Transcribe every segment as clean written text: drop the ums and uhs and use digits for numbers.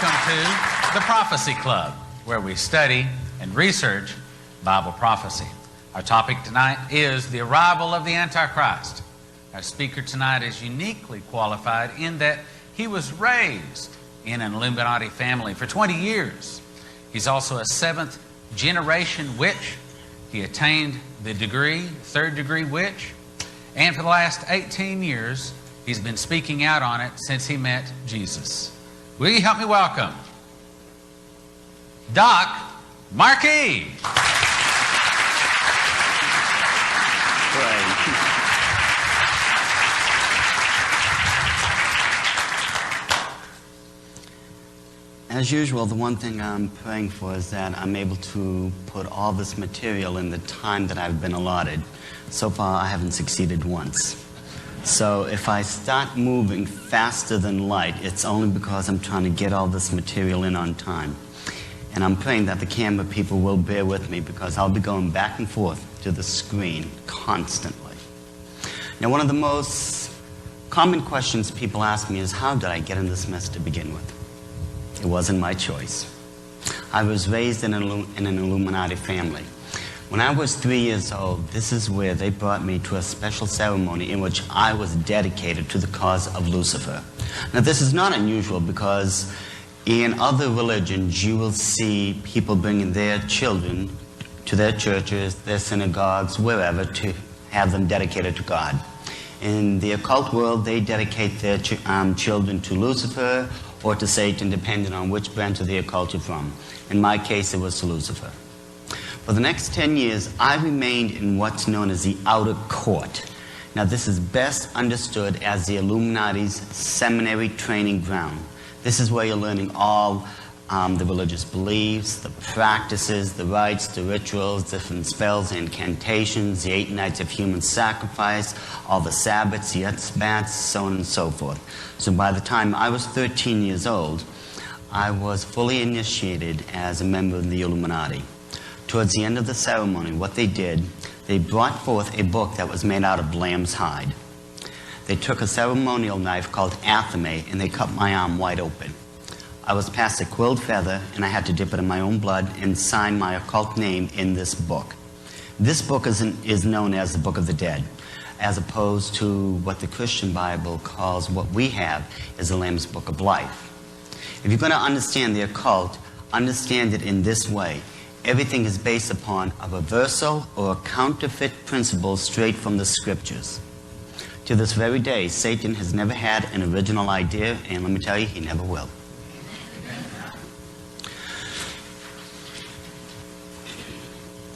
welcome to the Prophecy Club, where we study and research Bible prophecy. Our topic tonight is the arrival of the Antichrist. Our speaker tonight is uniquely qualified in that he was raised in an Illuminati family for 20 years. He's also a seventh-generation witch. He attained the degree, third-degree witch, and for the last 18 years, he's been speaking out on it since he met Jesus. Will you help me welcome Doc Marquis? As usual, the one thing I'm praying for is that I'm able to put all this material in the time that I've been allotted. So far, I haven't succeeded once. So if I start moving faster than light, it's only because I'm trying to get all this material in on time. And I'm praying that the camera people will bear with me because I'll be going back and forth to the screen constantly. Now, one of the most common questions people ask me is, how did I get in this mess to begin with? It wasn't my choice. I was raised in an Illuminati family. When I was 3 years old, this is where they brought me to a special ceremony in which I was dedicated to the cause of Lucifer. Now, this is not unusual because in other religions, you will see people bringing their children to their churches, their synagogues, wherever, to have them dedicated to God. In the occult world, they dedicate their children to Lucifer or to Satan, depending on which branch of the occult you're from. In my case, it was to Lucifer. For the next 10 years, I remained in what's known as the outer court. Now, this is best understood as the Illuminati's seminary training ground. This is where you're learning all the religious beliefs, the practices, the rites, the rituals, different spells, incantations, the 8 nights of human sacrifice, all the Sabbaths, Yetzbats, so on and so forth. So by the time I was 13 years old, I was fully initiated as a member of the Illuminati. Towards the end of the ceremony, what they did, they brought forth a book that was made out of lamb's hide. They took a ceremonial knife called athame and they cut my arm wide open. I was passed a quilled feather and I had to dip it in my own blood and sign my occult name in this book. This book is known as the Book of the Dead, as opposed to what the Christian Bible calls what we have is the Lamb's Book of Life. If you're going to understand the occult, understand it in this way. Everything is based upon a reversal or a counterfeit principle straight from the scriptures. To this very day, Satan has never had an original idea, and let me tell you, he never will.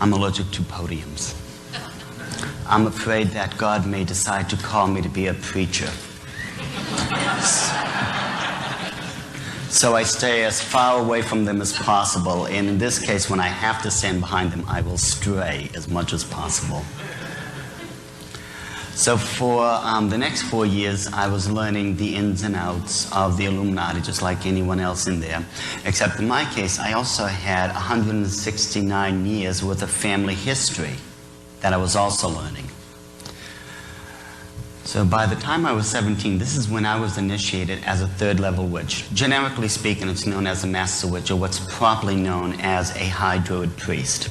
I'm allergic to podiums. I'm afraid that God may decide to call me to be a preacher. So I stay as far away from them as possible, and in this case, when I have to stand behind them, I will stray as much as possible. So for the next 4 years, I was learning the ins and outs of the Illuminati, just like anyone else in there. Except in my case, I also had 169 years worth of family history that I was also learning. So by the time I was 17, this is when I was initiated as a third-level witch. Generically speaking, it's known as a master witch, or what's properly known as a high druid priest.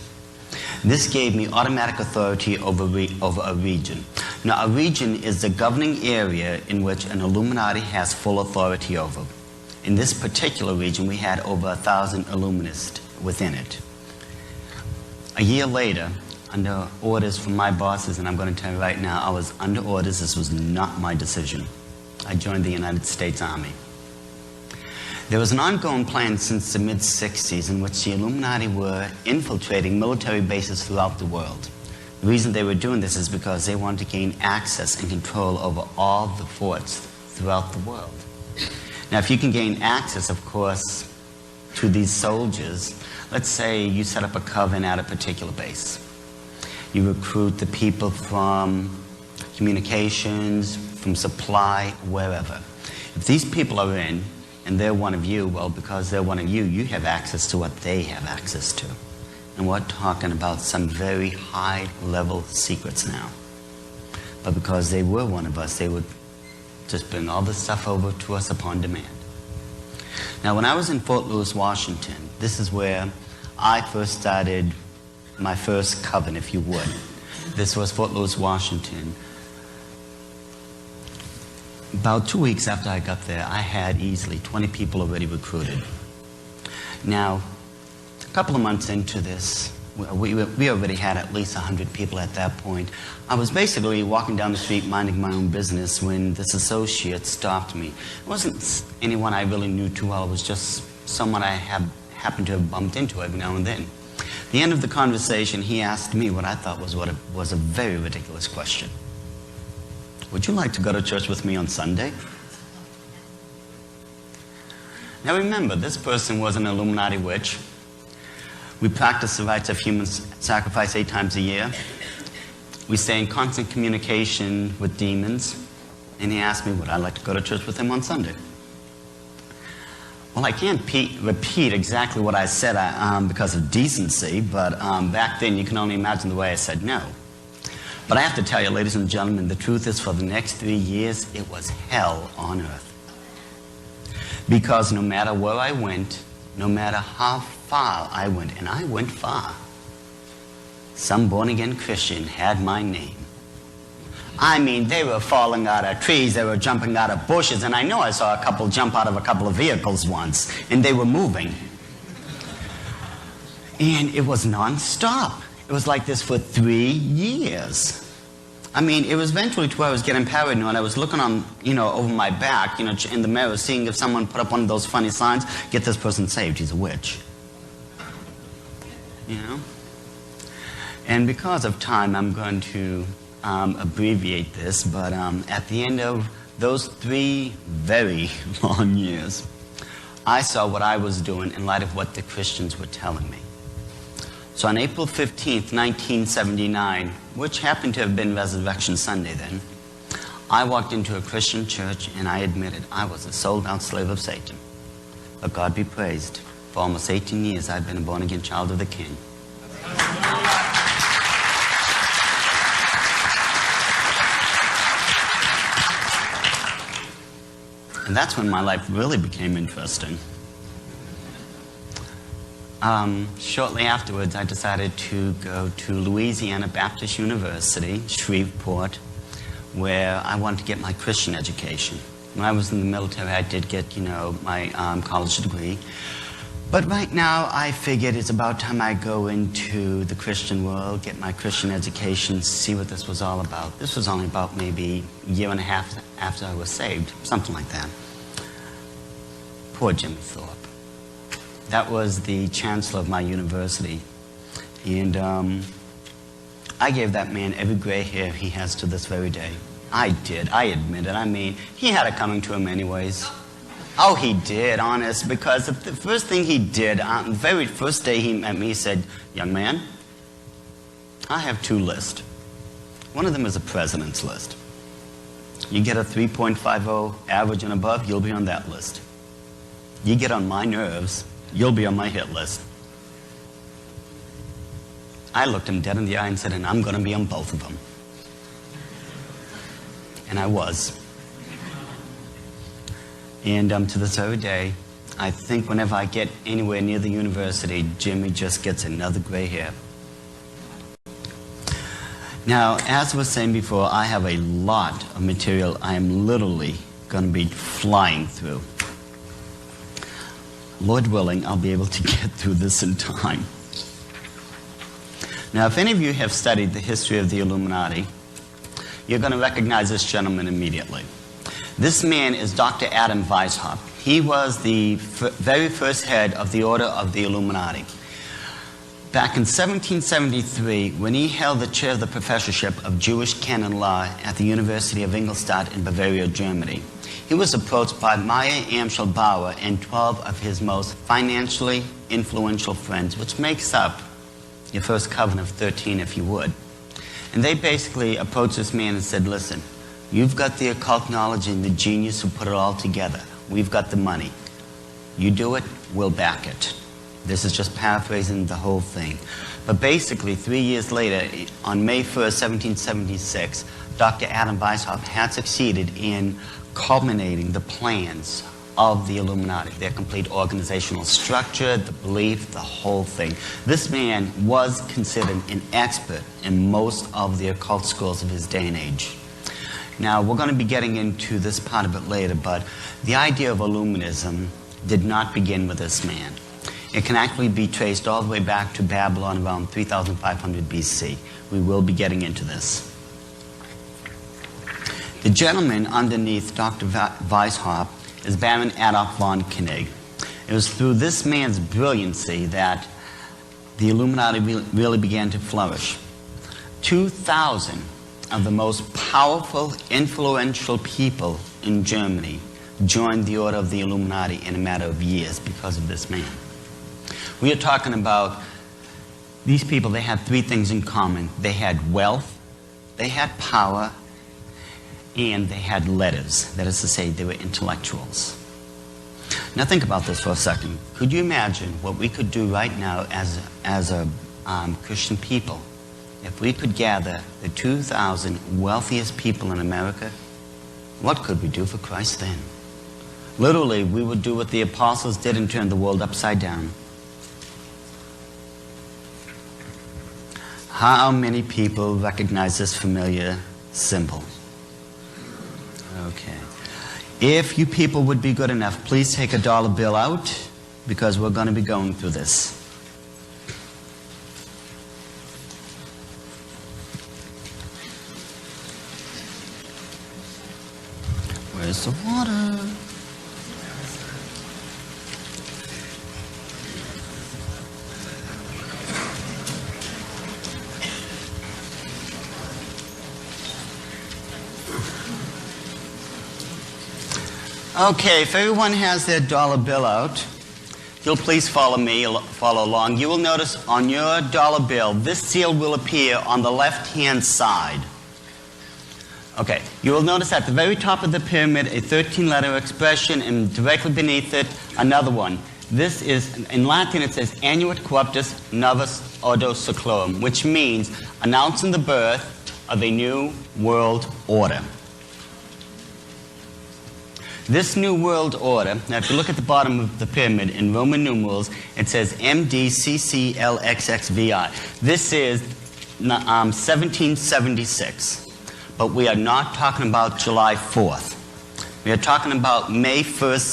This gave me automatic authority over a region. Now, a region is the governing area in which an Illuminati has full authority over. In this particular region, we had over 1,000 Illuminists within it. A year later, under orders from my bosses, and I'm going to tell you right now, I was under orders. This was not my decision. I joined the United States Army. There was an ongoing plan since the mid-60s in which the Illuminati were infiltrating military bases throughout the world. The reason they were doing this is because they wanted to gain access and control over all the forts throughout the world. Now, if you can gain access, of course, to these soldiers, let's say you set up a coven at a particular base. You recruit the people from communications, from supply, wherever. If these people are in, and they're one of you, well, because they're one of you, you have access to what they have access to. And we're talking about some very high-level secrets now. But because they were one of us, they would just bring all this stuff over to us upon demand. Now, when I was in Fort Lewis, Washington, this is where I first started my first coven, if you would. This was Fort Lewis, Washington. About 2 weeks after I got there, I had easily 20 people already recruited. Now, a couple of months into this, we already had at least 100 people at that point. I was basically walking down the street minding my own business when this associate stopped me. It wasn't anyone I really knew too well. It was just someone I happened to have bumped into every now and then. At the end of the conversation, he asked me what I thought was a very ridiculous question. Would you like to go to church with me on Sunday? Now remember, this person was an Illuminati witch. We practice the rites of human sacrifice 8 times a year. We stay in constant communication with demons. And he asked me, would I like to go to church with him on Sunday? Well, I can't repeat exactly what I said because of decency, but back then you can only imagine the way I said no. But I have to tell you, ladies and gentlemen, the truth is for the next 3 years, it was hell on earth. Because no matter where I went, no matter how far I went, and I went far, some born-again Christian had my name. I mean, they were falling out of trees, they were jumping out of bushes, and I know I saw a couple jump out of a couple of vehicles once, and they were moving. And it was non-stop. It was like this for 3 years. I mean, it was eventually to where I was getting paranoid. I was looking on, over my back, in the mirror, seeing if someone put up one of those funny signs, get this person saved, he's a witch. And because of time, I'm going to abbreviate this, but at the end of those 3 very long years, I saw what I was doing in light of what the Christians were telling me. So on April 15th, 1979, which happened to have been Resurrection Sunday then, I walked into a Christian church and I admitted I was a sold-out slave of Satan. But God be praised, for almost 18 years I've been a born-again child of the King. And that's when my life really became interesting. Shortly afterwards, I decided to go to Louisiana Baptist University, Shreveport, where I wanted to get my Christian education. When I was in the military, I did get, my college degree. But right now, I figured it's about time I go into the Christian world, get my Christian education, see what this was all about. This was only about maybe a year and a half after I was saved, something like that. Poor Jimmy Thorpe. That was the chancellor of my university. And I gave that man every gray hair he has to this very day. I did. I admit it. I mean, he had it coming to him anyways. Oh, he did, honest, because the first thing he did, on the very first day he met me, he said, young man, I have 2 lists. One of them is a president's list. You get a 3.50 average and above, you'll be on that list. You get on my nerves, you'll be on my hit list. I looked him dead in the eye and said, and I'm going to be on both of them. And I was. And to this very day, I think whenever I get anywhere near the university, Jimmy just gets another gray hair. Now, as I was saying before, I have a lot of material I am literally going to be flying through. Lord willing, I'll be able to get through this in time. Now, if any of you have studied the history of the Illuminati, you're going to recognize this gentleman immediately. This man is Dr. Adam Weishaupt. He was the very first head of the Order of the Illuminati. Back in 1773, when he held the chair of the professorship of Jewish canon law at the University of Ingolstadt in Bavaria, Germany, he was approached by Maya Amschel Bauer and 12 of his most financially influential friends, which makes up your first coven of 13, if you would. And they basically approached this man and said, listen, you've got the occult knowledge and the genius who put it all together. We've got the money. You do it, we'll back it. This is just paraphrasing the whole thing. But basically, 3 years later, on May 1st, 1776, Dr. Adam Weishaupt had succeeded in culminating the plans of the Illuminati, their complete organizational structure, the belief, the whole thing. This man was considered an expert in most of the occult schools of his day and age. Now, we're going to be getting into this part of it later, but the idea of Illuminism did not begin with this man. It can actually be traced all the way back to Babylon around 3500 BC. We will be getting into this. The gentleman underneath Dr. Weishaupt is Baron Adolf von Koenig. It was through this man's brilliancy that the Illuminati really began to flourish. 2,000 of the most powerful, influential people in Germany joined the order of the Illuminati in a matter of years because of this man. We are talking about these people. They had three things in common. They had wealth, they had power, and they had letters. That is to say, they were intellectuals. Now think about this for a second. Could you imagine what we could do right now as a Christian people if we could gather the 2,000 wealthiest people in America? What could we do for Christ then? Literally, we would do what the apostles did and turn the world upside down. How many people recognize this familiar symbol? Okay. If you people would be good enough, please take a dollar bill out, because we're going to be going through this. Where's the water? Okay, if everyone has their dollar bill out, if you'll please follow along. You will notice on your dollar bill, this seal will appear on the left-hand side. Okay, you will notice at the very top of the pyramid a 13-letter expression, and directly beneath it, another one. This is, in Latin, it says, Annuit Corruptus Novus Ordo Seclorum, which means announcing the birth of a new world order. This new world order, now if you look at the bottom of the pyramid in Roman numerals, it says MDCCLXXVI. This is 1776. But we are not talking about July 4th. We are talking about May 1st,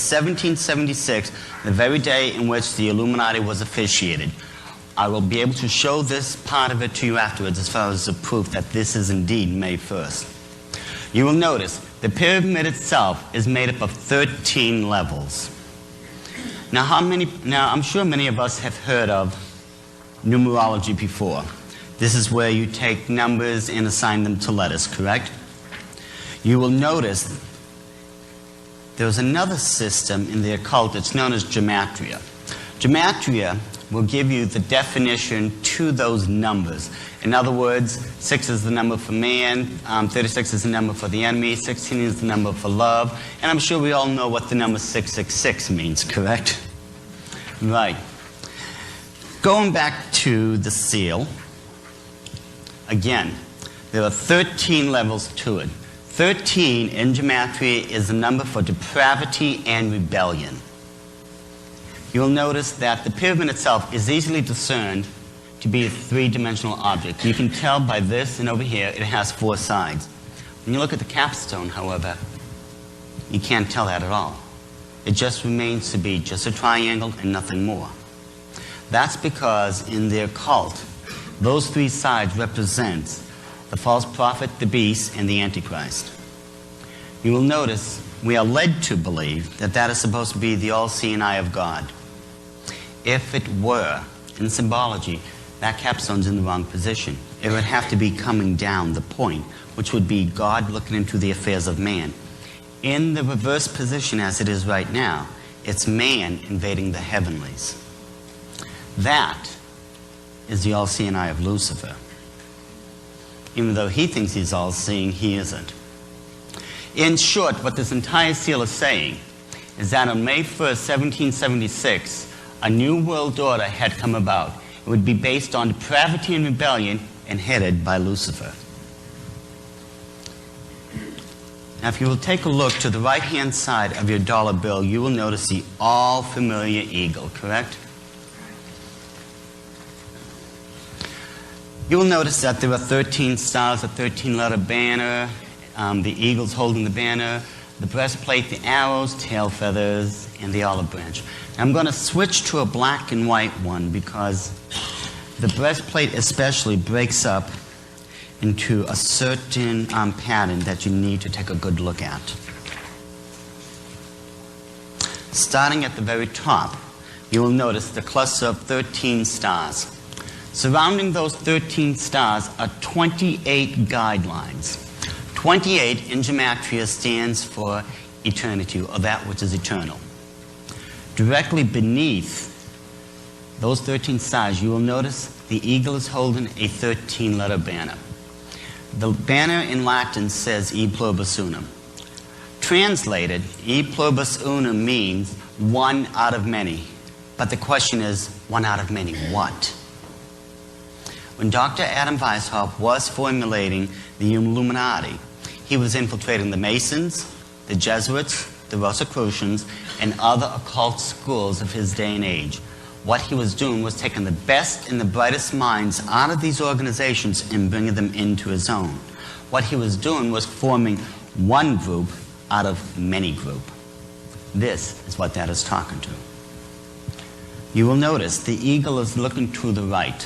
1776, the very day in which the Illuminati was officiated. I will be able to show this part of it to you afterwards as far as the proof that this is indeed May 1st. You will notice the pyramid itself is made up of 13 levels. Now, I'm sure many of us have heard of numerology before. This is where you take numbers and assign them to letters, correct? You will notice there's another system in the occult that's known as gematria. Gematria will give you the definition to those numbers. In other words, 6 is the number for man, 36 is the number for the enemy, 16 is the number for love, and I'm sure we all know what the number 666 means, correct? Right. Going back to the seal, again, there are 13 levels to it. 13 in gematria is the number for depravity and rebellion. You'll notice that the pyramid itself is easily discerned to be a three-dimensional object. You can tell by this and over here, it has 4 sides. When you look at the capstone, however, you can't tell that at all. It just remains to be just a triangle and nothing more. That's because in the occult, those 3 sides represent the false prophet, the beast, and the Antichrist. You will notice we are led to believe that that is supposed to be the all-seeing eye of God. If it were, in symbology, that capstone's in the wrong position. It would have to be coming down the point, which would be God looking into the affairs of man. In the reverse position as it is right now, it's man invading the heavenlies. That is the all-seeing eye of Lucifer. Even though he thinks he's all-seeing, he isn't. In short, what this entire seal is saying is that on May 1st, 1776, a new world order had come about. It would be based on depravity and rebellion and headed by Lucifer. Now, if you will take a look to the right-hand side of your dollar bill, you will notice the all-familiar eagle, correct? You will notice that there are 13 stars, a 13-letter banner, the eagle's holding the banner, the breastplate, the arrows, tail feathers, and the olive branch. Now, I'm going to switch to a black and white one because the breastplate especially breaks up into a certain pattern that you need to take a good look at. Starting at the very top, you will notice the cluster of 13 stars. Surrounding those 13 stars are 28 guidelines. 28 in gematria stands for eternity, or that which is eternal. Directly beneath those 13 stars, you will notice the eagle is holding a 13-letter banner. The banner in Latin says E pluribus unum. Translated, E pluribus unum means one out of many. But the question is, one out of many what? When Dr. Adam Weishaupt was formulating the Illuminati, he was infiltrating the Masons, the Jesuits, the Rosicrucians, and other occult schools of his day and age. What he was doing was taking the best and the brightest minds out of these organizations and bringing them into his own. What he was doing was forming one group out of many group. This is what that is talking to. You will notice the eagle is looking to the right.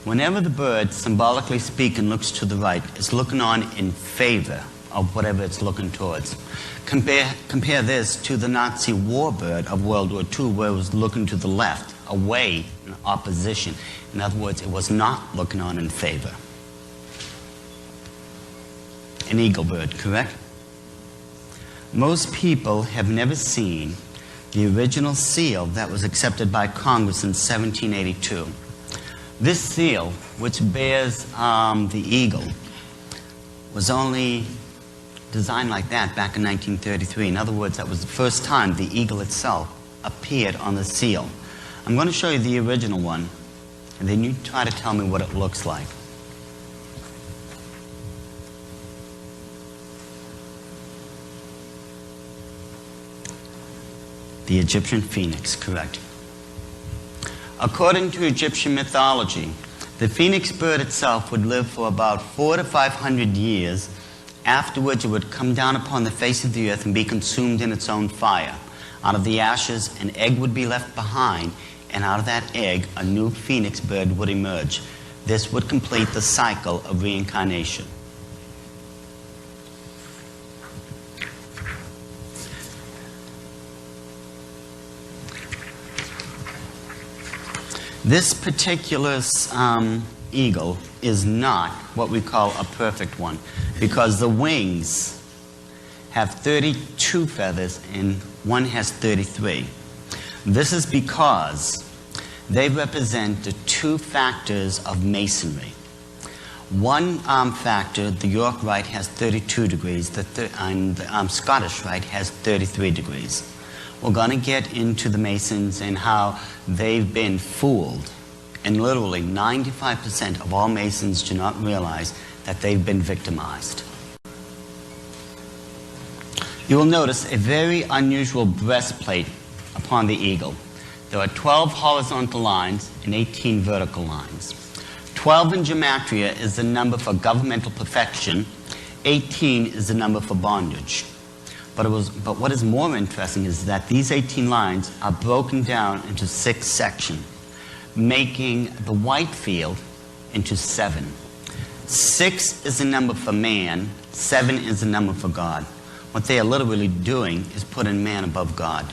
Whenever the bird, symbolically speaking, looks to the right, it's looking on in favor of whatever it's looking towards. Compare this to the Nazi warbird of World War II, where it was looking to the left, away, in opposition. In other words, it was not looking on in favor. An eagle bird, correct? Most people have never seen the original seal that was accepted by Congress in 1782. This seal, which bears the eagle, was only designed like that back in 1933. In other words, that was the first time the eagle itself appeared on the seal. I'm going to show you the original one, and then you try to tell me what it looks like. The Egyptian phoenix, correct. According to Egyptian mythology, the phoenix bird itself would live for about 400 to 500 years. Afterwards, it would come down upon the face of the earth and be consumed in its own fire. Out of the ashes, an egg would be left behind, and out of that egg, a new phoenix bird would emerge. This would complete the cycle of reincarnation. This particular eagle is not what we call a perfect one, because the wings have 32 feathers and one has 33. This is because they represent the two factors of masonry. One factor, the York Rite, has 32 degrees, and the Scottish Rite has 33 degrees. We're going to get into the Masons and how they've been fooled. And literally 95% of all Masons do not realize that they've been victimized. You will notice a very unusual breastplate upon the eagle. There are 12 horizontal lines and 18 vertical lines. 12 in gematria is the number for governmental perfection. 18 is the number for bondage. But what is more interesting is that these 18 lines are broken down into 6 sections, making the white field into 7. 6 is the number for man, 7 is the number for God. What they are literally doing is putting man above God.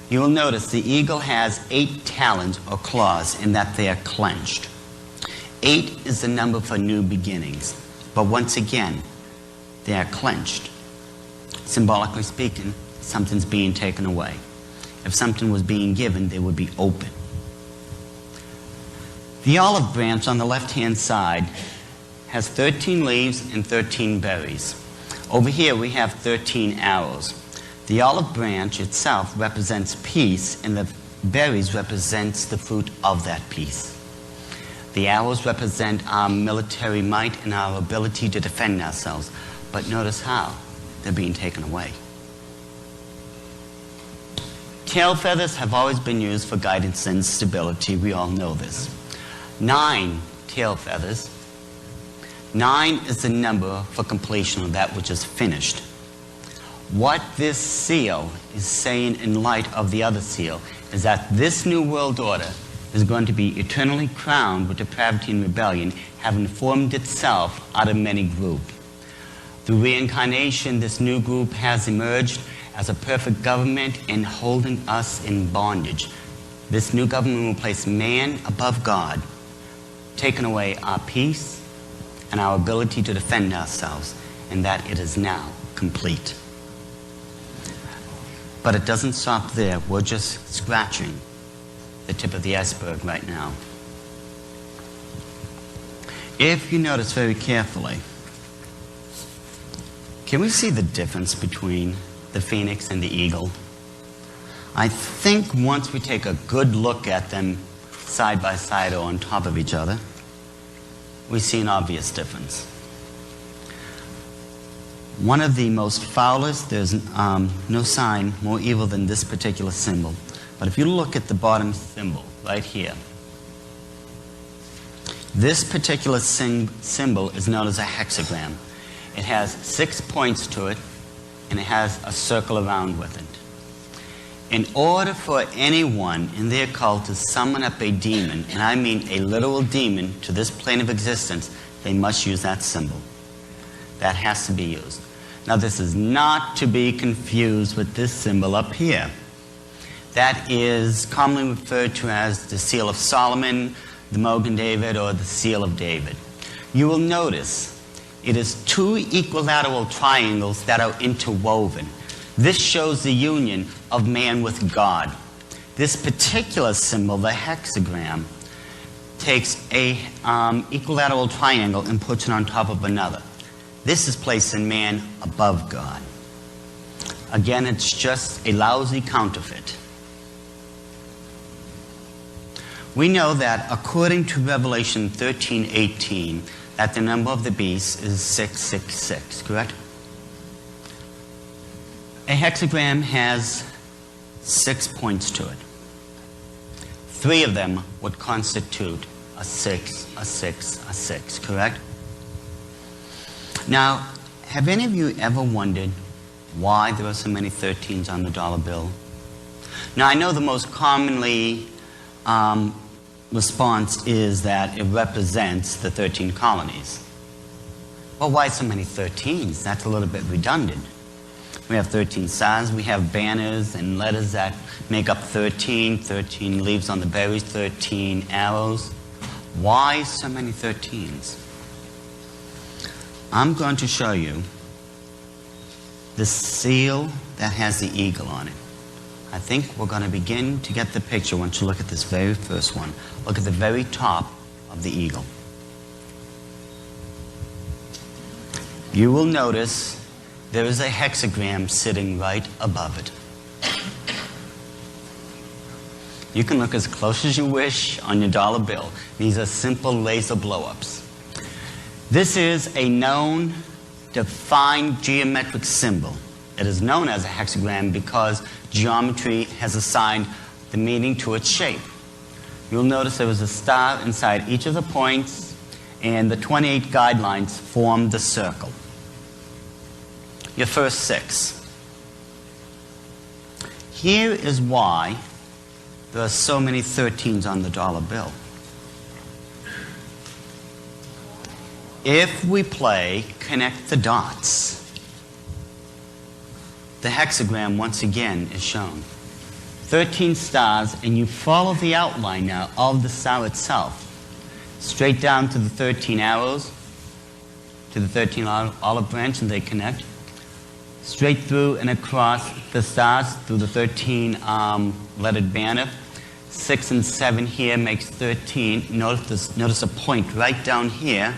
You will notice the eagle has 8 talons or claws in that they are clenched. 8 is the number for new beginnings. But once again, they are clenched. Symbolically speaking, something's being taken away. If something was being given, they would be open. The olive branch on the left-hand side has 13 leaves and 13 berries. Over here we have 13 arrows. The olive branch itself represents peace, and the berries represents the fruit of that peace. The arrows represent our military might and our ability to defend ourselves. But notice how they're being taken away. Tail feathers have always been used for guidance and stability. We all know this. 9 tail feathers. 9 is the number for completion of that which is finished. What this seal is saying in light of the other seal is that this new world order is going to be eternally crowned with depravity and rebellion, having formed itself out of many groups. Through reincarnation, this new group has emerged as a perfect government and holding us in bondage. This new government will place man above God, taking away our peace and our ability to defend ourselves, and that it is now complete. But it doesn't stop there. We're just scratching the tip of the iceberg right now. If you notice very carefully, can we see the difference between the phoenix and the eagle? I think once we take a good look at them side by side or on top of each other, we see an obvious difference. One of the most foulest, there's no sign more evil than this particular symbol. But if you look at the bottom symbol right here, this particular symbol is known as a hexagram. It has 6 points to it, and it has a circle around with it. In order for anyone in the occult to summon up a demon, and I mean a literal demon, to this plane of existence, they must use that symbol. That has to be used. Now, this is not to be confused with this symbol up here. That is commonly referred to as the Seal of Solomon, the Mogan David, or the Seal of David. You will notice it is 2 equilateral triangles that are interwoven. This shows the union of man with God. This particular symbol, the hexagram, takes a equilateral triangle and puts it on top of another. This is placing man above God. Again, it's just a lousy counterfeit. We know that according to Revelation 13:18, that the number of the beast is 666, correct? A hexagram has 6 points to it. 3 of them would constitute a 6, a 6, a 6, correct? Now, have any of you ever wondered why there are so many 13s on the dollar bill? Now, I know the most commonly response is that it represents the 13 colonies. Well, why so many 13s? That's a little bit redundant. We have 13 stars, we have banners and letters that make up 13, 13 leaves on the berries, 13 arrows. Why so many 13s? I'm going to show you the seal that has the eagle on it. I think we're going to begin to get the picture once you look at this very first one. Look at the very top of the eagle. You will notice there is a hexagram sitting right above it. You can look as close as you wish on your dollar bill. These are simple laser blow-ups. This is a known, defined geometric symbol. It is known as a hexagram because geometry has assigned the meaning to its shape. You'll notice there was a star inside each of the points, and the 28 guidelines form the circle. Your first 6. Here is why there are so many 13s on the dollar bill. If we play connect the dots, the hexagram once again is shown. 13 stars, and you follow the outline now of the star itself. Straight down to the 13 arrows, to the 13 olive branch, and they connect. Straight through and across the stars through the 13 lettered banner. 6 and 7 here makes 13. Notice a point right down here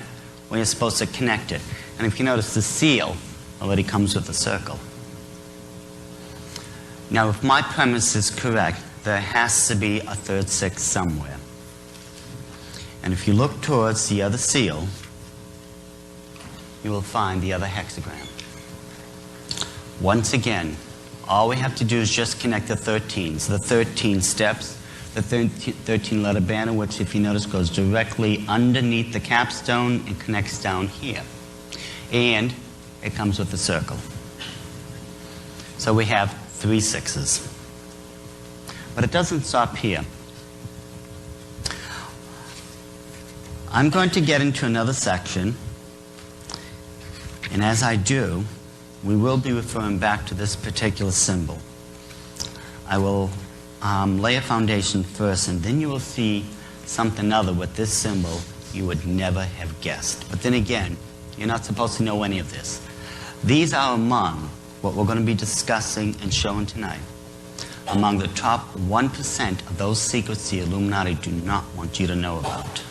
where you're supposed to connect it. And if you notice, the seal already comes with a circle. Now, if my premise is correct, there has to be a third 6 somewhere. And if you look towards the other seal, you will find the other hexagram. Once again, all we have to do is just connect the 13. So the 13 steps, the 13-letter banner, which if you notice goes directly underneath the capstone and connects down here. And it comes with a circle. So we have 3 6s. But it doesn't stop here. I'm going to get into another section, and as I do, we will be referring back to this particular symbol. I will lay a foundation first, and then you will see something other with this symbol you would never have guessed. But then again, you're not supposed to know any of this. These are among what we're going to be discussing and showing tonight, among the top 1% of those secrets the Illuminati do not want you to know about.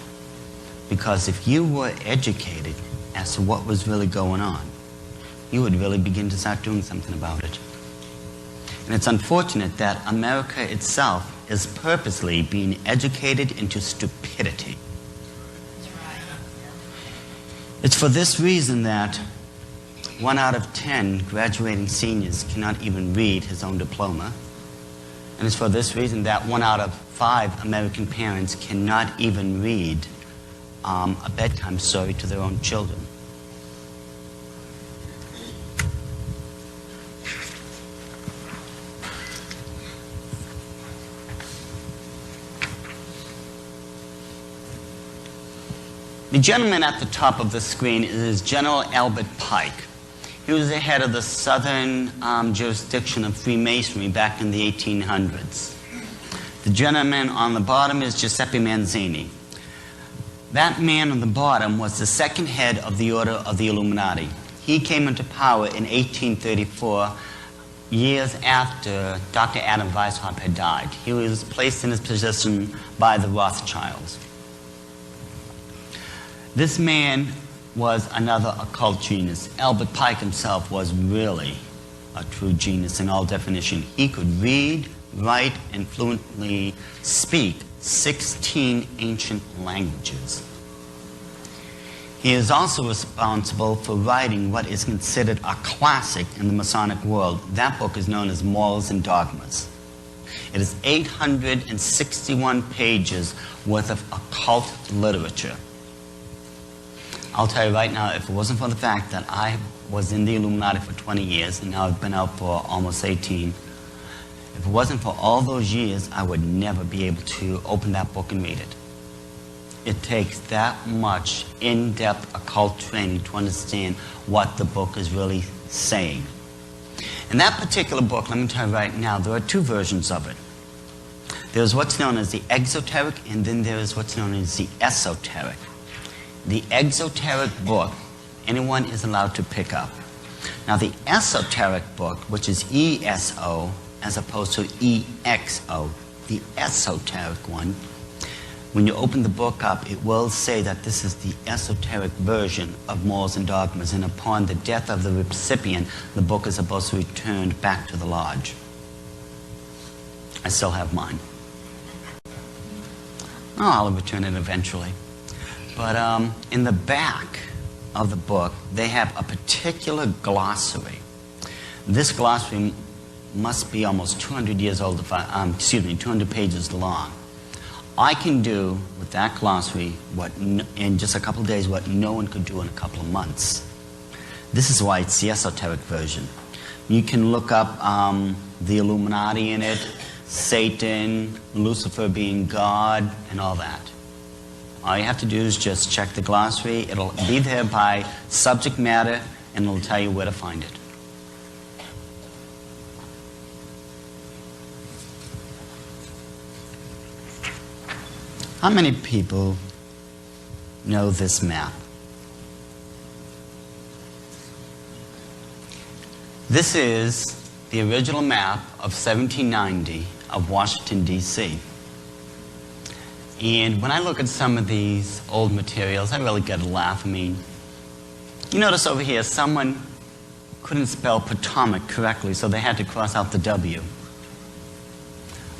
Because if you were educated as to what was really going on, you would really begin to start doing something about it. And it's unfortunate that America itself is purposely being educated into stupidity. It's for this reason that 1 out of 10 graduating seniors cannot even read his own diploma. And it's for this reason that 1 out of 5 American parents cannot even read a bedtime story to their own children. The gentleman at the top of the screen is General Albert Pike. He was the head of the southern jurisdiction of Freemasonry back in the 1800s. The gentleman on the bottom is Giuseppe Manzini. That man on the bottom was the second head of the Order of the Illuminati. He came into power in 1834, years after Dr. Adam Weishaupt had died. He was placed in his position by the Rothschilds. This man was another occult genius. Albert Pike himself was really a true genius in all definition. He could read, write, and fluently speak 16 ancient languages. He is also responsible for writing what is considered a classic in the Masonic world. That book is known as Morals and Dogmas. It is 861 pages worth of occult literature. I'll tell you right now, if it wasn't for the fact that I was in the Illuminati for 20 years, and now I've been out for almost 18, if it wasn't for all those years, I would never be able to open that book and read it. It takes that much in-depth occult training to understand what the book is really saying. In that particular book, let me tell you right now, there are 2 versions of it. There's what's known as the exoteric, and then there is what's known as the esoteric. The exoteric book, anyone is allowed to pick up. Now the esoteric book, which is ESO as opposed to EXO, the esoteric one, when you open the book up, it will say that this is the esoteric version of Morals and Dogmas, and upon the death of the recipient, the book is supposed to be returned back to the lodge. I still have mine. Oh, I'll return it eventually. But in the back of the book, they have a particular glossary. This glossary must be almost 200 years old, 200 pages long. I can do with that glossary in just a couple of days what no one could do in a couple of months. This is why it's the esoteric version. You can look up the Illuminati in it, Satan, Lucifer being God, and all that. All you have to do is just check the glossary. It'll be there by subject matter, and it'll tell you where to find it. How many people know this map? This is the original map of 1790 of Washington, D.C. And when I look at some of these old materials, I really get a laugh. I mean, you notice over here, someone couldn't spell Potomac correctly, so they had to cross out the W.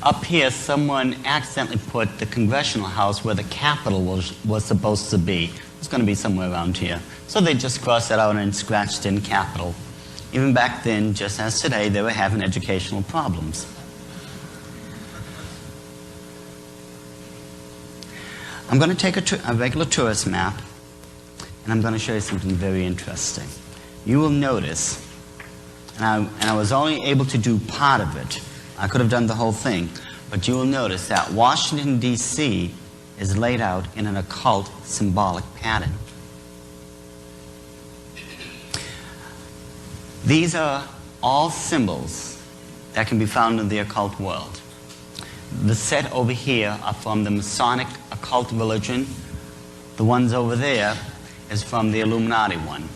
Up here, someone accidentally put the Congressional House where the Capitol was supposed to be. It's going to be somewhere around here. So they just crossed it out and scratched in capital. Even back then, just as today, they were having educational problems. I'm going to take a regular tourist map, and I'm going to show you something very interesting. You will notice, and I was only able to do part of it. I could have done the whole thing, but you will notice that Washington, D.C. is laid out in an occult symbolic pattern. These are all symbols that can be found in the occult world. The set over here are from the Masonic occult religion. The ones over there is from the Illuminati one.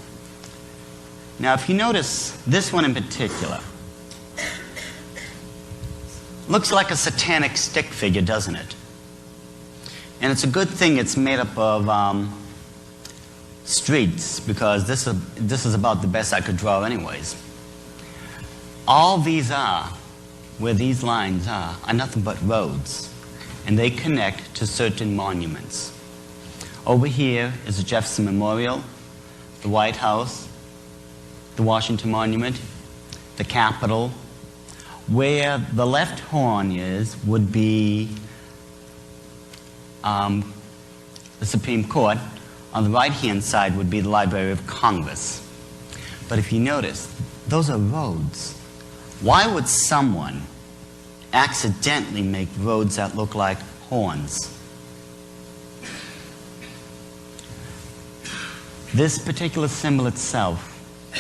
Now, if you notice this one in particular, looks like a satanic stick figure, doesn't it? And it's a good thing it's made up of streets, because this is about the best I could draw anyways. All these are, where these lines are nothing but roads, and they connect to certain monuments. Over here is the Jefferson Memorial, the White House, the Washington Monument, the Capitol. Where the left horn is would be the Supreme Court. On the right-hand side would be the Library of Congress. But if you notice, those are roads. Why would someone accidentally make roads that look like horns? This particular symbol itself,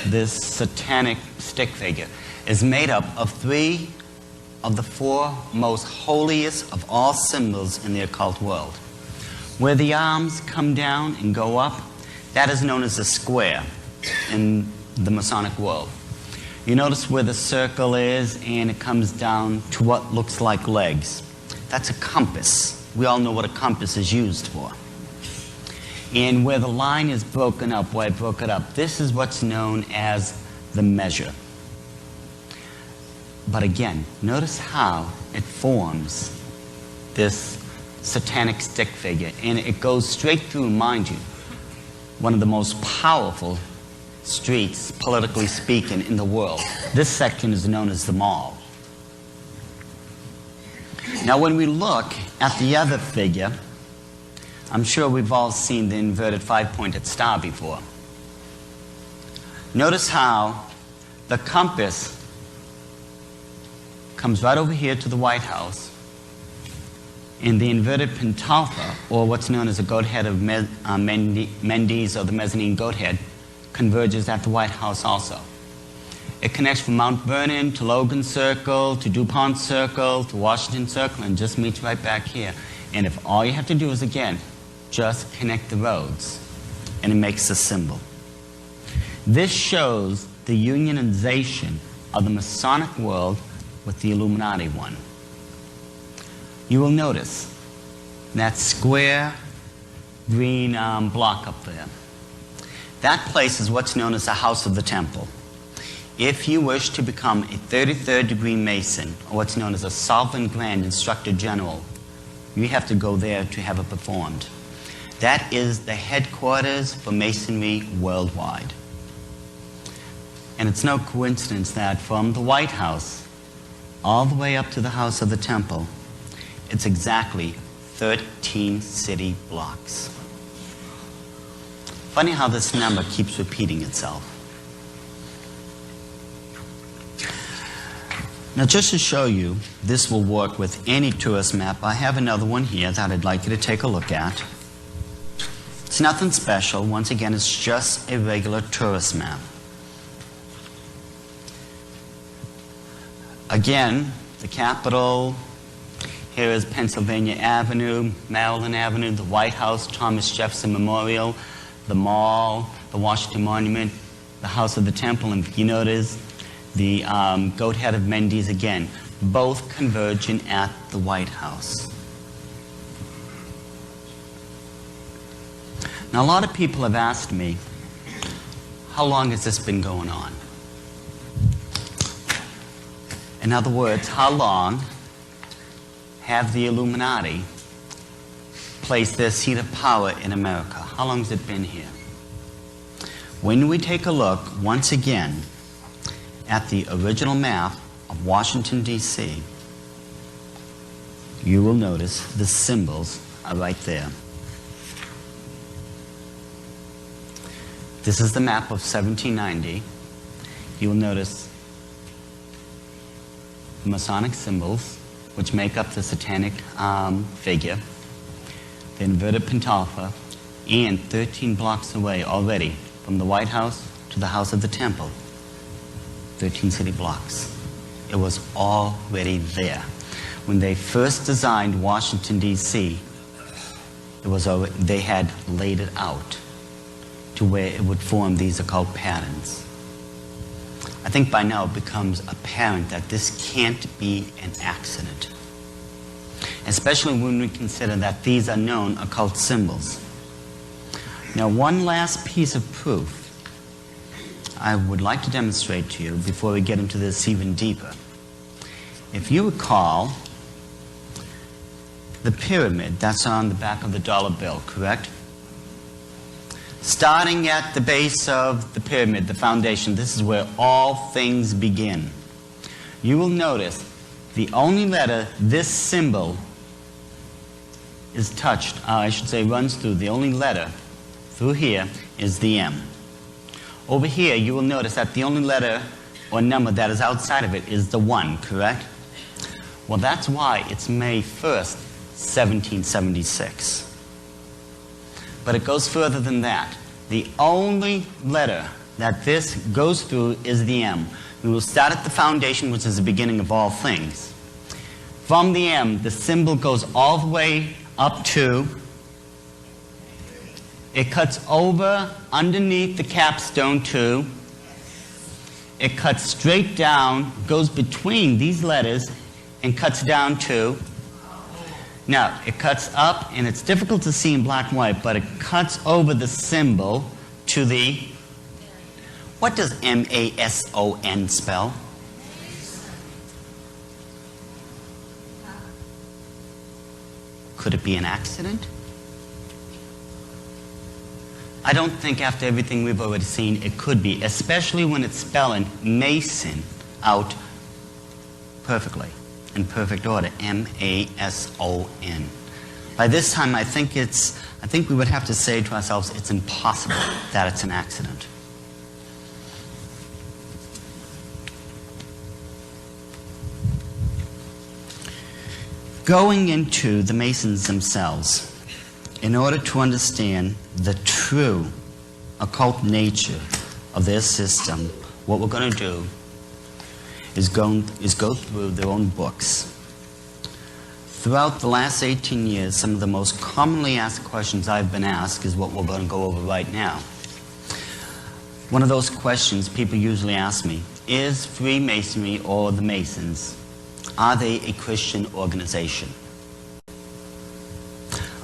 this satanic stick figure, is made up of 3 of the 4 most holiest of all symbols in the occult world. Where the arms come down and go up, that is known as a square in the Masonic world. You notice where the circle is and it comes down to what looks like legs. That's a compass. We all know what a compass is used for. And where the line is broken up, where I broke it up, this is what's known as the measure. But again, notice how it forms this satanic stick figure, and it goes straight through, mind you, one of the most powerful streets, politically speaking, in the world. This section is known as the Mall. Now, when we look at the other figure, I'm sure we've all seen the inverted 5-pointed star before. Notice how the compass comes right over here to the White House, and the inverted pentalpha, or what's known as the goat head of Mendes, or the mezzanine goat head, converges at the White House also. It connects from Mount Vernon to Logan Circle, to DuPont Circle, to Washington Circle, and just meets right back here. And if all you have to do is, again, just connect the roads, and it makes a symbol. This shows the unionization of the Masonic world with the Illuminati one. You will notice that square green block up there. That place is what's known as the House of the Temple. If you wish to become a 33rd degree Mason, or what's known as a Sovereign Grand Instructor General, you have to go there to have it performed. That is the headquarters for Masonry worldwide. And it's no coincidence that from the White House all the way up to the House of the Temple, it's exactly 13 city blocks. Funny how this number keeps repeating itself. Now, just to show you, this will work with any tourist map. I have another one here that I'd like you to take a look at. It's nothing special. Once again, it's just a regular tourist map. Again, the Capitol. Here is Pennsylvania Avenue, Maryland Avenue, the White House, Thomas Jefferson Memorial, the Mall, the Washington Monument, the House of the Temple, and you notice the goat head of Mendes again, both converging at the White House. Now, a lot of people have asked me, how long has this been going on? In other words, how long have the Illuminati placed their seat of power in America? how long has it been here? When we take a look once again at the original map of Washington, D.C., you will notice the symbols are right there. This is the map of 1790. You will notice the Masonic symbols, which make up the satanic figure, the inverted pentalpha, and 13 blocks away already from the White House to the House of the Temple, 13 city blocks. It was already there. When they first designed Washington, D.C., they had laid it out to where it would form these occult patterns. I think by now it becomes apparent that this can't be an accident, especially when we consider that these are known occult symbols. Now, one last piece of proof I would like to demonstrate to you before we get into this even deeper. If you recall, the pyramid that's on the back of the dollar bill, correct? Starting at the base of the pyramid, the foundation, this is where all things begin. You will notice the only letter this symbol is touched, runs through, the only letter through here is the M. Over here, you will notice that the only letter or number that is outside of it is the 1, correct? Well, that's why it's May 1st, 1776. But it goes further than that. The only letter that this goes through is the M. We will start at the foundation, which is the beginning of all things. From the M, the symbol goes all the way up to, it cuts over underneath the capstone to, it cuts straight down, goes between these letters, and cuts down to. Now, it cuts up, and it's difficult to see in black and white, but it cuts over the symbol to the, what does M-A-S-O-N spell? Could it be an accident? I don't think after everything we've already seen it could be, especially when it's spelling Mason out perfectly, in perfect order, M-A-S-O-N. By this time, I think we would have to say to ourselves, it's impossible that it's an accident. Going into the Masons themselves, in order to understand the true occult nature of their system, what we're going to do is go through their own books. Throughout the last 18 years, some of the most commonly asked questions I've been asked is what we're going to go over right now. One of those questions people usually ask me, is Freemasonry or the Masons, are they a Christian organization?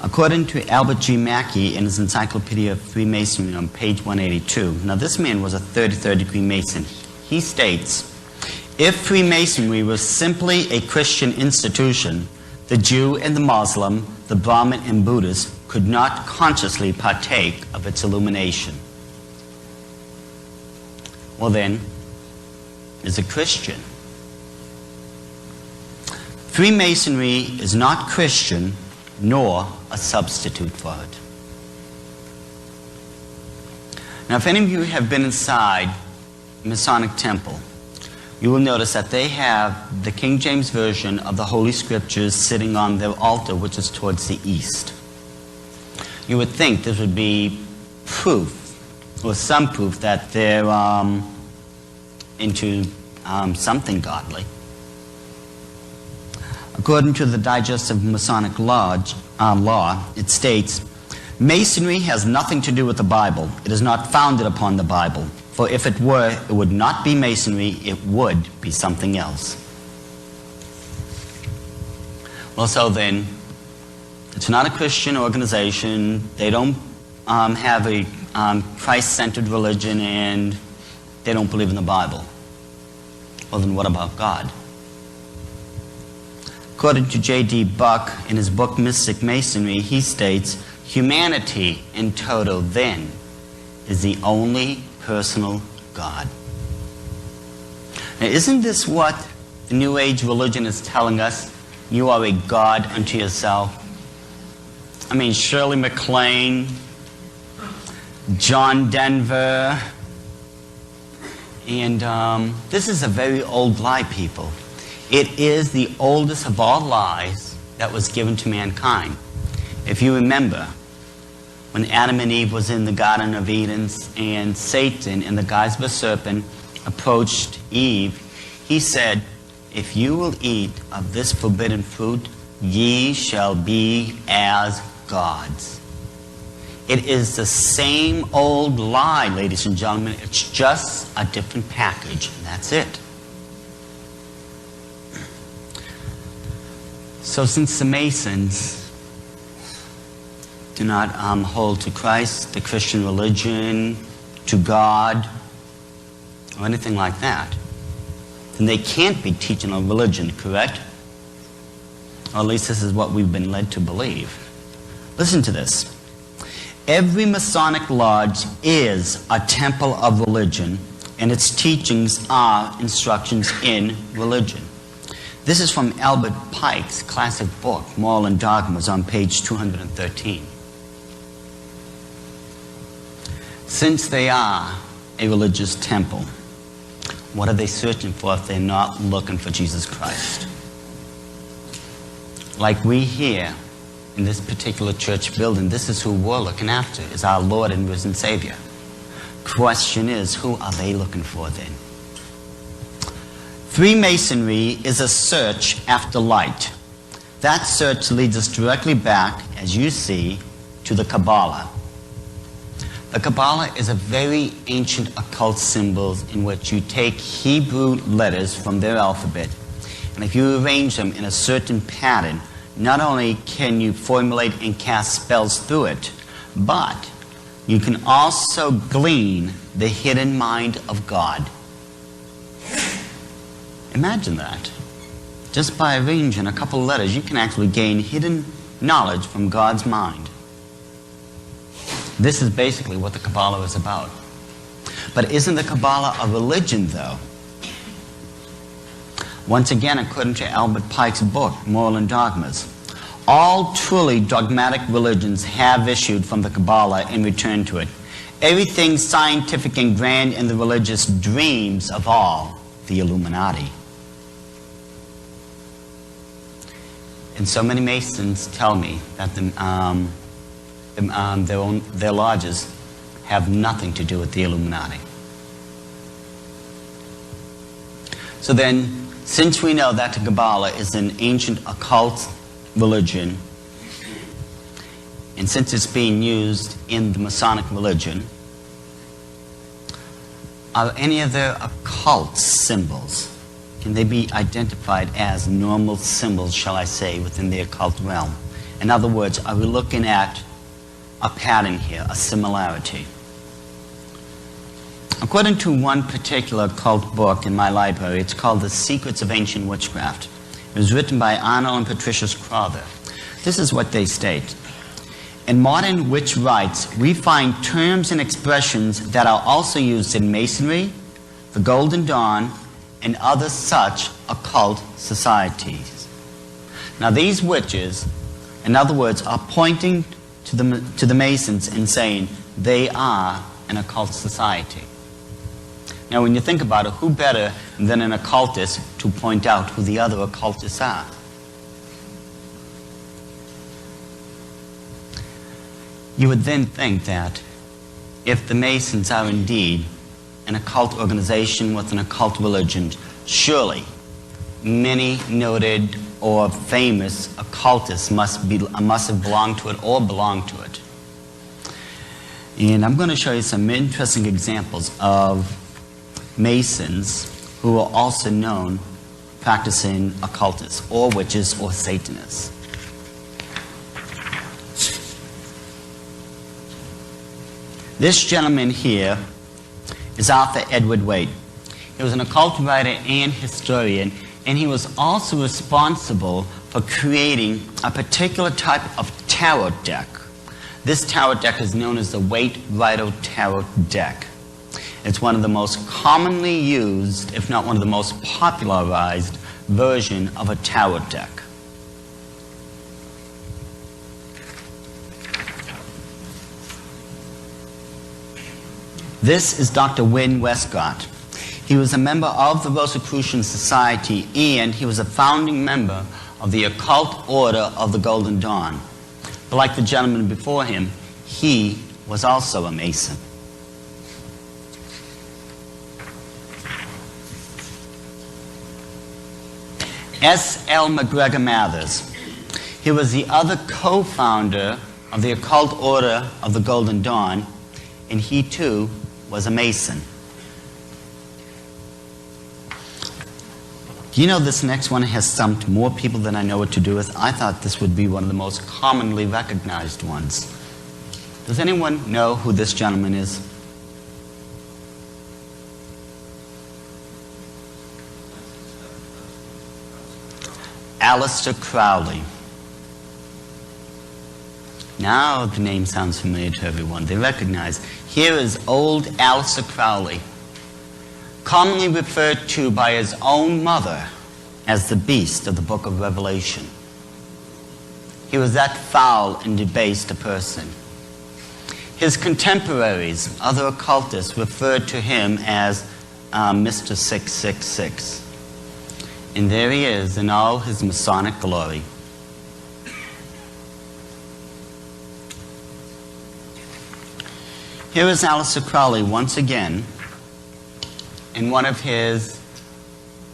According to Albert G. Marquis in his Encyclopedia of Freemasonry on page 182, now this man was a 33rd degree Mason. He states, if Freemasonry was simply a Christian institution, the Jew and the Muslim, the Brahmin and Buddhist could not consciously partake of its illumination. Well then, is it Christian? Freemasonry is not Christian, nor a substitute for it. Now, if any of you have been inside Masonic Temple, you will notice that they have the King James Version of the Holy Scriptures sitting on their altar, which is towards the east. You would think this would be proof, or some proof, that they're into something godly. According to the Digest of Masonic Law, it states, Masonry has nothing to do with the Bible. It is not founded upon the Bible. For if it were, it would not be Masonry, it would be something else. Well, so then, it's not a Christian organization. They don't have a Christ-centered religion, and they don't believe in the Bible. Well, then what about God? According to J.D. Buck, in his book Mystic Masonry, he states, Humanity in total then is the only personal God. Now, isn't this what the New Age religion is telling us? You are a God unto yourself. I mean, Shirley MacLaine, John Denver, and this is a very old lie, people. It is the oldest of all lies that was given to mankind. If you remember, when Adam and Eve was in the Garden of Eden and Satan, in the guise of a serpent, approached Eve, he said, if you will eat of this forbidden fruit, ye shall be as gods. It is the same old lie, ladies and gentlemen. It's just a different package, and that's it. So since the Masons do not hold to Christ, the Christian religion, to God, or anything like that, then they can't be teaching a religion, correct? Or at least this is what we've been led to believe. Listen to this. Every Masonic lodge is a temple of religion, and its teachings are instructions in religion. This is from Albert Pike's classic book, Moral and Dogmas, on page 213. Since they are a religious temple, what are they searching for if they're not looking for Jesus Christ? Like we here in this particular church building, this is who we're looking after, is our Lord and risen Savior. Question is, who are they looking for then? Freemasonry is a search after light. That search leads us directly back, as you see, to the Kabbalah. The Kabbalah is a very ancient occult symbol in which you take Hebrew letters from their alphabet, and if you arrange them in a certain pattern, not only can you formulate and cast spells through it, but you can also glean the hidden mind of God. Imagine that. Just by arranging a couple of letters, you can actually gain hidden knowledge from God's mind. This is basically what the Kabbalah is about. But isn't the Kabbalah a religion, though? Once again, according to Albert Pike's book, Moral and Dogmas, all truly dogmatic religions have issued from the Kabbalah and returned to it. Everything scientific and grand in the religious dreams of all, the Illuminati. And so many Masons tell me that their lodges have nothing to do with the Illuminati. So then, since we know that the Kabbalah is an ancient occult religion, and since it's being used in the Masonic religion, are any of their occult symbols, can they be identified as normal symbols, shall I say, within the occult realm? In other words, are we looking at a pattern here, a similarity? According to one particular occult book in my library, it's called The Secrets of Ancient Witchcraft. It was written by Arnold and Patricia Crowther. This is what they state. In modern witch rites, we find terms and expressions that are also used in Masonry, the Golden Dawn, and other such occult societies. Now these witches, in other words, are pointing to the Masons and saying they are an occult society. Now when you think about it, who better than an occultist to point out who the other occultists are? You would then think that if the Masons are indeed an occult organization with an occult religion, surely many noted or famous occultists must have belonged to it or belong to it. And I'm going to show you some interesting examples of Masons who are also known practicing occultists or witches or Satanists. This gentleman here is Arthur Edward Waite. He was an occult writer and historian, and he was also responsible for creating a particular type of tarot deck This tarot deck is known as the Waite Rider Tarot deck. It's one of the most commonly used, if not one of the most popularized version of a tarot deck. This is Dr. Wynne Westcott. He was a member of the Rosicrucian Society, and he was a founding member of the occult order of the Golden Dawn. But like the gentleman before him, he was also a Mason. S. L. McGregor Mathers. He was the other co-founder of the occult order of the Golden Dawn, and he too was a Mason. Do you know this next one has stumped more people than I know what to do with? I thought this would be one of the most commonly recognized ones. Does anyone know who this gentleman is? Aleister Crowley. Now the name sounds familiar to everyone. They recognize. Here is old Aleister Crowley, commonly referred to by his own mother as the beast of the book of Revelation. He was that foul and debased a person. His contemporaries, other occultists, referred to him as Mr. 666. And there he is in all his Masonic glory. Here is Aleister Crowley once again in one of his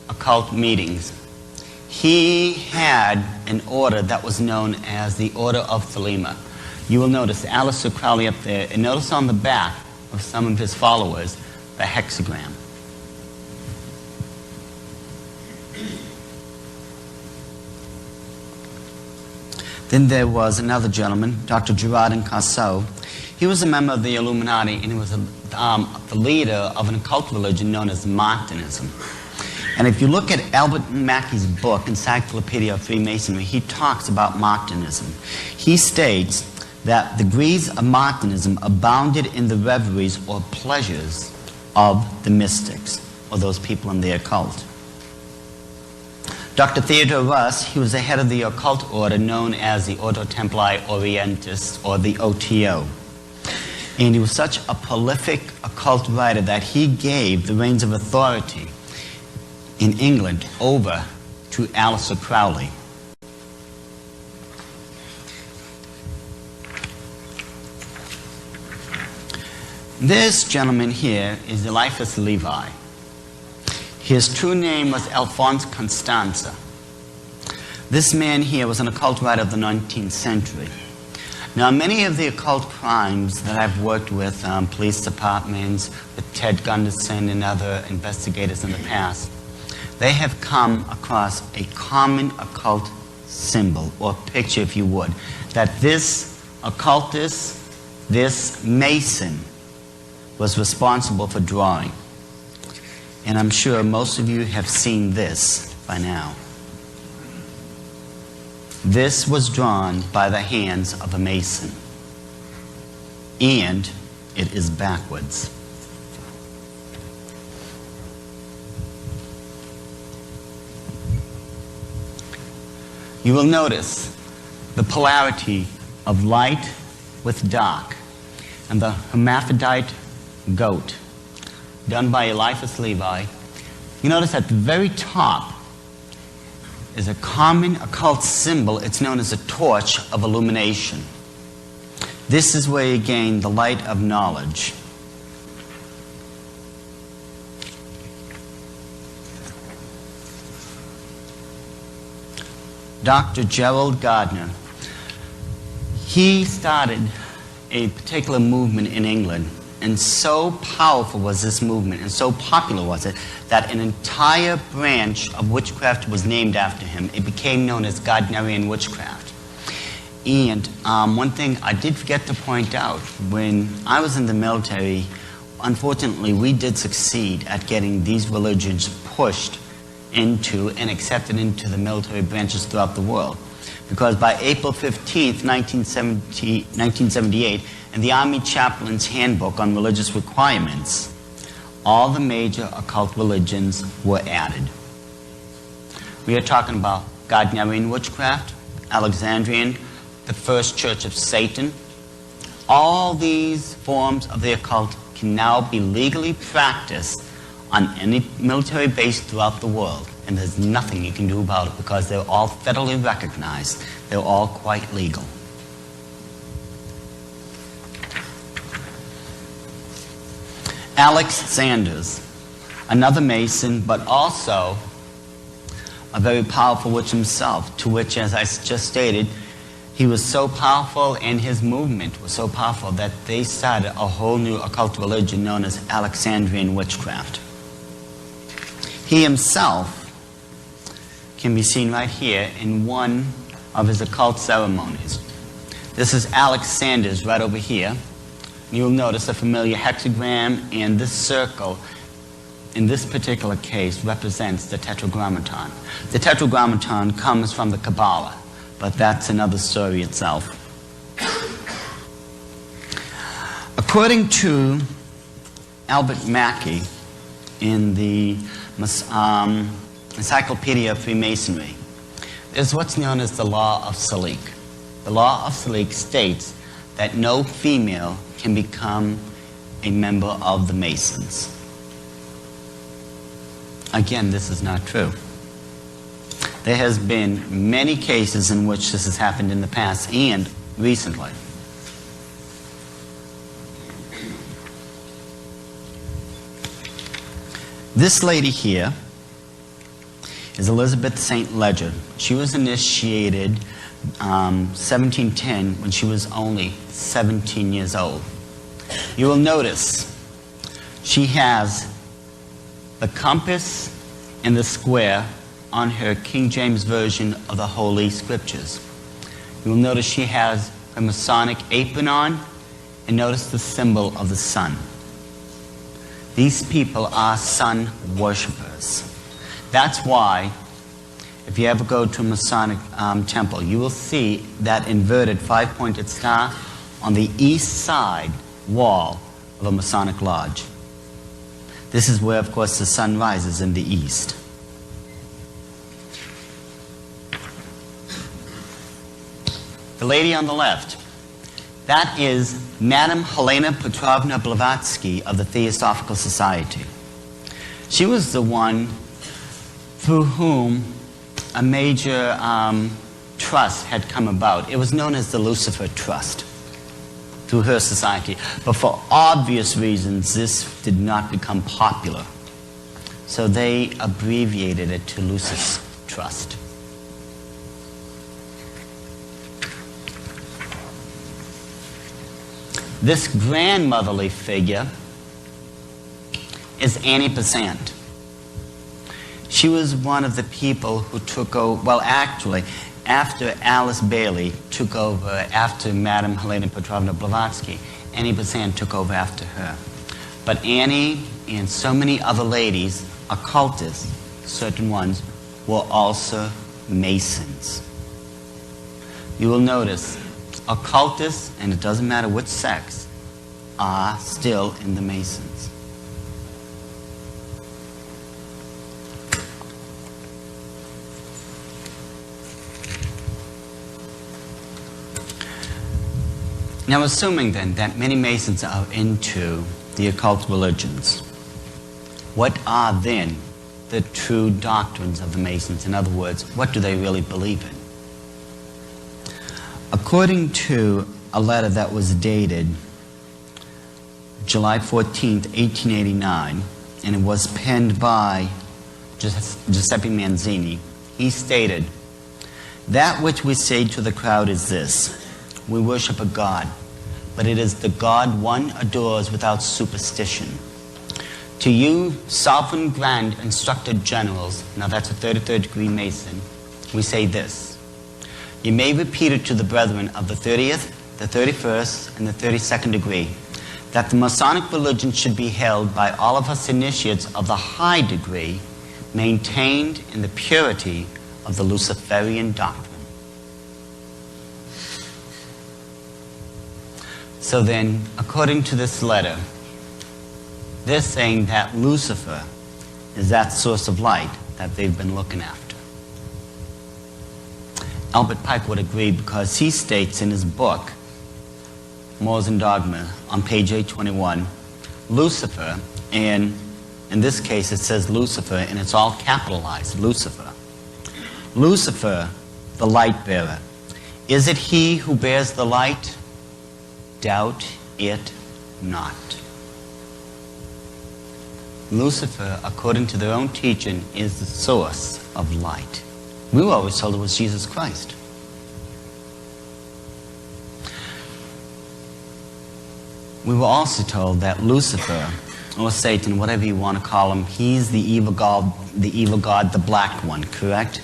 occult meetings. He had an order that was known as the Order of Thelema. You will notice Aleister Crowley up there, and notice on the back of some of his followers the hexagram. Then there was another gentleman, Dr. Girardin Carceau. He was a member of the Illuminati, and he was the leader of an occult religion known as Martinism. And if you look at Albert Mackey's book, Encyclopedia of Freemasonry, he talks about Martinism. He states that the degrees of Martinism abounded in the reveries or pleasures of the mystics, or those people in the occult. Dr. Theodore Russ, he was the head of the occult order known as the Ordo Templi Orientis, or the OTO. And he was such a prolific occult writer that he gave the reins of authority in England over to Aleister Crowley. This gentleman here is Eliphas Levi. His true name was Alphonse Constanza. This man here was an occult writer of the 19th century. Now, many of the occult crimes that I've worked with, police departments, with Ted Gunderson and other investigators in the past, they have come across a common occult symbol, or picture if you would, that this occultist, this Mason, was responsible for drawing. And I'm sure most of you have seen this by now. This was drawn by the hands of a Mason. And it is backwards. You will notice the polarity of light with dark, and the hermaphrodite goat done by Eliphas Levi. You notice at the very top is a common occult symbol. It's known as a torch of illumination. This is where you gain the light of knowledge. Dr. Gerald Gardner, he started a particular movement in England, and so powerful was this movement and so popular was it that an entire branch of witchcraft was named after him. It became known as Gardnerian witchcraft. And one thing I did forget to point out, when I was in the military, unfortunately we did succeed at getting these religions pushed into and accepted into the military branches throughout the world. because by April 15th, 1978, in the Army Chaplain's Handbook on Religious Requirements, all the major occult religions were added. We are talking about Gardnerian witchcraft, Alexandrian, the First Church of Satan. All these forms of the occult can now be legally practiced on any military base throughout the world, and there's nothing you can do about it because they're all federally recognized. They're all quite legal. Alex Sanders, another Mason, but also a very powerful witch himself, to which, as I just stated, he was so powerful and his movement was so powerful that they started a whole new occult religion known as Alexandrian witchcraft. He himself can be seen right here in one of his occult ceremonies. This is Alex Sanders right over here. You'll notice a familiar hexagram, and this circle, in this particular case, represents the Tetragrammaton. The Tetragrammaton comes from the Kabbalah, but that's another story itself. According to Albert Marquis in the Encyclopedia of Freemasonry, there's what's known as the Law of Salik. The Law of Salik states that no female can become a member of the Masons. Again, this is not true. There has been many cases in which this has happened in the past and recently. This lady here is Elizabeth St. Ledger. She was initiated 1710 when she was only 17 years old. You will notice she has the compass and the square on her King James Version of the Holy Scriptures. You will notice she has a Masonic apron on, and notice the symbol of the sun. These people are sun worshippers. That's why, if you ever go to a Masonic temple, you will see that inverted five-pointed star on the east side wall of a Masonic lodge. This is where, of course, the sun rises in the east. The lady on the left, that is Madame Helena Petrovna Blavatsky of the Theosophical Society. She was the one through whom a major trust had come about. It was known as the Lucifer Trust through her society. But for obvious reasons, this did not become popular. So they abbreviated it to Lucifer Trust. This grandmotherly figure is Annie Besant. She was one of the people who took over, well, actually, after Alice Bailey took over after Madame Helena Petrovna Blavatsky, Annie Besant took over after her. But Annie and so many other ladies, occultists, certain ones, were also Masons. You will notice occultists, and it doesn't matter which sex, are still in the Masons. Now, assuming then that many Masons are into the occult religions, what are then the true doctrines of the Masons? In other words, what do they really believe in? According to a letter that was dated July 14th, 1889, and it was penned by Giuseppe Manzini, he stated, "That which we say to the crowd is this: we worship a God, but it is the God one adores without superstition. To you, sovereign, grand, instructed generals," now that's a 33rd degree Mason, "we say this: you may repeat it to the brethren of the 30th, the 31st, and the 32nd degree, that the Masonic religion should be held by all of us initiates of the high degree, maintained in the purity of the Luciferian doctrine." So then, according to this letter, they're saying that Lucifer is that source of light that they've been looking after. Albert Pike would agree because he states in his book, Morals and Dogma, on page 821, Lucifer, and in this case it says Lucifer, and it's all capitalized, Lucifer. Lucifer, the light bearer. Is it he who bears the light? Doubt it not. Lucifer, according to their own teaching, is the source of light. We were always told it was Jesus Christ. We were also told that Lucifer, or Satan, whatever you want to call him, he's the evil god, the black one, correct?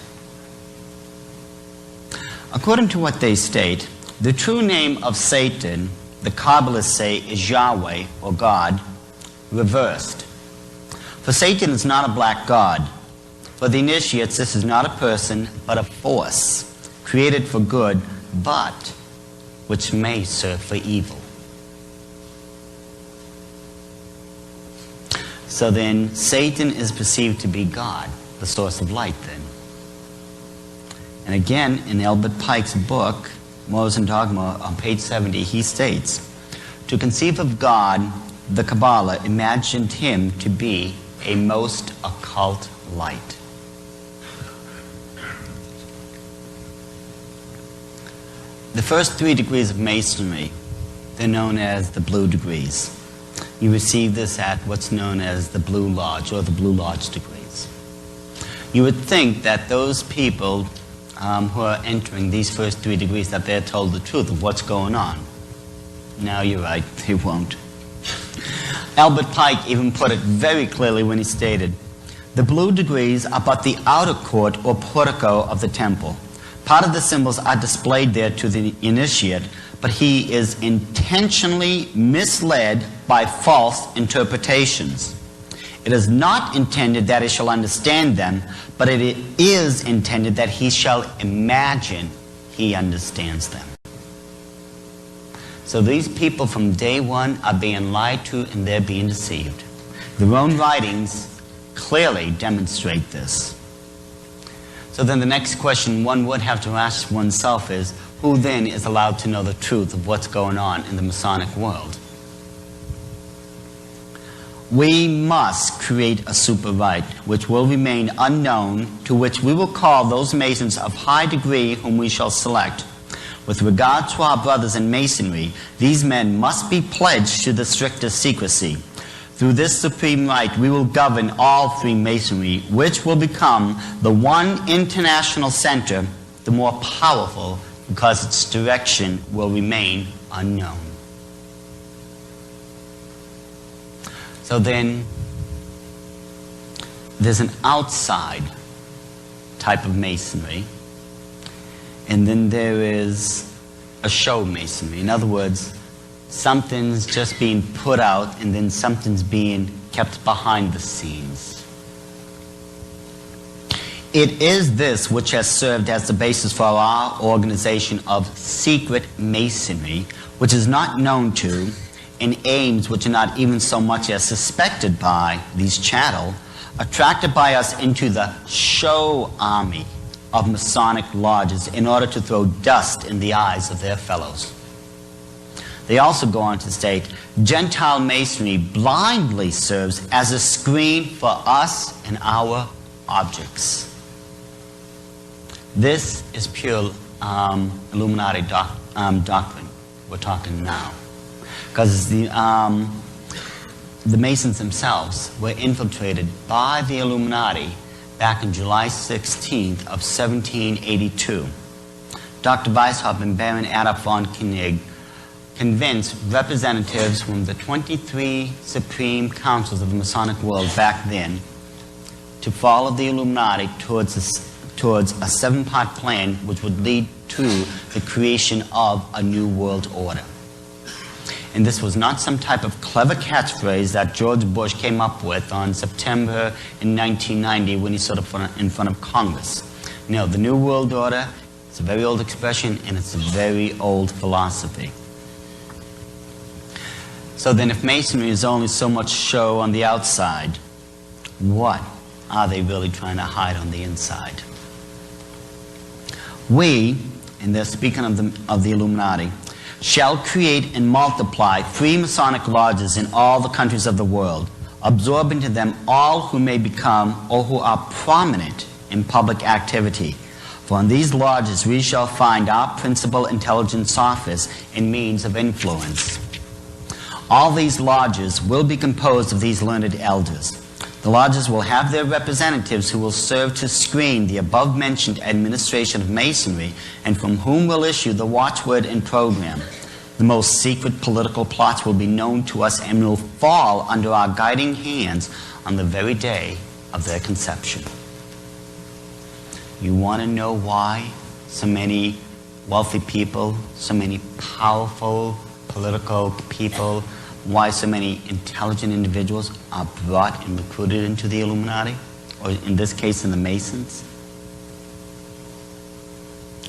According to what they state, the true name of Satan, the Kabbalists say, is Yahweh, or God, reversed. For Satan is not a black god. For the initiates, this is not a person, but a force, created for good, but which may serve for evil. So then, Satan is perceived to be God, the source of light then. And again, in Albert Pike's book, Morals and Dogma, on page 70, he states, to conceive of God, the Kabbalah imagined him to be a most occult light. The first 3 degrees of Masonry, they're known as the Blue degrees. You receive this at what's known as the Blue Lodge, or the Blue Lodge degrees. You would think that those people who are entering these first 3 degrees, that they're told the truth of what's going on. No, you're right, they won't. Albert Pike even put it very clearly when he stated, the Blue degrees are but the outer court or portico of the temple. Part of the symbols are displayed there to the initiate, but he is intentionally misled by false interpretations. It is not intended that he shall understand them, but it is intended that he shall imagine he understands them. So these people from day one are being lied to and they're being deceived. Their own writings clearly demonstrate this. So then the next question one would have to ask oneself is, who then is allowed to know the truth of what's going on in the Masonic world? We must create a super right which will remain unknown, to which we will call those Masons of high degree whom we shall select. With regard to our brothers in Masonry, these men must be pledged to the strictest secrecy. Through this supreme right, we will govern all Freemasonry, which will become the one international center, the more powerful because its direction will remain unknown. So then, there's an outside type of Masonry, and then there is a show Masonry. In other words, something's just being put out and then something's being kept behind the scenes. It is this which has served as the basis for our organization of secret Masonry, which is not known to, and aims which are not even so much as suspected by these chattel, attracted by us into the show army of Masonic lodges in order to throw dust in the eyes of their fellows. They also go on to state, Gentile Masonry blindly serves as a screen for us and our objects. This is pure Illuminati doctrine we're talking now. Because the Masons themselves were infiltrated by the Illuminati back in July 16th of 1782. Dr. Weishaupt and Baron Adolf von Koenig convinced representatives from the 23 supreme councils of the Masonic world back then to follow the Illuminati towards a 7-part plan which would lead to the creation of a new world order. And this was not some type of clever catchphrase that George Bush came up with on September in 1990 when he stood up in front of Congress. No, the New World Order, it's a very old expression and it's a very old philosophy. So then if Masonry is only so much show on the outside, what are they really trying to hide on the inside? We, and they're speaking of the Illuminati, shall create and multiply free Masonic lodges in all the countries of the world, absorb into them all who may become or who are prominent in public activity. For in these lodges we shall find our principal intelligence office and means of influence. All these lodges will be composed of these learned elders. The lodges will have their representatives who will serve to screen the above-mentioned administration of Masonry and from whom will issue the watchword and program. The most secret political plots will be known to us and will fall under our guiding hands on the very day of their conception. You want to know why so many wealthy people, so many powerful political people, why so many intelligent individuals are brought and recruited into the Illuminati, or in this case in the Masons?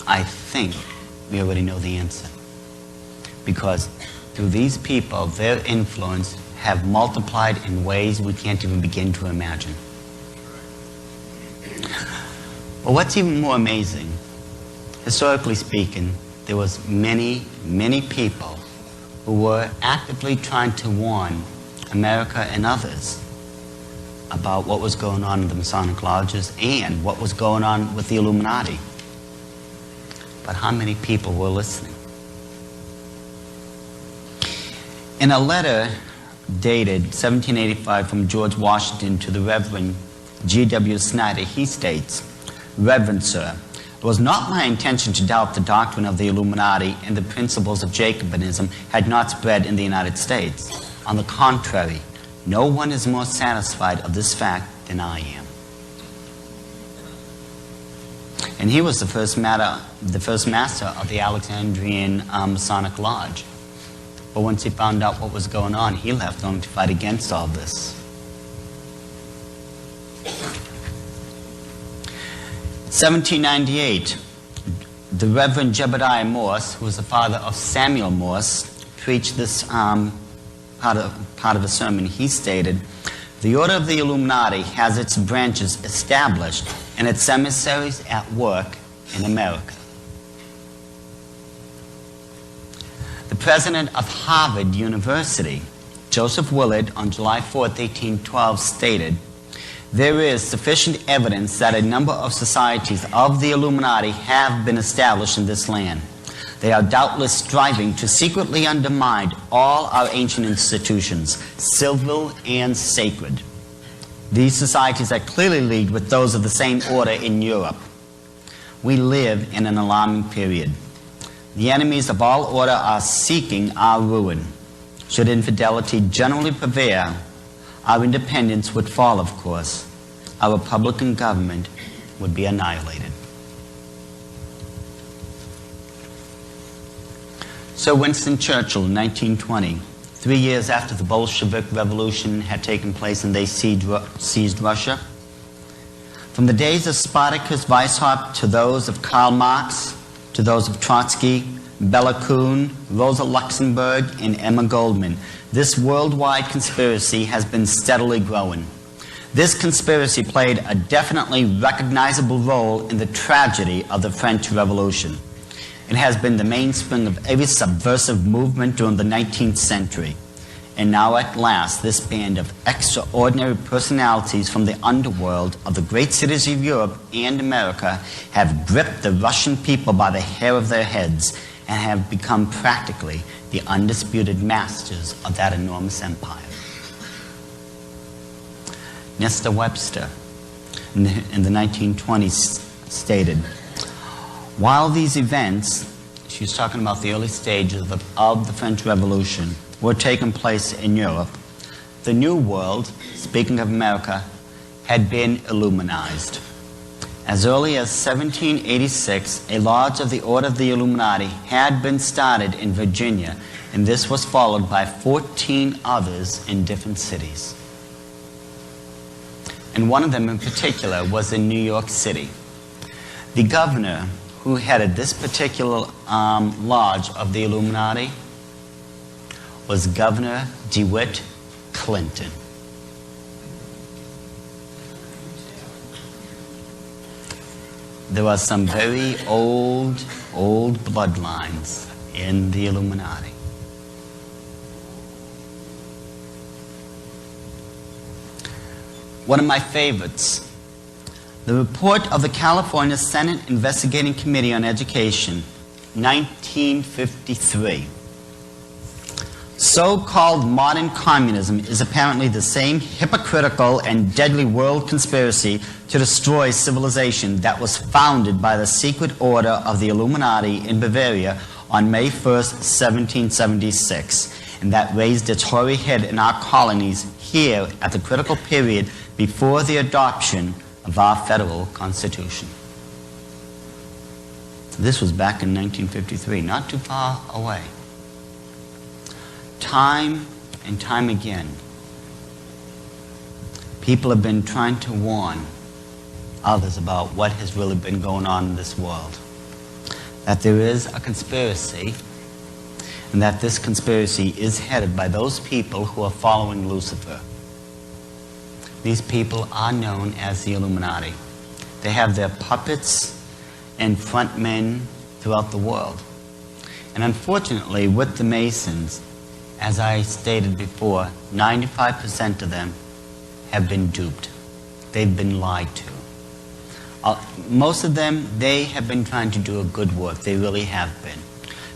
I think we already know the answer. Because through these people, their influence have multiplied in ways we can't even begin to imagine. But what's even more amazing, historically speaking, there was many, many people who were actively trying to warn America and others about what was going on in the Masonic lodges and what was going on with the Illuminati. But how many people were listening? In a letter dated 1785 from George Washington to the Reverend G.W. Snyder, he states, "Reverend Sir, it was not my intention to doubt the doctrine of the Illuminati and the principles of Jacobinism had not spread in the United States. On the contrary, no one is more satisfied of this fact than I am." And he was the first master of the Alexandrian Masonic Lodge. But once he found out what was going on, he left only to fight against all this. 1798, the Reverend Jebediah Morse, who was the father of Samuel Morse, preached this part of a sermon. He stated, "The Order of the Illuminati has its branches established and its emissaries at work in America." The president of Harvard University, Joseph Willard, on July 4th, 1812, stated, "There is sufficient evidence that a number of societies of the Illuminati have been established in this land. They are doubtless striving to secretly undermine all our ancient institutions, civil and sacred. These societies are clearly leagued with those of the same order in Europe. We live in an alarming period. The enemies of all order are seeking our ruin. Should infidelity generally prevail, our independence would fall, of course. Our republican government would be annihilated." Sir Winston Churchill, in 1920, 3 years after the Bolshevik Revolution had taken place and they seized Russia, from the days of Spartacus Weishaupt to those of Karl Marx, to those of Trotsky, Bela Kun, Rosa Luxemburg, and Emma Goldman, this worldwide conspiracy has been steadily growing. This conspiracy played a definitely recognizable role in the tragedy of the French Revolution. It has been the mainspring of every subversive movement during the 19th century. And now at last, this band of extraordinary personalities from the underworld of the great cities of Europe and America have gripped the Russian people by the hair of their heads and have become practically the undisputed masters of that enormous empire. Nesta Webster, in the 1920s, stated, "While these events," she was talking about the early stages of the French Revolution, were taking place in Europe, the New World, speaking of America, had been Illuminized. As early as 1786, a lodge of the Order of the Illuminati had been started in Virginia, and this was followed by 14 others in different cities. And one of them in particular was in New York City. The governor who headed this particular lodge of the Illuminati was Governor DeWitt Clinton. There are some very old bloodlines in the Illuminati. One of my favorites, the report of the California Senate Investigating Committee on Education, 1953. So-called modern communism is apparently the same hypocritical and deadly world conspiracy to destroy civilization that was founded by the secret order of the Illuminati in Bavaria on May 1st, 1776, and that raised its hoary head in our colonies here at the critical period before the adoption of our federal Constitution. This was back in 1953, not too far away. Time and time again, people have been trying to warn others about what has really been going on in this world. That there is a conspiracy, and that this conspiracy is headed by those people who are following Lucifer. These people are known as the Illuminati. They have their puppets and front men throughout the world. And unfortunately, with the Masons, as I stated before, 95% of them have been duped. They've been lied to. Most of them, they have been trying to do a good work. They really have been.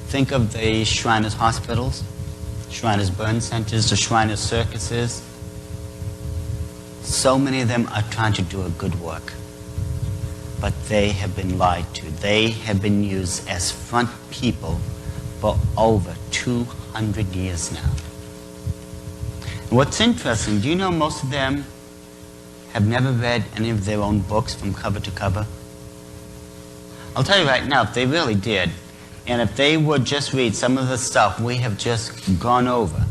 Think of the Shriners hospitals, Shriners burn centers, the Shriners circuses. So many of them are trying to do a good work. But they have been lied to. They have been used as front people for over 200 years now. And what's interesting, do you know most of them have never read any of their own books from cover to cover? I'll tell you right now, if they really did, and if they would just read some of the stuff we have just gone over,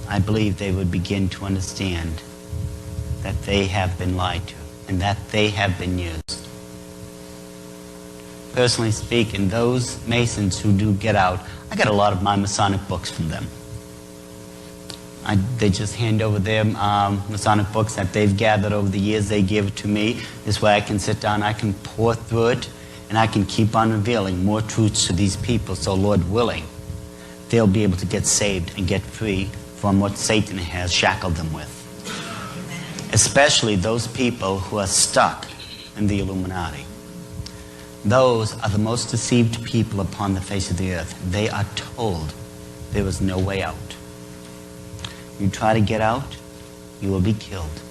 I believe they would begin to understand that they have been lied to and that they have been used. Personally speaking, those Masons who do get out, I get a lot of my Masonic books from them. They just hand over their Masonic books that they've gathered over the years. They give it to me. This way I can sit down, I can pour through it, and I can keep on revealing more truths to these people. So Lord willing, they'll be able to get saved and get free from what Satan has shackled them with. Especially those people who are stuck in the Illuminati. Those are the most deceived people upon the face of the earth. They are told there is no way out. You try to get out, you will be killed.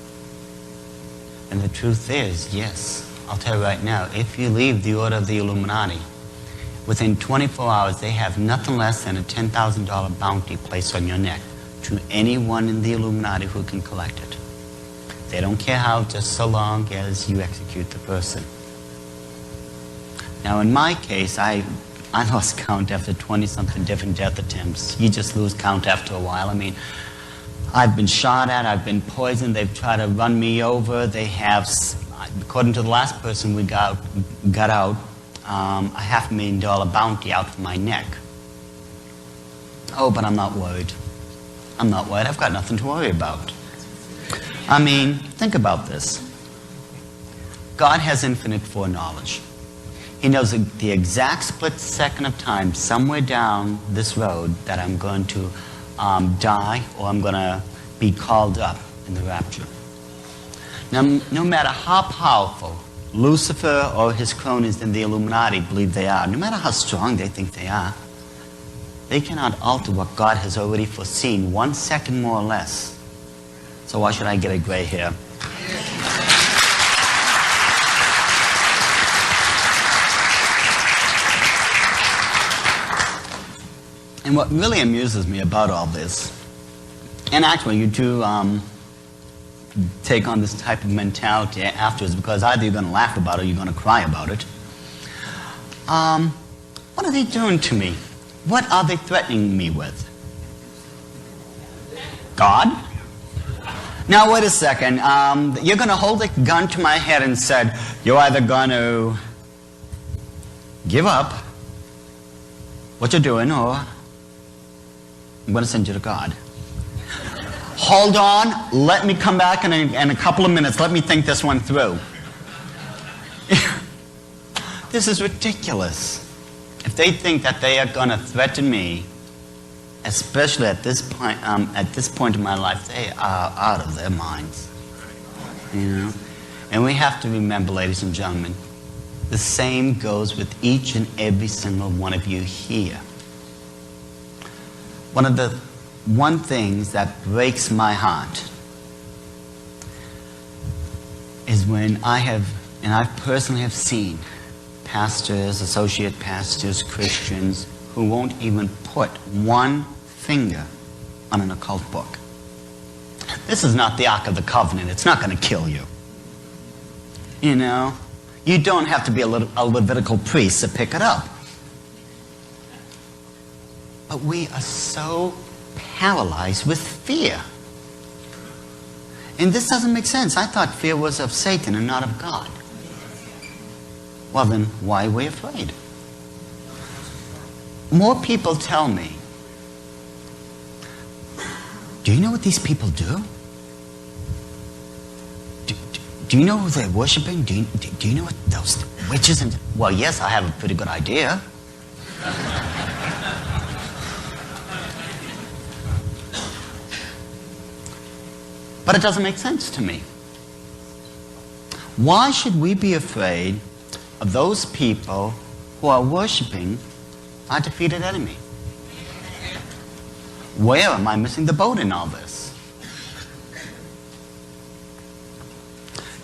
And the truth is, yes, I'll tell you right now, if you leave the order of the Illuminati, within 24 hours they have nothing less than a $10,000 bounty placed on your neck to anyone in the Illuminati who can collect it. They don't care how, just so long as you execute the person. Now in my case, I lost count after 20-something different death attempts. You just lose count after a while. I mean, I've been shot at, I've been poisoned, they've tried to run me over. They have, according to the last person we got out, a $500,000 bounty out for my neck. Oh, but I'm not worried. I'm not worried. I've got nothing to worry about. I mean, think about this. God has infinite foreknowledge. He knows the exact split second of time somewhere down this road that I'm going to die or I'm going to be called up in the rapture. Now, no matter how powerful Lucifer or his cronies in the Illuminati believe they are, no matter how strong they think they cannot alter what God has already foreseen 1 second more or less. So why should I get a gray hair? And what really amuses me about all this, and actually you do take on this type of mentality afterwards, because either you're going to laugh about it or you're going to cry about it. What are they doing to me? What are they threatening me with? God? Now wait a second. You're going to hold a gun to my head and said, you're either going to give up what you're doing or I'm going to send you to God. Hold on, let me come back in a couple of minutes. Let me think this one through. This is ridiculous. If they think that they are going to threaten me, especially at this point in my life, they are out of their minds. You know? And we have to remember, ladies and gentlemen, the same goes with each and every single one of you here. One things that breaks my heart is when I personally have seen pastors, associate pastors, Christians who won't even put one finger on an occult book. This is not the Ark of the Covenant. It's not going to kill you. You know? You don't have to be a Levitical priest to pick it up. But we are so paralyzed with fear. And this doesn't make sense. I thought fear was of Satan and not of God. Well then, why are we afraid? More people tell me, do you know what these people do? Do you know who they're worshiping? Do you know what those witches and... Well, yes, I have a pretty good idea. But it doesn't make sense to me. Why should we be afraid of those people who are worshiping our defeated enemy? Where am I missing the boat in all this?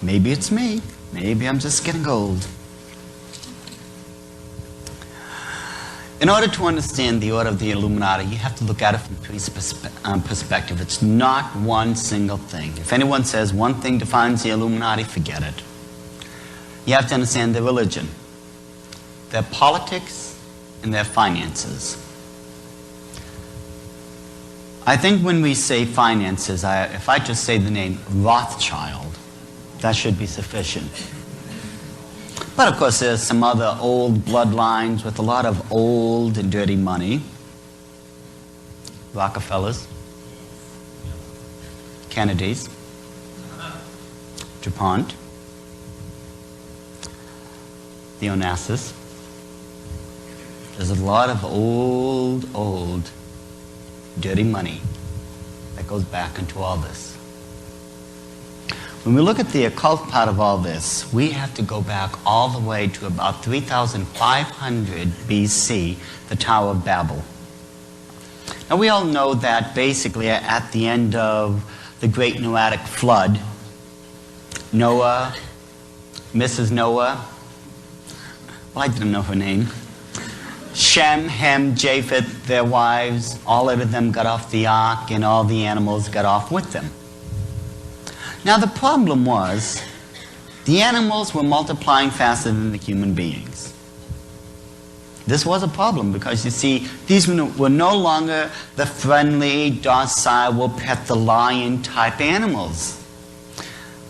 Maybe it's me. Maybe I'm just getting old. In order to understand the order of the Illuminati, you have to look at it from three perspectives. It's not one single thing. If anyone says one thing defines the Illuminati, forget it. You have to understand their religion, their politics, and their finances. I think when we say finances, if I just say the name Rothschild, that should be sufficient. But of course there's some other old bloodlines with a lot of old and dirty money. Rockefellers, Kennedys, DuPont, the Onassis. There's a lot of old, dirty money that goes back into all this. When we look at the occult part of all this, we have to go back all the way to about 3,500 BC, the Tower of Babel. Now we all know that basically at the end of the great Noahic flood, Noah, Mrs. Noah, well, I didn't know her name, Shem, Ham, Japheth, their wives, all of them got off the ark and all the animals got off with them. Now the problem was, the animals were multiplying faster than the human beings. This was a problem because, you see, these were no longer the friendly, docile, we'll pet the lion type animals.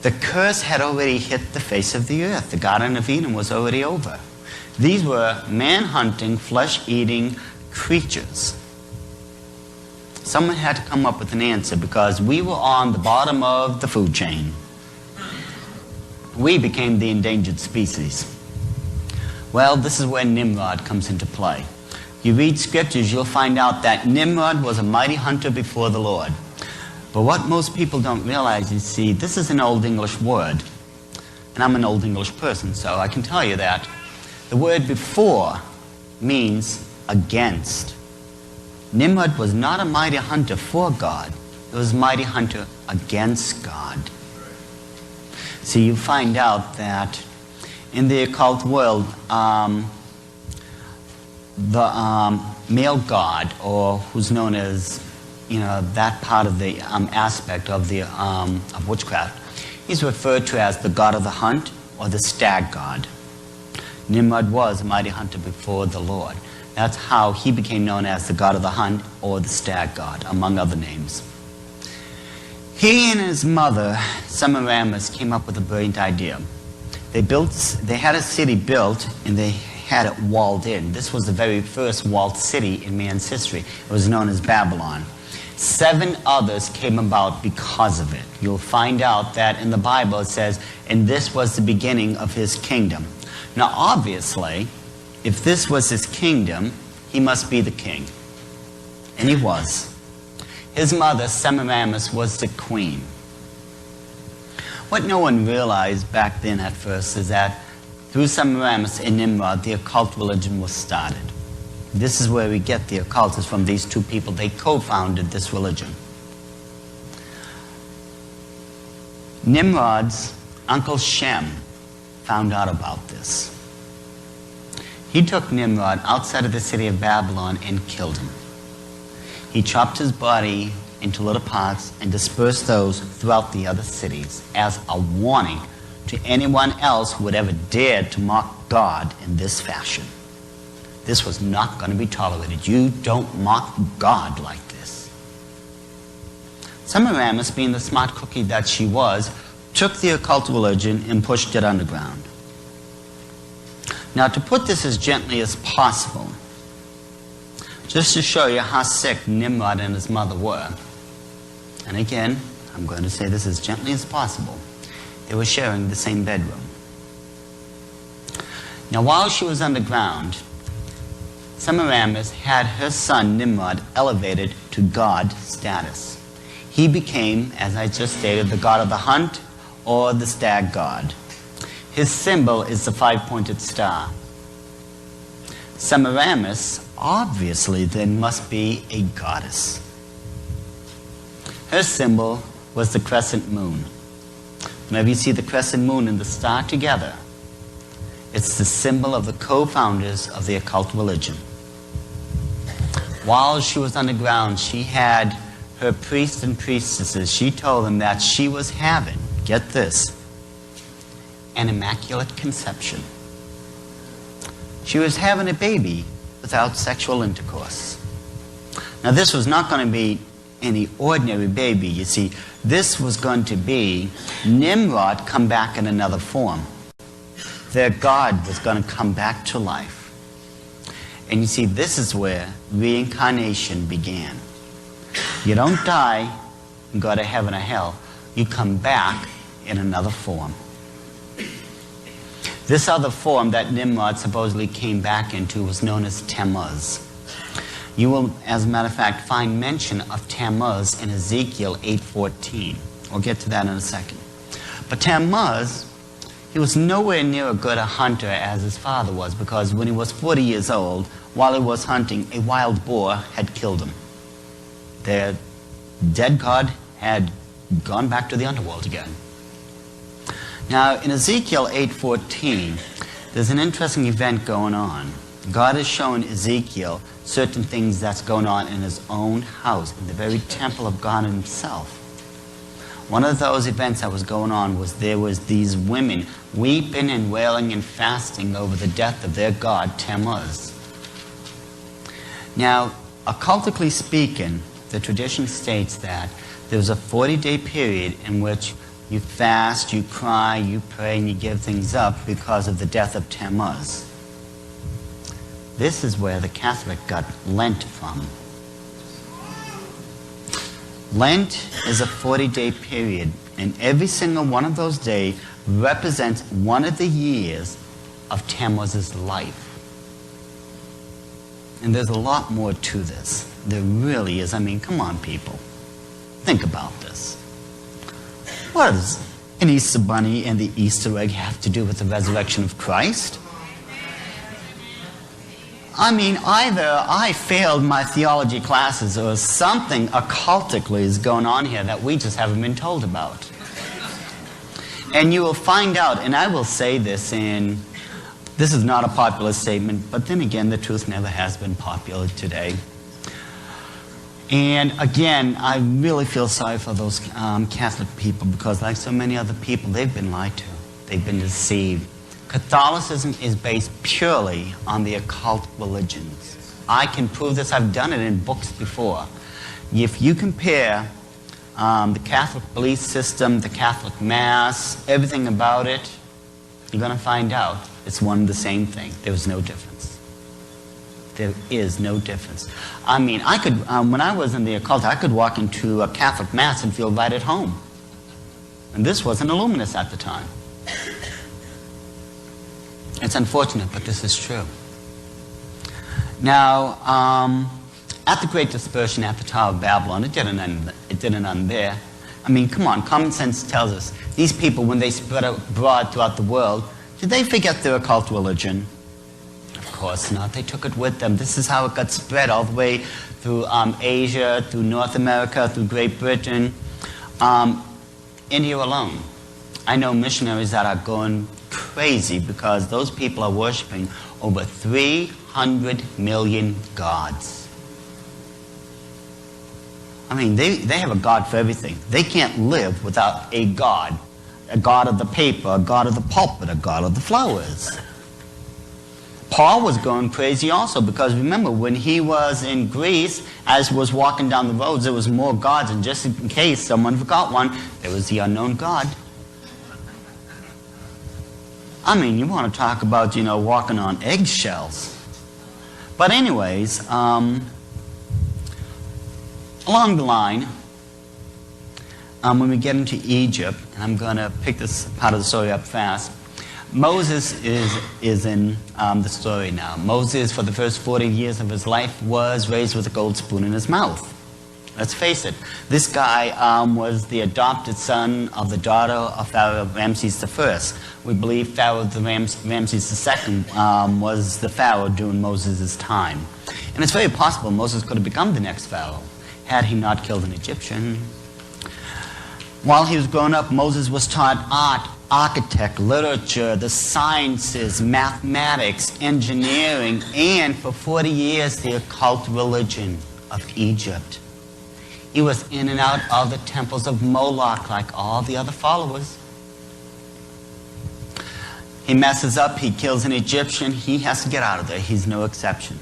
The curse had already hit the face of the earth. The Garden of Eden was already over. These were man-hunting, flesh-eating creatures. Someone had to come up with an answer because we were on the bottom of the food chain. We became the endangered species. Well, this is where Nimrod comes into play. You read scriptures, you'll find out that Nimrod was a mighty hunter before the Lord. But what most people don't realize is, see, this is an Old English word. And I'm an Old English person, so I can tell you that. The word before means against. Nimrod was not a mighty hunter for God. He was a mighty hunter against God. So you find out that in the occult world, the male god, or who's known as, that part of the aspect of the of witchcraft, he's referred to as the god of the hunt or the stag god. Nimrod was a mighty hunter before the Lord. That's how he became known as the god of the hunt or the stag god, among other names. He and his mother, Semiramis, came up with a brilliant idea. They had a city built, and they had it walled in. This was the very first walled city in man's history. It was known as Babylon. 7 others came about because of it. You'll find out that in the Bible it says, and this was the beginning of his kingdom. Now obviously, if this was his kingdom, he must be the king. And he was. His mother, Semiramis, was the queen. What no one realized back then at first is that through Semiramis and Nimrod, the occult religion was started. This is where we get the occult, is from these 2 people. They co-founded this religion. Nimrod's uncle Shem found out about this. He took Nimrod outside of the city of Babylon and killed him. He chopped his body into little parts and dispersed those throughout the other cities as a warning to anyone else who would ever dared to mock God in this fashion. This was not going to be tolerated. You don't mock God like this. Semiramis, being the smart cookie that she was, took the occult religion and pushed it underground. Now, to put this as gently as possible, just to show you how sick Nimrod and his mother were, and again, I'm going to say this as gently as possible, they were sharing the same bedroom. Now, while she was underground, Semiramis had her son Nimrod elevated to God status. He became, as I just stated, the god of the hunt or the stag god. His symbol is the 5-pointed star. Semiramis obviously then must be a goddess. Her symbol was the crescent moon. Whenever you see the crescent moon and the star together, it's the symbol of the co-founders of the occult religion. While she was underground, she had her priests and priestesses. She told them that she was having, get this, an immaculate conception. She was having a baby without sexual intercourse. Now this was not going to be any ordinary baby. You see, this was going to be Nimrod come back in another form. Their God was going to come back to life. And you see, this is where reincarnation began. You don't die and go to heaven or hell. You come back in another form. This other form that Nimrod supposedly came back into was known as Tammuz. You will, as a matter of fact, find mention of Tammuz in Ezekiel 8:14. We'll get to that in a second. But Tammuz, he was nowhere near as good a hunter as his father was, because when he was 40 years old, while he was hunting, a wild boar had killed him. Their dead god had gone back to the underworld again. Now, in Ezekiel 8:14, there's an interesting event going on. God has shown Ezekiel certain things that's going on in his own house, in the very temple of God himself. One of those events that was going on was there was these women weeping and wailing and fasting over the death of their god, Tammuz. Now, occultically speaking, the tradition states that there was a 40-day period in which you fast, you cry, you pray, and you give things up because of the death of Tammuz. This is where the Catholic got Lent from. Lent is a 40-day period, and every single one of those days represents one of the years of Tammuz's life. And there's a lot more to this. There really is. I mean, come on, people. Think about this. What does an Easter bunny and the Easter egg have to do with the resurrection of Christ? I mean, either I failed my theology classes or something occultically is going on here that we just haven't been told about. And you will find out, and I will say this, and this is not a popular statement, but then again, the truth never has been popular today. And again, I really feel sorry for those Catholic people, because like so many other people, they've been lied to. They've been deceived. Catholicism is based purely on the occult religions. I can prove this. I've done it in books before. If you compare the Catholic belief system, the Catholic Mass, everything about it, You're going to find out it's one and the same thing. There's no difference. There is no difference. I mean, I could, when I was in the occult, I could walk into a Catholic Mass and feel right at home. And this was an Illuminist at the time. It's unfortunate, but this is true. Now, at the Great Dispersion at the Tower of Babylon, it didn't end there. I mean, come on, common sense tells us these people, when they spread abroad throughout the world, did they forget their occult religion? Of course not. They took it with them. This is how it got spread all the way through Asia, through North America, through Great Britain, India alone. I know missionaries that are going crazy because those people are worshiping over 300 million gods. I mean, they have a God for everything. They can't live without a God of the paper, a God of the pulpit, a God of the flowers. Paul was going crazy also because remember, when he was in Greece, as he was walking down the roads, there was more gods, and just in case someone forgot one, there was the unknown God. I mean, you want to talk about, walking on eggshells. But anyways, along the line, when we get into Egypt, and I'm going to pick this part of the story up fast, Moses is in the story now. Moses, for the first 40 years of his life, was raised with a gold spoon in his mouth. Let's face it, this guy was the adopted son of the daughter of Pharaoh Ramses I. We believe Pharaoh Ramses II was the Pharaoh during Moses' time. And it's very possible Moses could have become the next Pharaoh had he not killed an Egyptian. While he was growing up, Moses was taught art, architect, literature, the sciences, mathematics, engineering, and for 40 years the occult religion of Egypt. He was in and out of the temples of Moloch like all the other followers. He messes up, he kills an Egyptian, he has to get out of there. He's no exception.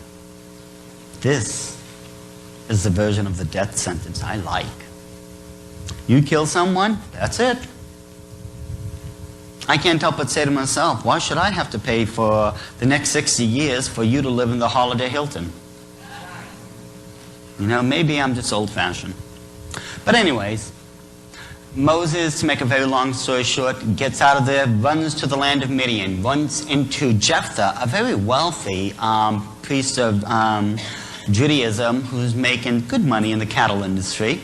This is the version of the death sentence I like. You kill someone, that's it. I can't help but say to myself, why should I have to pay for the next 60 years for you to live in the Holiday Hilton? Maybe I'm just old-fashioned. But anyways, Moses, to make a very long story short, gets out of there, runs to the land of Midian, runs into Jephthah, a very wealthy priest of Judaism who's making good money in the cattle industry.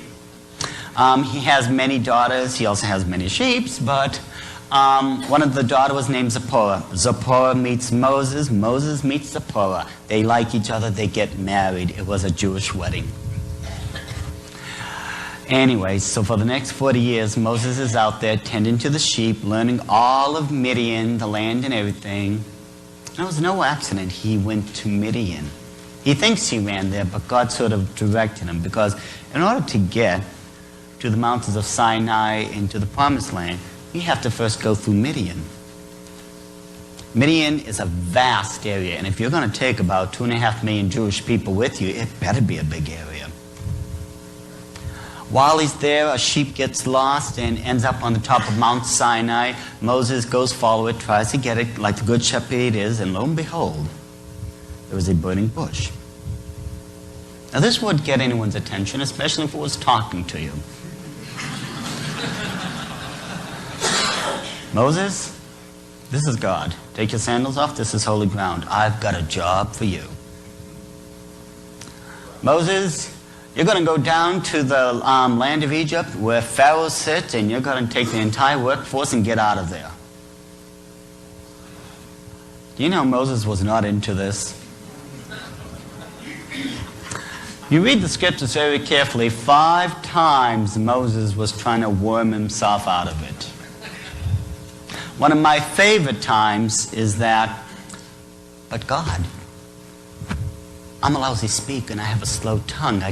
He has many daughters. He also has many sheep, but one of the daughters was named Zipporah. Zipporah meets Moses. Moses meets Zipporah. They like each other. They get married. It was a Jewish wedding. Anyway, so for the next 40 years, Moses is out there tending to the sheep, learning all of Midian, the land and everything. And it was no accident he went to Midian. He thinks he ran there, but God sort of directed him, because in order to get to the mountains of Sinai and to the Promised Land, you have to first go through Midian. Midian is a vast area, and if you're going to take about 2.5 million Jewish people with you, it better be a big area. While he's there, a sheep gets lost and ends up on the top of Mount Sinai. Moses goes follow it, tries to get it like the good shepherd it is, and lo and behold, there was a burning bush. Now this would get anyone's attention, especially if it was talking to you. Moses, this is God. Take your sandals off, this is holy ground. I've got a job for you. Moses, you're going to go down to the land of Egypt where Pharaoh sits, and you're going to take the entire workforce and get out of there. Do you know Moses was not into this? You read the scriptures very carefully. 5 times Moses was trying to worm himself out of it. One of my favorite times is that, but God, I'm a lousy speaker and I have a slow tongue.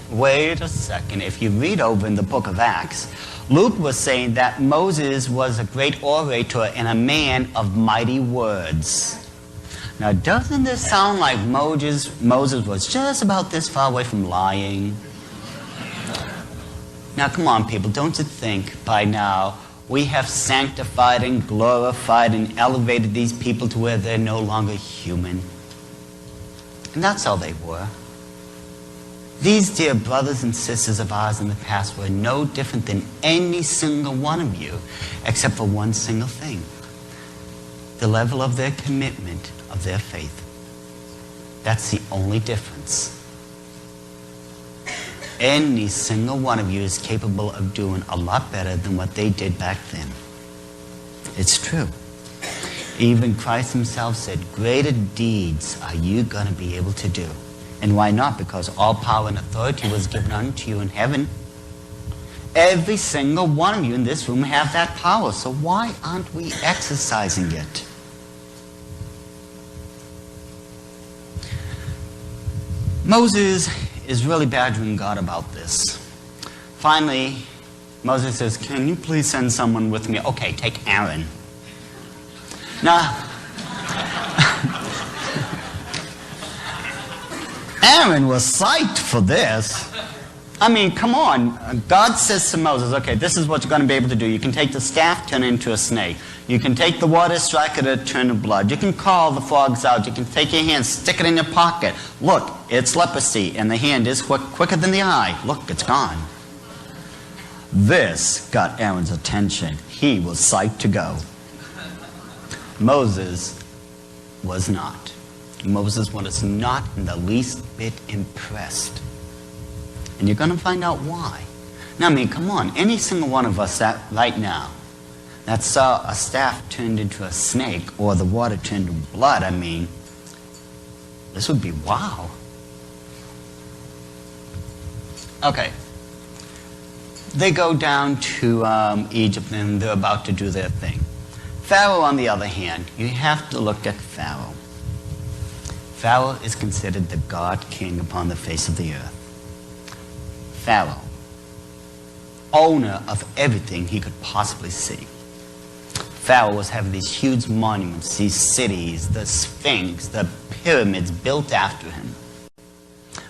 Wait a second. If you read over in the book of Acts, Luke was saying that Moses was a great orator and a man of mighty words. Now, doesn't this sound like Moses was just about this far away from lying? Now, come on, people. Don't you think by now We have sanctified and glorified and elevated these people to where they're no longer human. And that's all they were. These dear brothers and sisters of ours in the past were no different than any single one of you, except for one single thing: the level of their commitment, of their faith. That's the only difference. Any single one of you is capable of doing a lot better than what they did back then. It's true. Even Christ himself said, greater deeds are you going to be able to do. And why not? Because all power and authority was given unto you in heaven. Every single one of you in this room have that power. So why aren't we exercising it? Moses is really badgering God about this. Finally, Moses says, can you please send someone with me? Okay, take Aaron. Now, Aaron was psyched for this. I mean, come on. God says to Moses, okay, this is what you're going to be able to do. You can take the staff, turn it into a snake. You can take the water, strike it, turn to blood. You can call the frogs out. You can take your hand, stick it in your pocket. Look, it's leprosy, and the hand is quicker than the eye. Look, it's gone. This got Aaron's attention. He was psyched to go. Moses was not. Moses was not in the least bit impressed. And you're going to find out why. Now, I mean, come on. Any single one of us that right now that saw a staff turned into a snake or the water turned to blood, I mean, this would be wow. Okay. They go down to Egypt and they're about to do their thing. Pharaoh, on the other hand, you have to look at Pharaoh. Pharaoh is considered the God king upon the face of the earth. Pharaoh, owner of everything he could possibly see. Pharaoh was having these huge monuments, these cities, the Sphinx, the pyramids built after him.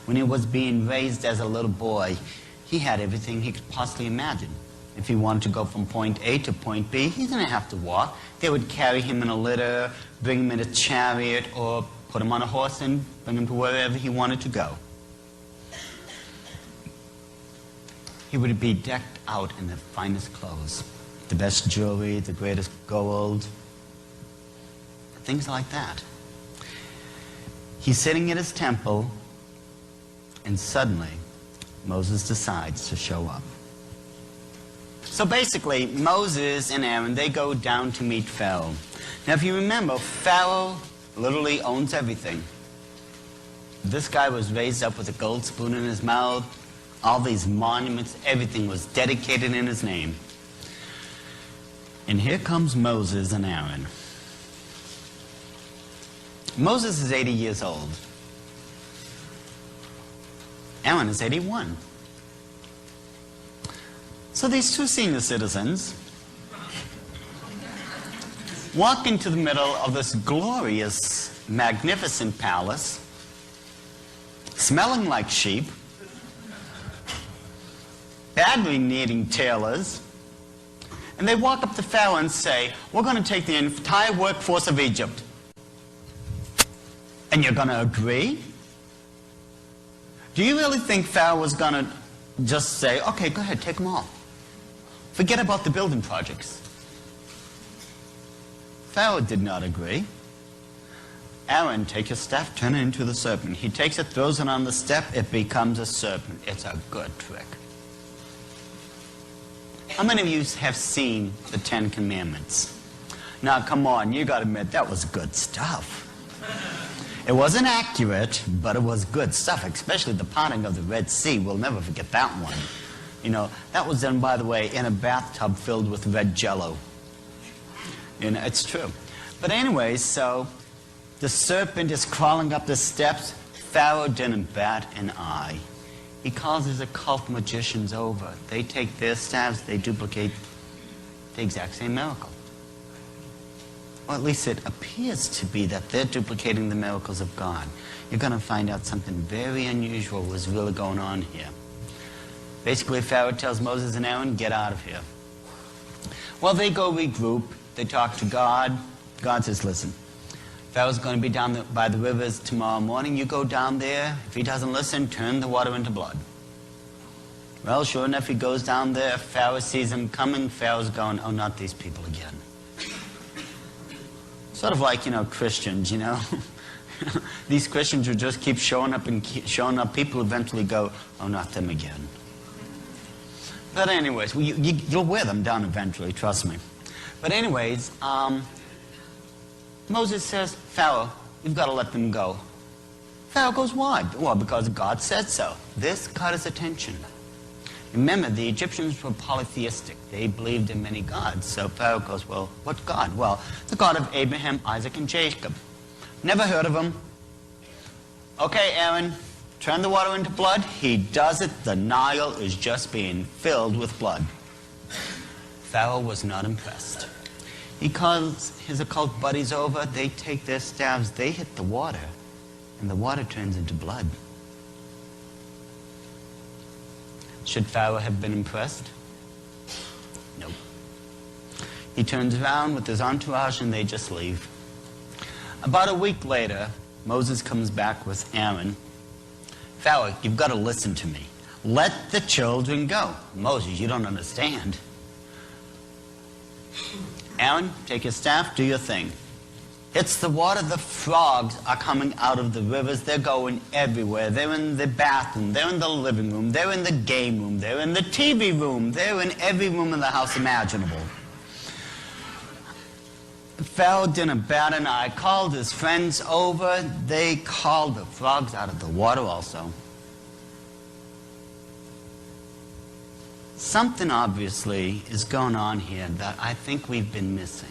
When he was being raised as a little boy, he had everything he could possibly imagine. If he wanted to go from point A to point B, he didn't have to walk. They would carry him in a litter, bring him in a chariot, or put him on a horse and bring him to wherever he wanted to go. He would be decked out in the finest clothes, the best jewelry, the greatest gold, things like that. He's sitting at his temple, and suddenly Moses decides to show up. So basically, Moses and Aaron, they go down to meet Pharaoh. Now, if you remember, Pharaoh literally owns everything. This guy was raised up with a gold spoon in his mouth. All these monuments, everything was dedicated in his name. And here comes Moses and Aaron. Moses is 80 years old. Aaron is 81. So these two senior citizens walk into the middle of this glorious, magnificent palace, smelling like sheep, badly needing tailors, and they walk up to Pharaoh and say, we're going to take the entire workforce of Egypt. And you're going to agree? Do you really think Pharaoh was going to just say, okay, go ahead, take them all. Forget about the building projects. Pharaoh did not agree. Aaron, take your staff, turn it into the serpent. He takes it, throws it on the step, it becomes a serpent. It's a good trick. How many of you have seen the Ten Commandments? Now, come on, you got to admit, that was good stuff. It wasn't accurate, but it was good stuff, especially the parting of the Red Sea. We'll never forget that one. You know, that was done, by the way, in a bathtub filled with red jello. You know, it's true. But anyway, so the serpent is crawling up the steps. Pharaoh didn't bat an eye. He calls his occult magicians over. They take their staffs, they duplicate the exact same miracle. Or at least it appears to be that they're duplicating the miracles of God. You're going to find out something very unusual was really going on here. Basically, Pharaoh tells Moses and Aaron, get out of here. Well, they go regroup. They talk to God. God says, listen, Pharaoh's going to be down by the rivers tomorrow morning. You go down there. If he doesn't listen, turn the water into blood. Well, sure enough, he goes down there. Pharaoh sees him coming. Pharaoh's going, oh, not these people again. Sort of like, Christians, These Christians who just keep showing up and showing up. People eventually go, oh, not them again. But anyways, you'll wear them down eventually, trust me. But anyways, Moses says, Pharaoh, you've got to let them go. Pharaoh goes, why? Well, because God said so. This caught his attention. Remember, the Egyptians were polytheistic. They believed in many gods. So Pharaoh goes, well, what God? Well, the God of Abraham, Isaac, and Jacob. Never heard of him. Okay, Aaron, turn the water into blood. He does it. The Nile is just being filled with blood. Pharaoh was not impressed. He calls his occult buddies over. They take their staves. They hit the water, and the water turns into blood. Should Pharaoh have been impressed? Nope. He turns around with his entourage and they just leave. About a week later, Moses comes back with Aaron. Pharaoh, you've got to listen to me. Let the children go. Moses, you don't understand. Aaron, take your staff, do your thing. It's the water. The frogs are coming out of the rivers. They're going everywhere. They're in the bathroom. They're in the living room. They're in the game room. They're in the TV room. They're in every room in the house imaginable. Pharaoh didn't bat an eye. Called his friends over. They called the frogs out of the water also. Something obviously is going on here that I think we've been missing.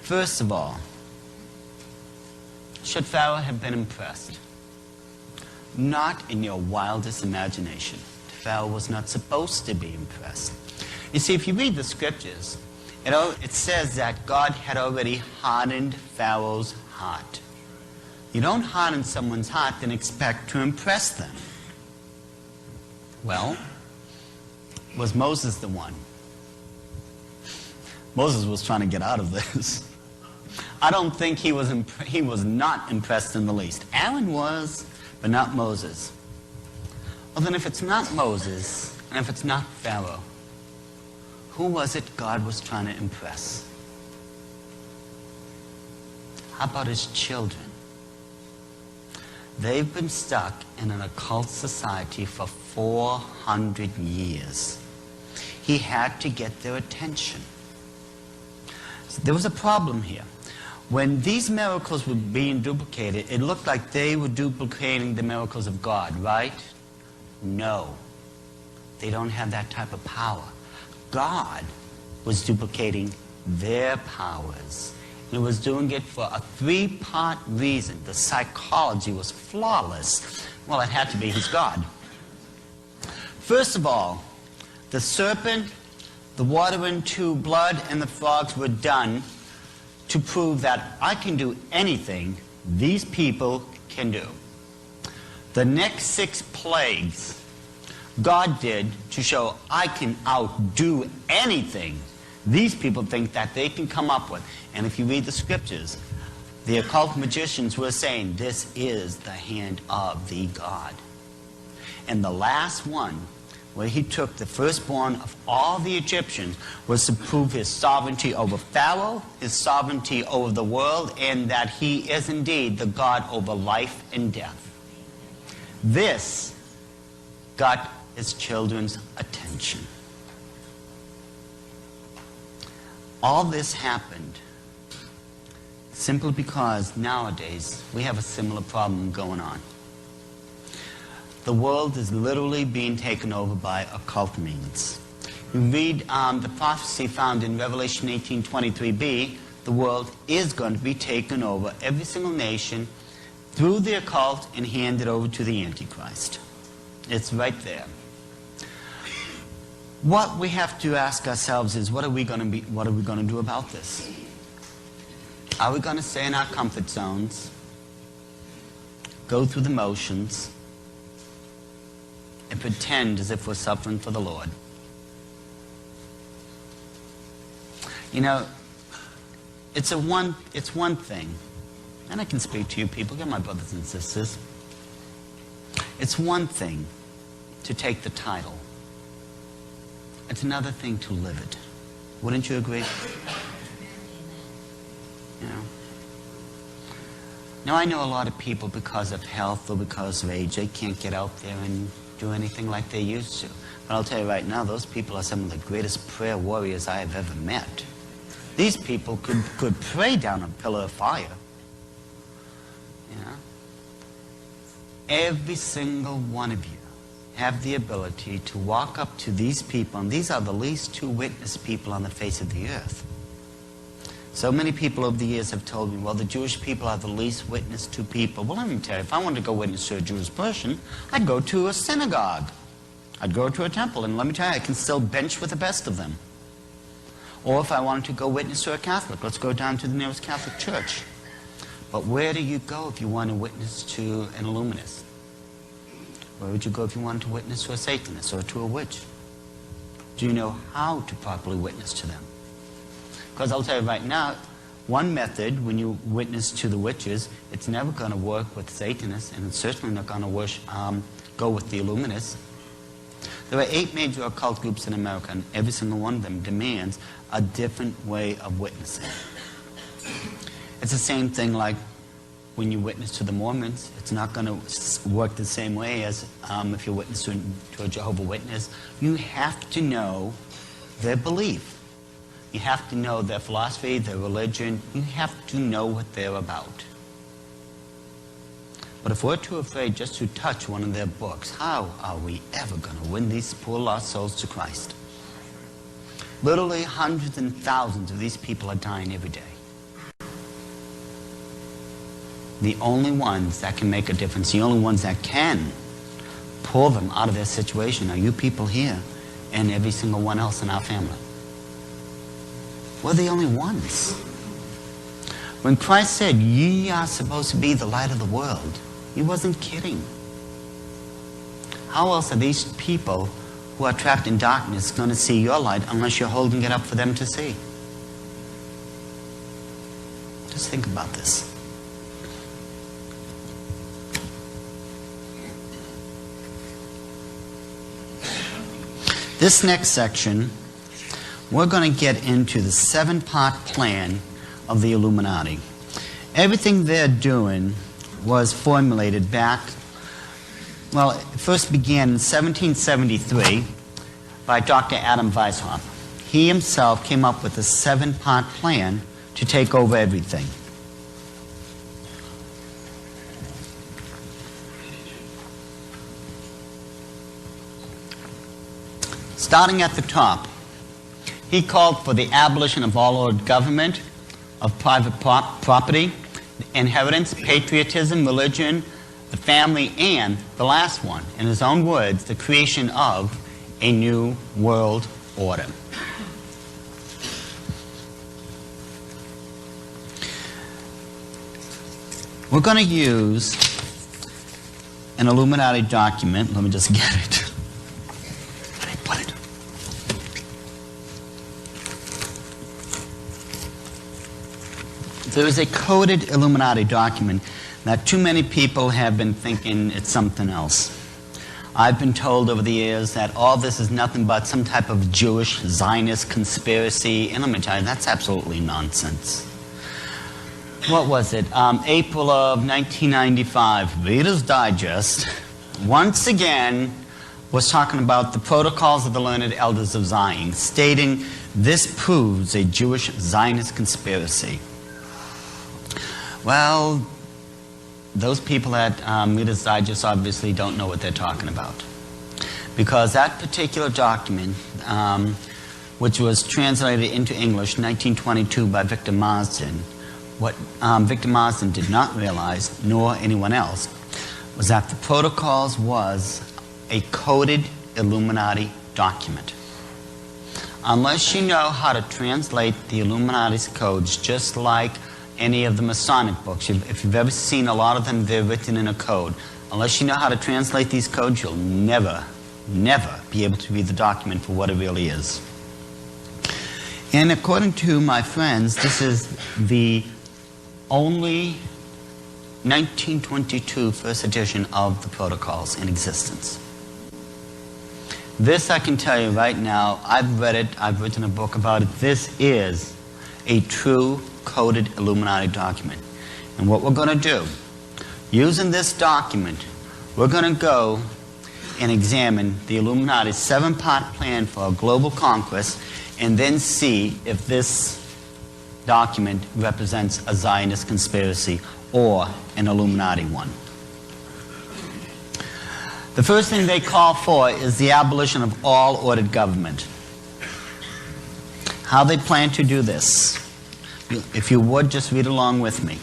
First of all, should Pharaoh have been impressed? Not in your wildest imagination. Pharaoh was not supposed to be impressed. You see, if you read the scriptures, it says that God had already hardened Pharaoh's heart. You don't harden someone's heart and expect to impress them. Well, was Moses the one? Moses was trying to get out of this. I don't think he was not impressed in the least. Aaron was, but not Moses. Well, then if it's not Moses, and if it's not Pharaoh, who was it God was trying to impress? How about his children? They've been stuck in an occult society for 400 years. He had to get their attention. So there was a problem here. When these miracles were being duplicated, it looked like they were duplicating the miracles of God, right? No. They don't have that type of power. God was duplicating their powers. And it was doing it for a three-part reason. The psychology was flawless. Well, it had to be. He's God. First of all, the serpent, the water into blood, and the frogs were done to prove that I can do anything these people can do. The next 6 plagues God did to show I can outdo anything these people think that they can come up with. And if you read the scriptures, the occult magicians were saying this is the hand of the God. And the last one, where he took the firstborn of all the Egyptians, was to prove his sovereignty over Pharaoh, his sovereignty over the world, and that he is indeed the God over life and death. This got his children's attention. All this happened simply because nowadays we have a similar problem going on. The world is literally being taken over by occult means. You read the prophecy found in Revelation 18:23b, the world is going to be taken over, every single nation, through the occult and handed over to the Antichrist. It's right there. What we have to ask ourselves is, what are we going to do about this? Are we going to stay in our comfort zones, go through the motions, and pretend as if we're suffering for the Lord? You know, it's one thing, and I can speak to you people, you're my brothers and sisters. It's one thing to take the title. It's another thing to live it. Wouldn't you agree? You know? Now, I know a lot of people, because of health or because of age, they can't get out there and do anything like they used to. But I'll tell you right now, those people are some of the greatest prayer warriors I have ever met. These people could pray down a pillar of fire. You know? Every single one of you have the ability to walk up to these people, and these are the least two witness people on the face of the earth. So many people over the years have told me, well, the Jewish people are the least witness to people. Well, let me tell you, if I wanted to go witness to a Jewish person, I'd go to a synagogue. I'd go to a temple, and let me tell you, I can still bench with the best of them. Or if I wanted to go witness to a Catholic, let's go down to the nearest Catholic church. But where do you go if you want to witness to an Illuminist? Where would you go if you wanted to witness to a Satanist or to a witch? Do you know how to properly witness to them? Because I'll tell you right now, one method when you witness to the witches, it's never going to work with Satanists, and it's certainly not going to go with the Illuminists. There are 8 major occult groups in America, and every single one of them demands a different way of witnessing. It's the same thing like when you witness to the Mormons. It's not going to work the same way as if you witness to a Jehovah's Witness. You have to know their belief. You have to know their philosophy, their religion. You have to know what they're about. But if we're too afraid just to touch one of their books, how are we ever going to win these poor lost souls to Christ? Literally hundreds and thousands of these people are dying every day. The only ones that can make a difference, the only ones that can pull them out of their situation are you people here and every single one else in our family. We're the only ones. When Christ said, ye are supposed to be the light of the world, he wasn't kidding. How else are these people who are trapped in darkness going to see your light unless you're holding it up for them to see? Just think about this. This next section, we're going to get into the 7-part plan of the Illuminati. Everything they're doing was formulated back, well, it first began in 1773 by Dr. Adam Weishaupt. He himself came up with a 7-part plan to take over everything. Starting at the top, he called for the abolition of all ordered government, of private property, inheritance, patriotism, religion, the family, and the last one, in his own words, the creation of a new world order. We're going to use an Illuminati document. Let me just get it. There is a coded Illuminati document that too many people have been thinking it's something else. I've been told over the years that all this is nothing but some type of Jewish Zionist conspiracy. And let me tell you, that's absolutely nonsense. What was it? April of 1995, Reader's Digest, once again, was talking about the protocols of the learned elders of Zion, stating this proves a Jewish Zionist conspiracy. Well, those people at Reader's Digest obviously don't know what they're talking about. Because that particular document, which was translated into English in 1922 by Victor Marsden, what Victor Marsden did not realize, nor anyone else, was that the protocols was a coded Illuminati document. Unless you know how to translate the Illuminati's codes, just like any of the Masonic books, if you've ever seen a lot of them, they're written in a code. Unless you know how to translate these codes, you'll never, never be able to read the document for what it really is. And according to my friends, this is the only 1922 first edition of the protocols in existence. This I can tell you right now, I've read it, I've written a book about it. This is a true coded Illuminati document. And what we're going to do, using this document, we're going to go and examine the Illuminati's 7-part plan for a global conquest, and then see if this document represents a Zionist conspiracy or an Illuminati one. The first thing they call for is the abolition of all ordered government. How they plan to do this. If you would, just read along with me.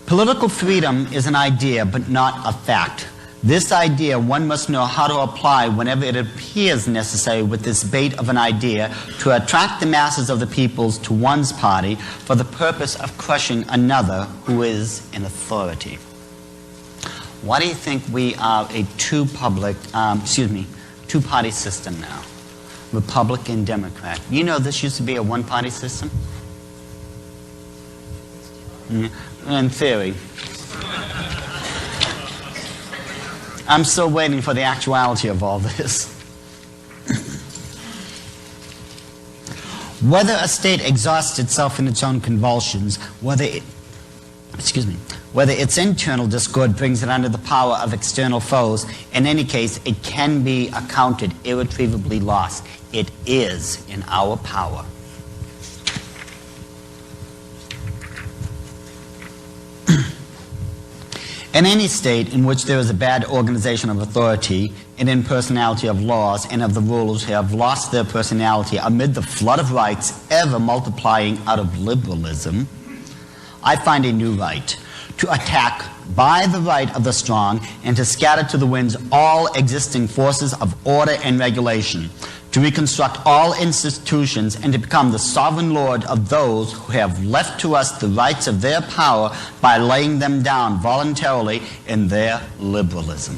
Political freedom is an idea, but not a fact. This idea one must know how to apply whenever it appears necessary with this bait of an idea to attract the masses of the peoples to one's party for the purpose of crushing another who is in authority. Why do you think we are a two-party system now? Republican, Democrat. You know this used to be a one-party system? In theory. I'm still waiting for the actuality of all this. Whether a state exhausts itself in its own convulsions, whether its internal discord brings it under the power of external foes, in any case, it can be accounted irretrievably lost. It is in our power. In any state in which there is a bad organization of authority and impersonality of laws and of the rulers who have lost their personality amid the flood of rights ever multiplying out of liberalism, I find a new right to attack by the right of the strong and to scatter to the winds all existing forces of order and regulation, to reconstruct all institutions and to become the sovereign lord of those who have left to us the rights of their power by laying them down voluntarily in their liberalism.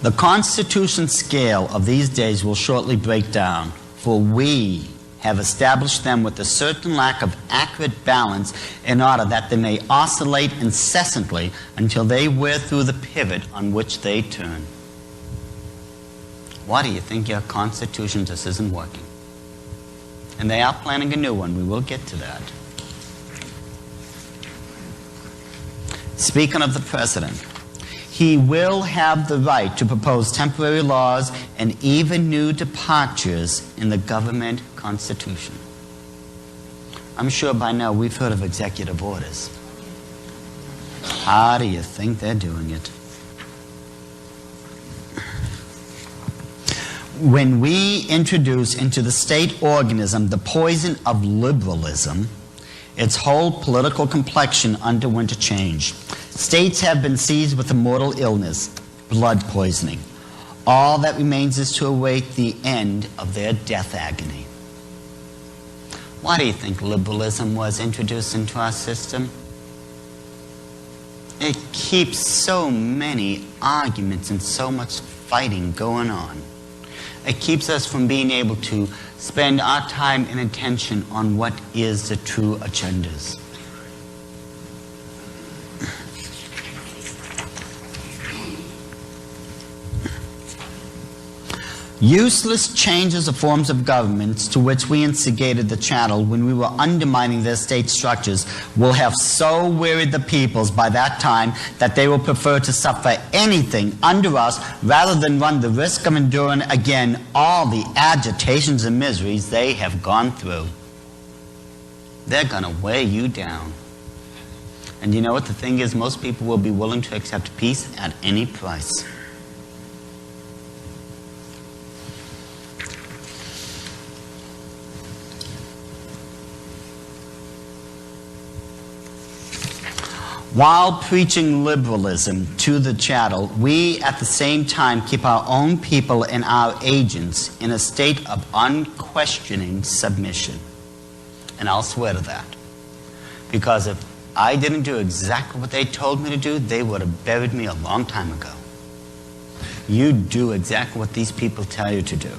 The Constitution scale of these days will shortly break down, for we have established them with a certain lack of accurate balance in order that they may oscillate incessantly until they wear through the pivot on which they turn. Why do you think your Constitution just isn't working? And they are planning a new one. We will get to that. Speaking of the President, he will have the right to propose temporary laws and even new departures in the government constitution. I'm sure by now we've heard of executive orders. How do you think they're doing it? When we introduce into the state organism the poison of liberalism, its whole political complexion underwent a change. States have been seized with a mortal illness, blood poisoning. All that remains is to await the end of their death agony. Why do you think liberalism was introduced into our system? It keeps so many arguments and so much fighting going on. It keeps us from being able to spend our time and attention on what is the true agendas. Useless changes of forms of governments to which we instigated the chattel when we were undermining their state structures will have so wearied the peoples by that time that they will prefer to suffer anything under us rather than run the risk of enduring again all the agitations and miseries they have gone through. They're going to wear you down. And you know what the thing is? Most people will be willing to accept peace at any price. While preaching liberalism to the chattel, we at the same time keep our own people and our agents in a state of unquestioning submission. And I'll swear to that. Because if I didn't do exactly what they told me to do, they would have buried me a long time ago. You do exactly what these people tell you to do.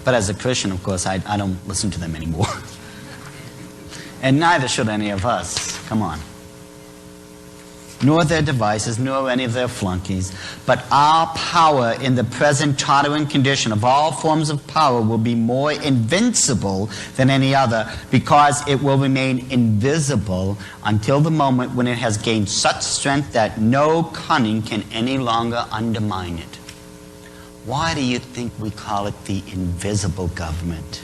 But as a Christian, of course, I don't listen to them anymore. And neither should any of us. Come on. Nor their devices, nor any of their flunkies. But our power in the present tottering condition of all forms of power will be more invincible than any other, because it will remain invisible until the moment when it has gained such strength that no cunning can any longer undermine it. Why do you think we call it the invisible government?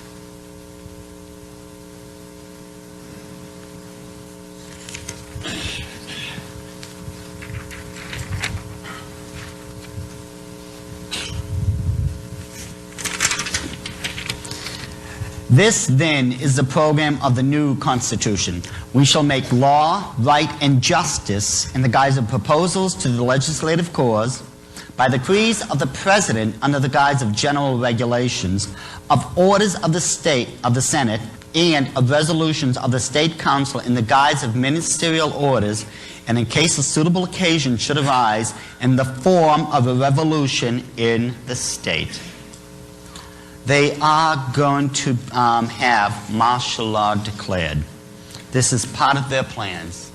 This, then, is the program of the new Constitution. We shall make law, right, and justice in the guise of proposals to the legislative cause, by decrees of the President under the guise of general regulations, of orders of the Senate, and of resolutions of the State Council in the guise of ministerial orders, and in case a suitable occasion should arise, in the form of a revolution in the state. They are going to have martial law declared. This is part of their plans.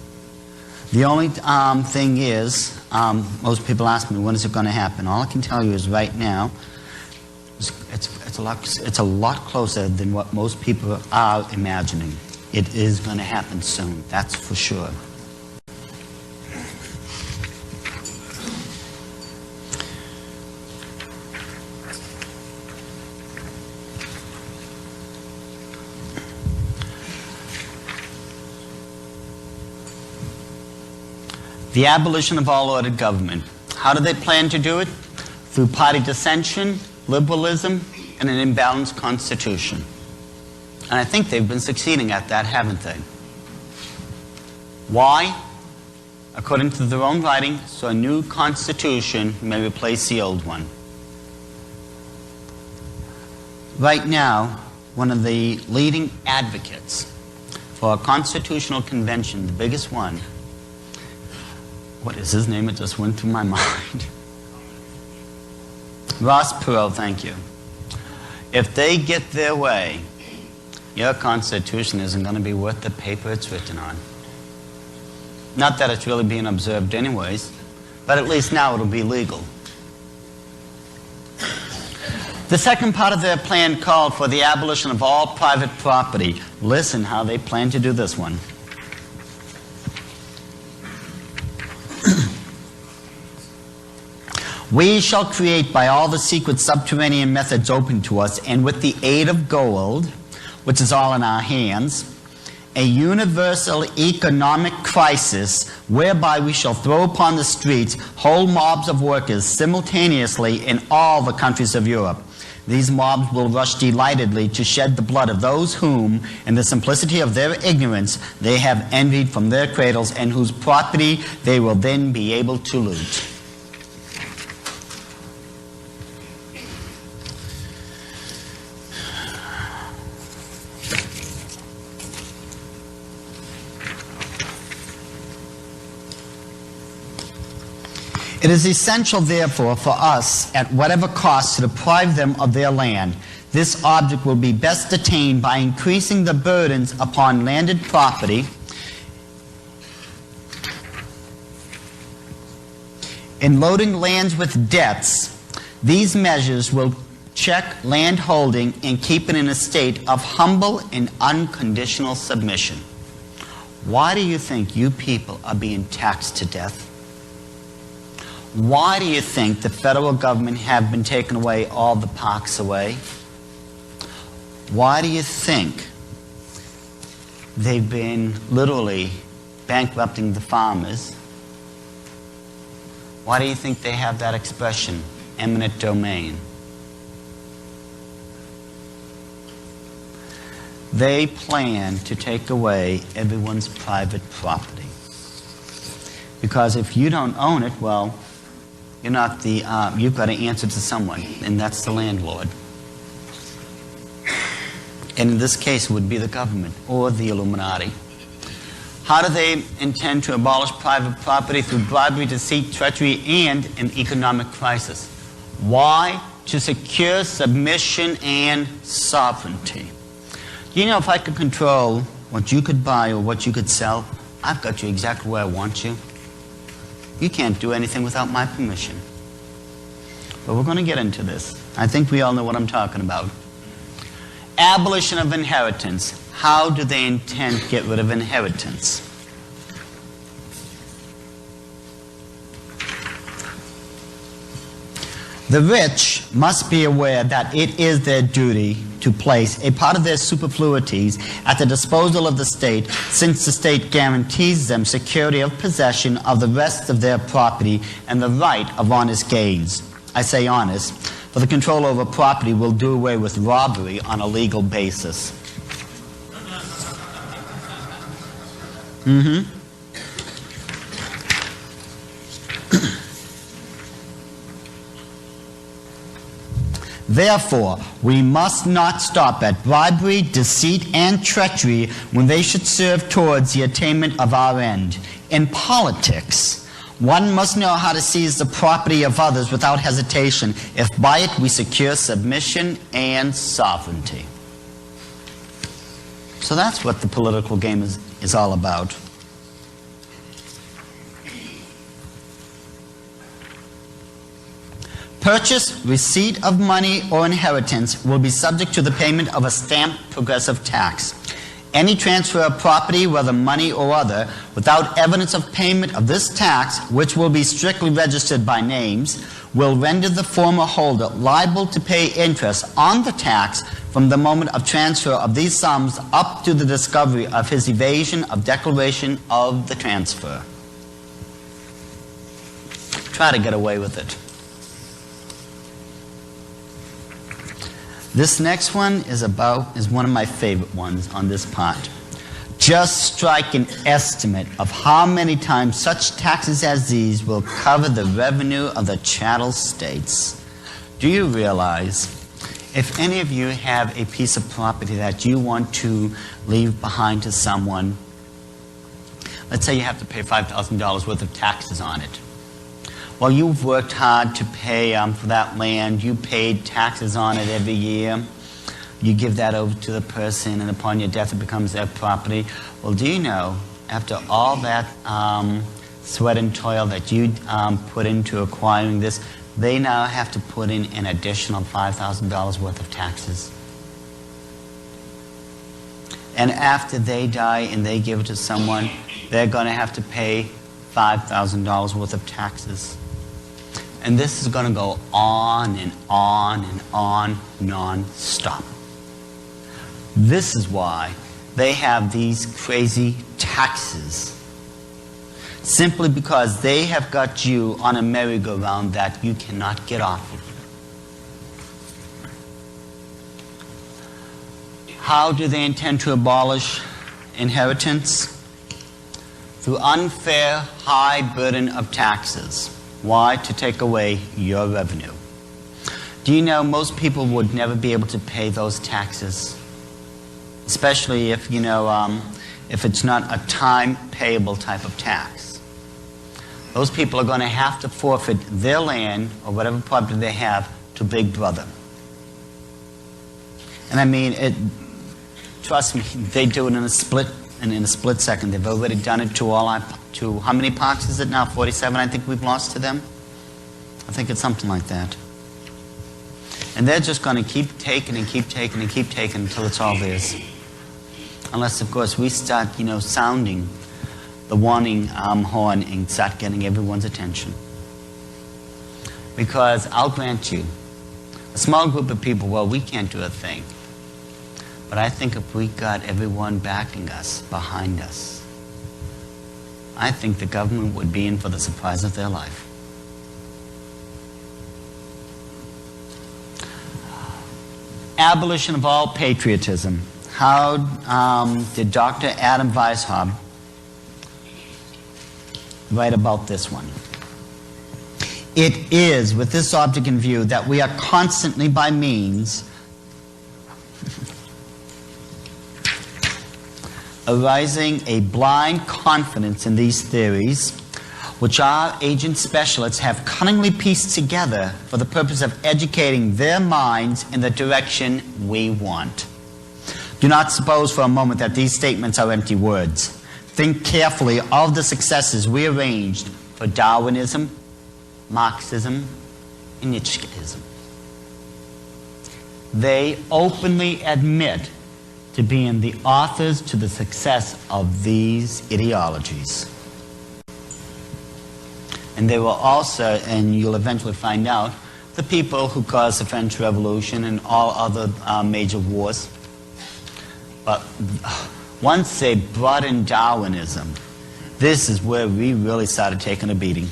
The only thing is, most people ask me, when is it going to happen? All I can tell you is right now, it's a lot closer than what most people are imagining. It is going to happen soon, that's for sure. The abolition of all ordered government. How do they plan to do it? Through party dissension, liberalism, and an imbalanced constitution. And I think they've been succeeding at that, haven't they? Why? According to their own writing, so a new constitution may replace the old one. Right now, one of the leading advocates for a constitutional convention, the biggest one, what is his name? It just went through my mind. Ross Perot, thank you. If they get their way, your Constitution isn't going to be worth the paper it's written on. Not that it's really being observed anyways, but at least now it'll be legal. The second part of their plan called for the abolition of all private property. Listen how they plan to do this one. We shall create by all the secret subterranean methods open to us, and with the aid of gold, which is all in our hands, a universal economic crisis whereby we shall throw upon the streets whole mobs of workers simultaneously in all the countries of Europe. These mobs will rush delightedly to shed the blood of those whom, in the simplicity of their ignorance, they have envied from their cradles, and whose property they will then be able to loot. It is essential, therefore, for us, at whatever cost, to deprive them of their land. This object will be best attained by increasing the burdens upon landed property, in loading lands with debts. These measures will check land holding and keep it in a state of humble and unconditional submission. Why do you think you people are being taxed to death? Why do you think the federal government have been taking away all the parks away? Why do you think they've been literally bankrupting the farmers? Why do you think they have that expression, eminent domain? They plan to take away everyone's private property. Because if you don't own it, well, you're not the, you've got to answer to someone, and that's the landlord. And in this case, it would be the government or the Illuminati. How do they intend to abolish private property? Through bribery, deceit, treachery, and an economic crisis. Why? To secure submission and sovereignty. You know, if I could control what you could buy or what you could sell, I've got you exactly where I want you. You can't do anything without my permission. But we're going to get into this. I think we all know what I'm talking about. Abolition of inheritance. How do they intend to get rid of inheritance? The rich must be aware that it is their duty to place a part of their superfluities at the disposal of the state, since the state guarantees them security of possession of the rest of their property and the right of honest gains. I say honest, for the control over property will do away with robbery on a legal basis. Therefore, we must not stop at bribery, deceit, and treachery when they should serve towards the attainment of our end. In politics, one must know how to seize the property of others without hesitation, if by it we secure submission and sovereignty. So that's what the political game is all about. Purchase, receipt of money, or inheritance will be subject to the payment of a stamped progressive tax. Any transfer of property, whether money or other, without evidence of payment of this tax, which will be strictly registered by names, will render the former holder liable to pay interest on the tax from the moment of transfer of these sums up to the discovery of his evasion of declaration of the transfer. Try to get away with it. This next one is one of my favorite ones on this part. Just strike an estimate of how many times such taxes as these will cover the revenue of the chattel states. Do you realize, if any of you have a piece of property that you want to leave behind to someone, let's say you have to pay $5,000 worth of taxes on it. Well, you've worked hard to pay for that land. You paid taxes on it every year. You give that over to the person, and upon your death, it becomes their property. Well, do you know, after all that sweat and toil that you put into acquiring this, they now have to put in an additional $5,000 worth of taxes. And after they die and they give it to someone, they're going to have to pay $5,000 worth of taxes. And this is going to go on and on and on, non-stop. This is why they have these crazy taxes. Simply because they have got you on a merry-go-round that you cannot get off of. How do they intend to abolish inheritance? Through unfair, high burden of taxes. Why? To take away your revenue. Do you know most people would never be able to pay those taxes? Especially if, if it's not a time payable type of tax. Those people are going to have to forfeit their land or whatever property they have to Big Brother. And I mean, trust me, they do it in a split second. They've already done it to how many parks is it now? 47, I think we've lost to them. I think it's something like that. And they're just going to keep taking and keep taking and keep taking until it's all theirs. Unless, of course, we start, sounding the warning horn and start getting everyone's attention. Because I'll grant you, a small group of people, well, we can't do a thing. But I think if we got everyone backing us, behind us, I think the government would be in for the surprise of their life. Abolition of all patriotism. How did Dr. Adam Weishaupt write about this one? It is with this object in view that we are constantly by means arising a blind confidence in these theories, which our agent specialists have cunningly pieced together for the purpose of educating their minds in the direction we want. Do not suppose for a moment that these statements are empty words. Think carefully of the successes we arranged for Darwinism, Marxism, and Nietzscheism. They openly admit to being the authors to the success of these ideologies. And they were also, and you'll eventually find out, the people who caused the French Revolution and all other major wars. But once they brought in Darwinism, this is where we really started taking a beating.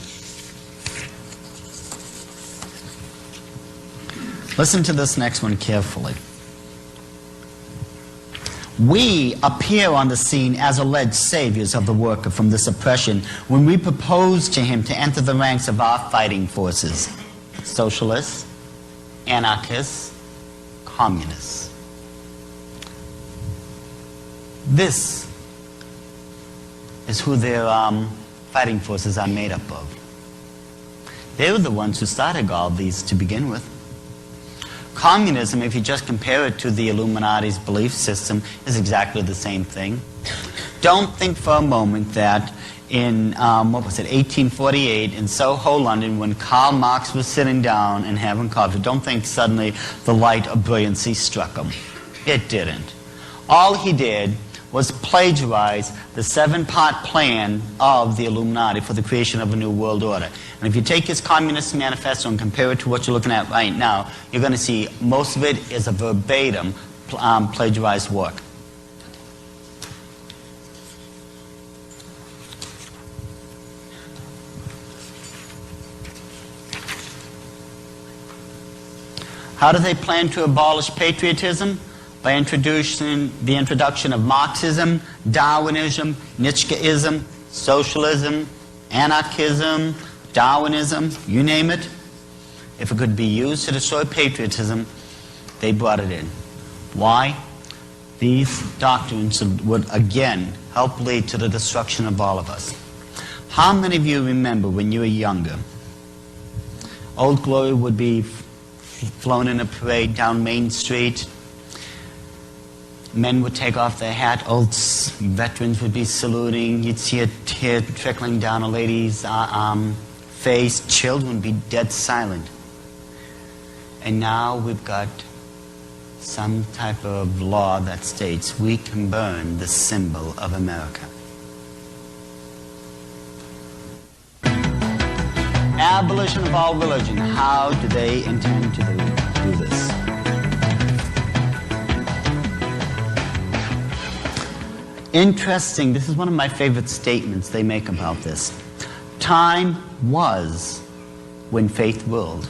Listen to this next one carefully. We appear on the scene as alleged saviors of the worker from this oppression when we propose to him to enter the ranks of our fighting forces. Socialists, anarchists, communists. This is who their fighting forces are made up of. They were the ones who started all these to begin with. Communism, if you just compare it to the Illuminati's belief system, is exactly the same thing. Don't think for a moment that in, 1848 in Soho, London, when Karl Marx was sitting down and having coffee, don't think suddenly the light of brilliancy struck him. It didn't. All he did was plagiarize the 7-part plan of the Illuminati for the creation of a new world order. And if you take his Communist Manifesto and compare it to what you're looking at right now, you're going to see most of it is a verbatim plagiarized work. How do they plan to abolish patriotism? By introducing the introduction of Marxism, Darwinism, Nietzscheism, socialism, anarchism, Darwinism, you name it. If it could be used to destroy patriotism, they brought it in. Why? These doctrines would again help lead to the destruction of all of us. How many of you remember when you were younger, Old Glory would be flown in a parade down Main Street? Men would take off their hat, old veterans would be saluting, you'd see a tear trickling down a lady's face, children would be dead silent. And now we've got some type of law that states we can burn the symbol of America. Abolition of all religion. How do they intend to do this? Interesting, this is one of my favorite statements they make about this. Time was when faith ruled.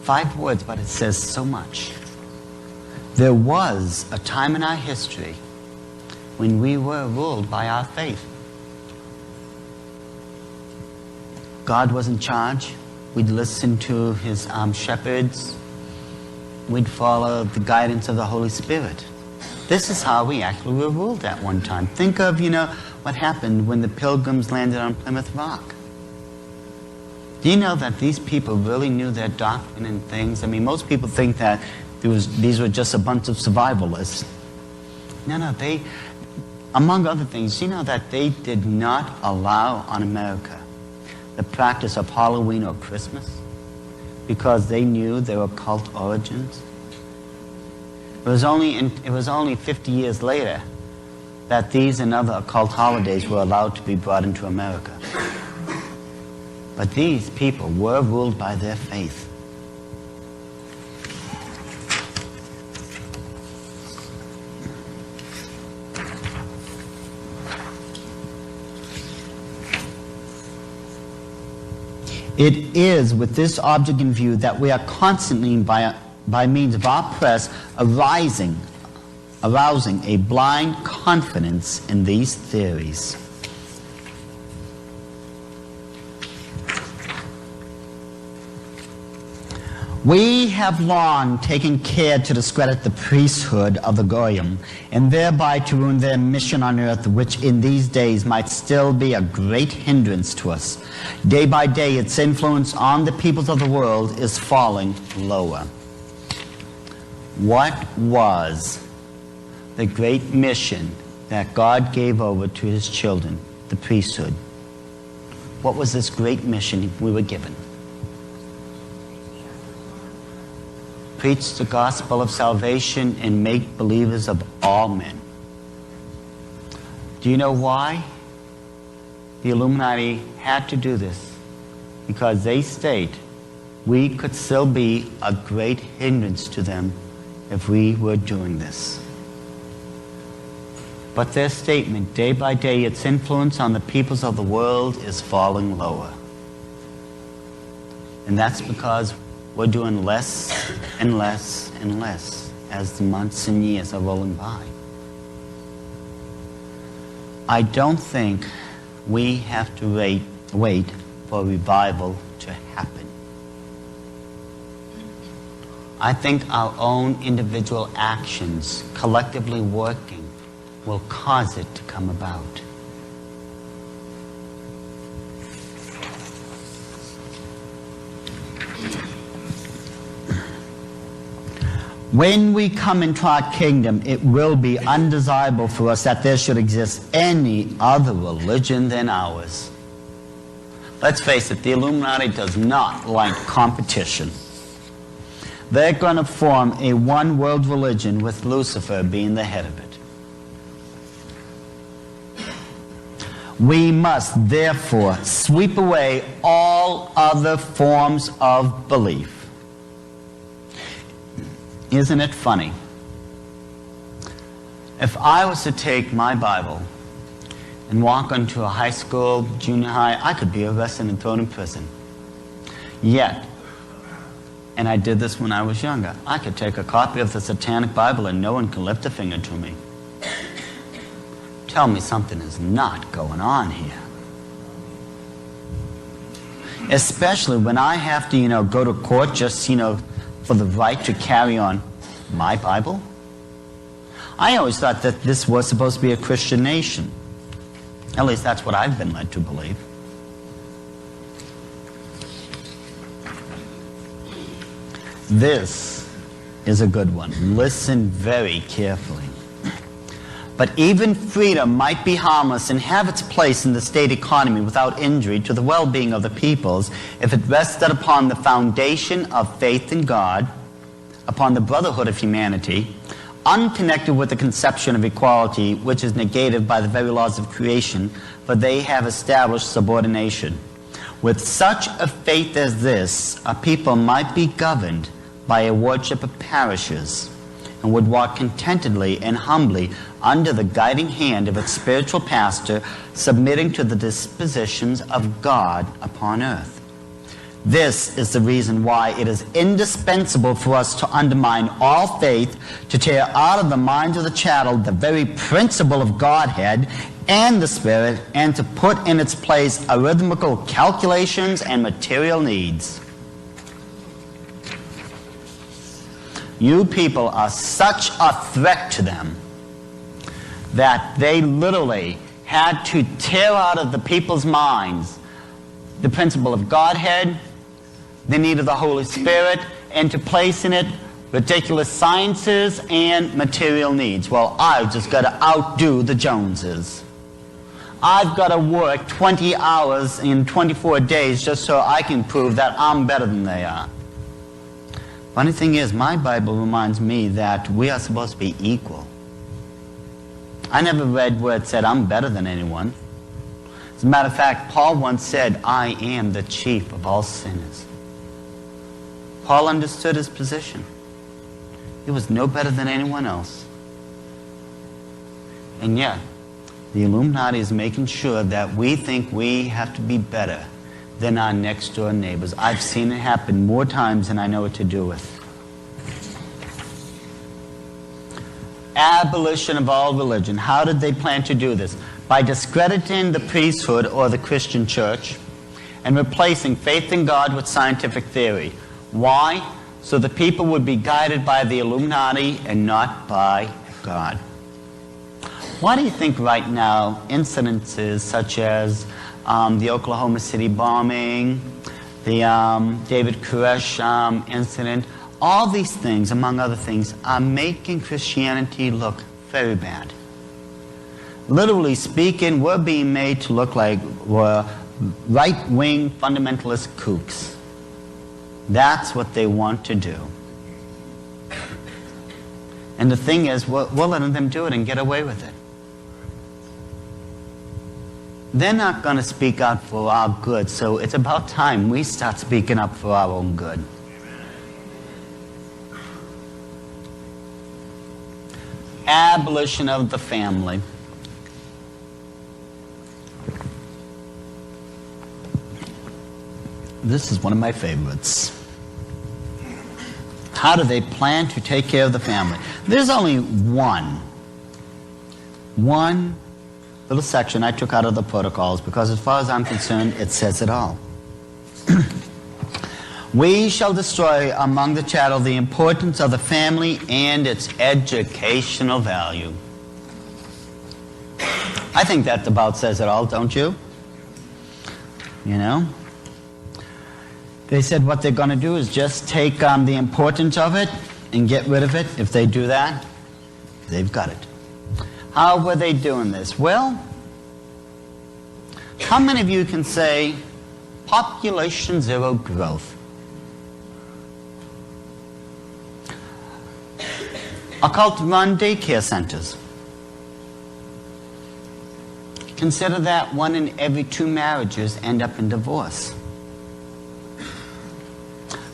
5 words, but it says so much. There was a time in our history when we were ruled by our faith. God was in charge. We'd listen to his shepherds. We'd follow the guidance of the Holy Spirit. This is how we actually were ruled at one time. Think of, what happened when the Pilgrims landed on Plymouth Rock. Do you know that these people really knew their doctrine and things? I mean, most people think that these were just a bunch of survivalists. No, they, among other things, you know that they did not allow on America the practice of Halloween or Christmas because they knew their occult origins. It was only 50 years later that these and other occult holidays were allowed to be brought into America. But these people were ruled by their faith. It is with this object in view that we are constantly, by means of our press, arousing a blind confidence in these theories. We have long taken care to discredit the priesthood of the Goyim, and thereby to ruin their mission on earth, which in these days might still be a great hindrance to us. Day by day, its influence on the peoples of the world is falling lower. What was the great mission that God gave over to his children, the priesthood? What was this great mission we were given? Preach the gospel of salvation and make believers of all men. Do you know why the Illuminati had to do this? Because they state we could still be a great hindrance to them if we were doing this. But their statement, day by day, its influence on the peoples of the world is falling lower. And that's because we're doing less and less and less as the months and years are rolling by. I don't think we have to wait for revival to happen. I think our own individual actions, collectively working, will cause it to come about. When we come into our kingdom, it will be undesirable for us that there should exist any other religion than ours. Let's face it, the Illuminati does not like competition. They're going to form a one-world religion with Lucifer being the head of it. We must therefore sweep away all other forms of belief. Isn't it funny? If I was to take my Bible and walk into a high school, junior high, I could be arrested and thrown in prison. Yet, and I did this when I was younger, I could take a copy of the Satanic Bible and no one can lift a finger to me. Tell me something is not going on here. Especially when I have to, go to court just, for the right to carry on my Bible. I always thought that this was supposed to be a Christian nation. At least that's what I've been led to believe. This is a good one. Listen very carefully. But even freedom might be harmless and have its place in the state economy without injury to the well-being of the peoples if it rested upon the foundation of faith in God, upon the brotherhood of humanity, unconnected with the conception of equality, which is negated by the very laws of creation, for they have established subordination. With such a faith as this, a people might be governed by a worship of parishes, and would walk contentedly and humbly under the guiding hand of its spiritual pastor, submitting to the dispositions of God upon earth. This is the reason why it is indispensable for us to undermine all faith, to tear out of the minds of the chattel the very principle of Godhead and the Spirit, and to put in its place arithmetical calculations and material needs. You people are such a threat to them that they literally had to tear out of the people's minds the principle of Godhead, the need of the Holy Spirit, and to place in it ridiculous sciences and material needs. Well, I've just got to outdo the Joneses. I've got to work 20 hours in 24 days just so I can prove that I'm better than they are. Funny thing is, my Bible reminds me that we are supposed to be equal. I never read where it said I'm better than anyone. As a matter of fact, Paul once said, I am the chief of all sinners. Paul understood his position. He was no better than anyone else. And yet, the Illuminati is making sure that we think we have to be better than our next door neighbors. I've seen it happen more times than I know what to do with. Abolition of all religion. How did they plan to do this? By discrediting the priesthood or the Christian church and replacing faith in God with scientific theory. Why? so the people would be guided by the Illuminati and not by God. Why do you think right now incidences such as the Oklahoma City bombing, the David Koresh incident, all these things, among other things, are making Christianity look very bad? Literally speaking, we're being made to look like we're right-wing fundamentalist kooks. That's what they want to do. And the thing is, we're letting them do it and get away with it. They're not going to speak out for our good, so it's about time we start speaking up for our own good. Abolition of the family. This is one of my favorites. How do they plan to take care of the family? There's only one little section I took out of the protocols, because as far as I'm concerned, it says it all. We shall destroy among the chattel the importance of the family and its educational value. I think that about says it all, don't you? You know? They said what they're going to do is just take the importance of it and get rid of it. If they do that, they've got it. How were they doing this? Well, how many of you can say population zero growth? Occult run daycare centers. Consider that 1 in every 2 marriages end up in divorce.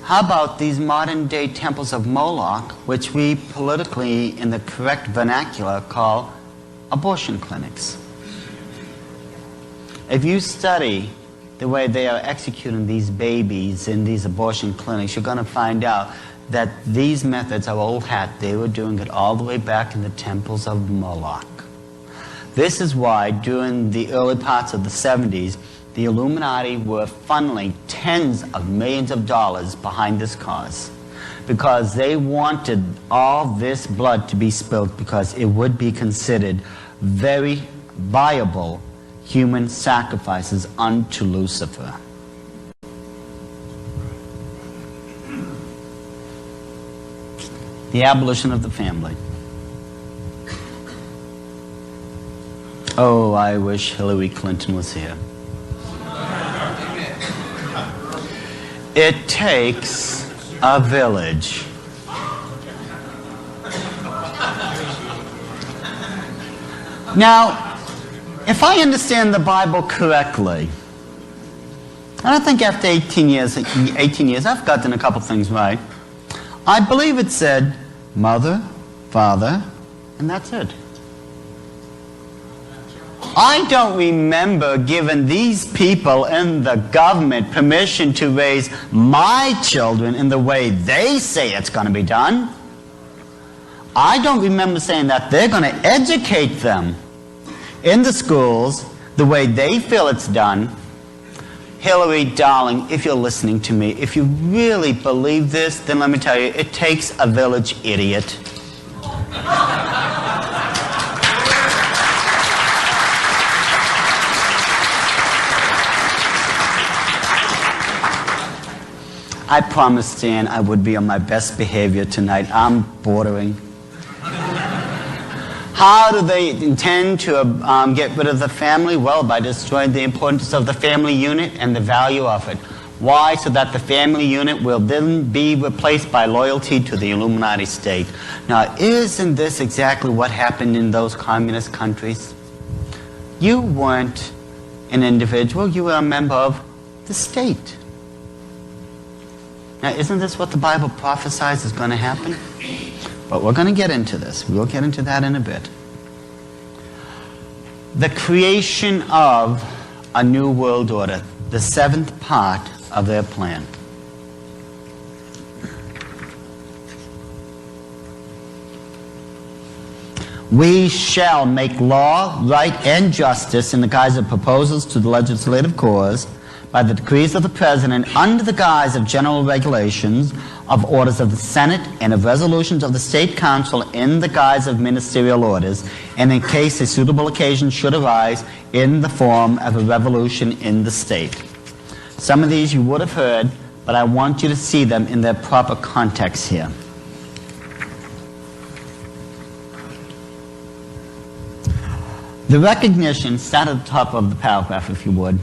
How about these modern day temples of Moloch, which we politically, in the correct vernacular, call abortion clinics? If you study the way they are executing these babies in these abortion clinics, you're going to find out that these methods are old hat. They were doing it all the way back in the temples of Moloch. This is why during the early parts of the 70s, the Illuminati were funneling tens of millions of dollars behind this cause, because they wanted all this blood to be spilled, because it would be considered very viable human sacrifices unto Lucifer. The abolition of the family. Oh, I wish Hillary Clinton was here. It takes a village. Now, if I understand the Bible correctly, and I think after 18 years, I've gotten a couple things right. I believe it said mother, father, and that's it. I don't remember giving these people in the government permission to raise my children in the way they say it's going to be done. I don't remember saying that they're going to educate them in the schools the way they feel it's done. Hillary, darling, if you're listening to me, if you really believe this, then let me tell you, it takes a village idiot. I promised Dan I would be on my best behavior tonight. I'm bordering. How do they intend to get rid of the family? Well, by destroying the importance of the family unit and the value of it. Why? So that the family unit will then be replaced by loyalty to the Illuminati state. Now, isn't this exactly what happened in those communist countries? You weren't an individual, you were a member of the state. Now, isn't this what the Bible prophesies is going to happen? But we're going to get into this. We'll get into that in a bit. The creation of a new world order, the 7th part of their plan. We shall make law, right, and justice in the guise of proposals to the legislative cause, by the decrees of the President under the guise of general regulations, of orders of the Senate, and of resolutions of the State Council in the guise of ministerial orders, and in case a suitable occasion should arise, in the form of a revolution in the state. Some of these you would have heard, but I want you to see them in their proper context here. The recognition, start at the top of the paragraph if you would.